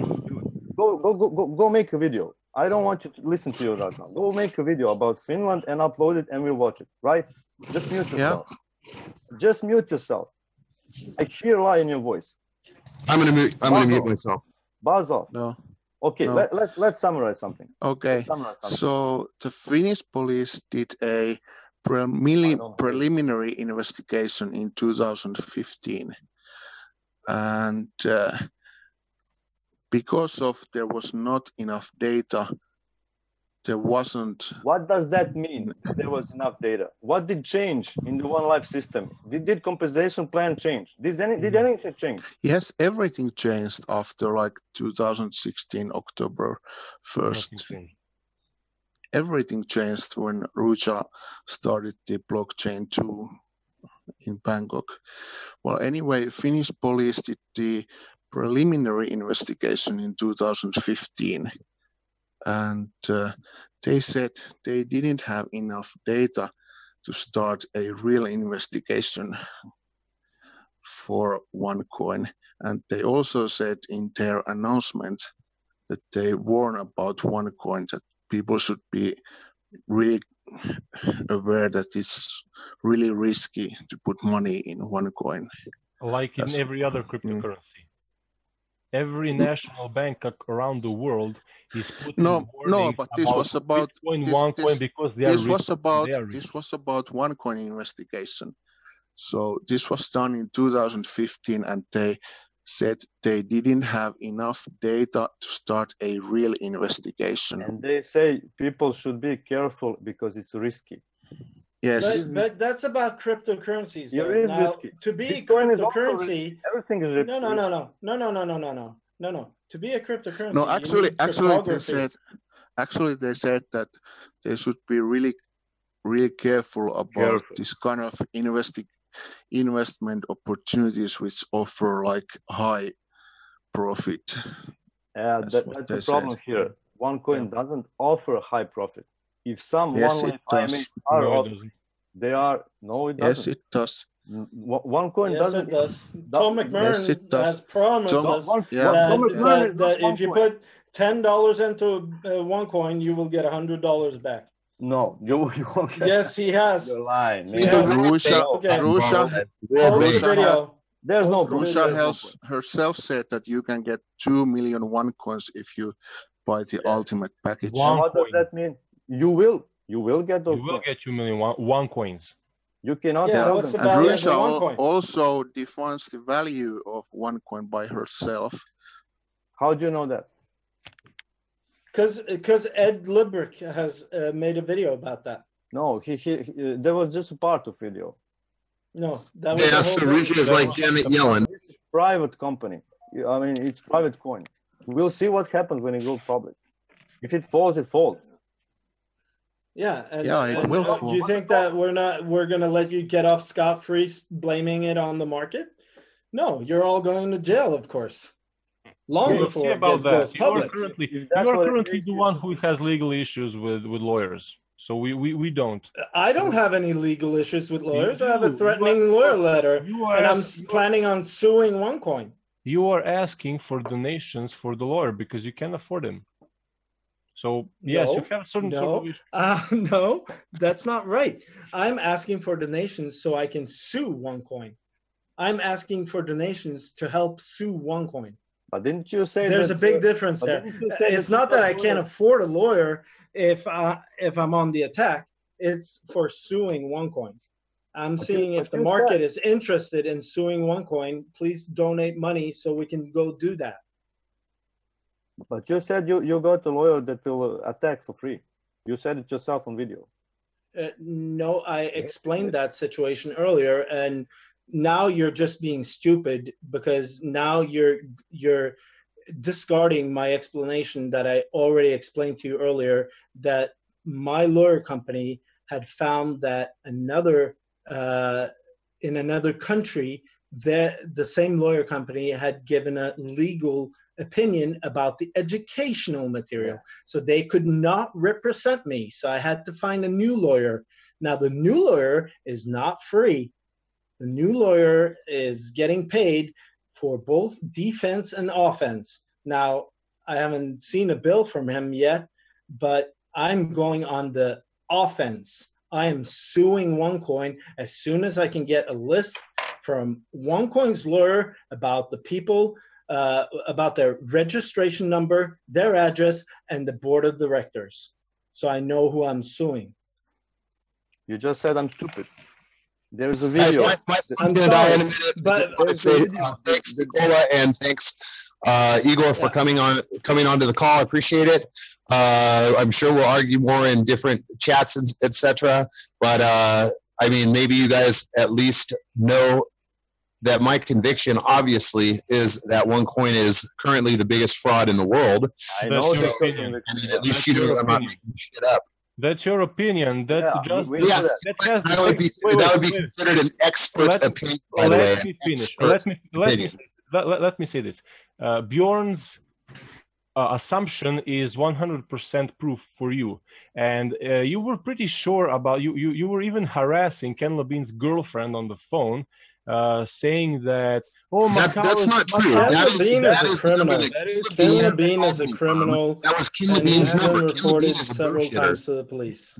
Go make a video. I don't want you to listen to you right now. Go make a video about Finland and upload it and we'll watch it, right? Just mute yourself. Yeah. Just mute yourself. I hear lie in your voice. I'm gonna mute myself. Buzz off. No. Okay, no. Let's summarize something. Okay. So the Finnish police did a preliminary investigation in 2015, and because of there was not enough data, there wasn't. What does that mean? There was enough data. What did change in the One Life system? Did compensation plan change? Did anything change? Yes, everything changed after like 2016 October 1st. Everything changed when Ruja started the blockchain too in Bangkok. Well, anyway, Finnish police did the preliminary investigation in 2015. And they said they didn't have enough data to start a real investigation for Onecoin. And they also said in their announcement that they warn about Onecoin, that people should be really aware that it's really risky to put money in Onecoin. Like in every other cryptocurrency. Every national bank around the world is putting but this was about Bitcoin, OneCoin, because this was about OneCoin investigation. So this was done in 2015, and they said they didn't have enough data to start a real investigation. And they say people should be careful because it's risky. Yes, but that's about cryptocurrencies. Now, risky. To be a cryptocurrency, everything is risky. No. To be a cryptocurrency, no. Actually, they said that they should be really careful about this kind of investment opportunities which offer like high profit. That's the problem here. OneCoin doesn't offer high profit. If some it does. They are no, it doesn't. Yes, it does. OneCoin doesn't. It does. Tom McMurray has promised us that if you put $10 into OneCoin, you will get $100 back. No, you won't. Yes, he has. You're lying. Russia. There's no. Russia herself said that you can get 2 million OneCoins if you buy the ultimate package. What does that mean? You You will get those. You will get 2 million one coins. You cannot sell them. And Russia also defines the value of one coin by herself. How do you know that? Because Ed Librick has made a video about that. No, he there was just a part of video. No, that was so Russia is like Janet Yellen. It's a private company. I mean, it's private coin. We'll see what happens when it goes public. If it falls, it falls. Yeah, it will fall. Do you think that we're gonna let you get off scot-free blaming it on the market? No, you're all going to jail, of course. Long before it goes public. You are currently the one who has legal issues with lawyers. So we don't. I don't have any legal issues with lawyers. I have a threatening lawyer letter, and I'm planning on suing OneCoin. You are asking for donations for the lawyer because you can't afford them. So yes, you have certain sort of no, that's not right. I'm asking for donations so I can sue OneCoin. I'm asking for donations to help sue OneCoin. But didn't you say there's a big difference there? It's not that I can't afford a lawyer if I'm on the attack. It's for suing OneCoin. I'm seeing if the market is interested in suing OneCoin, please donate money so we can go do that. But you said you got a lawyer that will attack for free. You said it yourself on video. No, I explained that situation earlier, and now you're just being stupid because now you're discarding my explanation that I already explained to you earlier, that my lawyer company had found that in another country, the same lawyer company had given a legal opinion about the educational material. So they could not represent me. So I had to find a new lawyer. Now the new lawyer is not free. The new lawyer is getting paid for both defense and offense. Now, I haven't seen a bill from him yet, but I'm going on the offense. I am suing OneCoin as soon as I can get a list from OneCoin's lawyer about the people, about their registration number, their address, and the board of directors. So I know who I'm suing. You just said I'm stupid. There's a video. I'm sorry, but thanks Nikola and thanks Igor for coming onto the call. I appreciate it. I'm sure we'll argue more in different chats, etc. But I mean, maybe you guys at least know that my conviction, obviously, is that OneCoin is currently the biggest fraud in the world. I know that. I mean, at least you know I'm not making shit up. That's your opinion. That's that would be considered an expert opinion. By the way, let me say this. Bjorn's assumption is 100% proof for you, and you were pretty sure about you were even harassing Ken Levine's girlfriend on the phone, saying that that's not true. That is a criminal. Ken Levine is a criminal. That was Ken Levine's number. Reported several times to the police.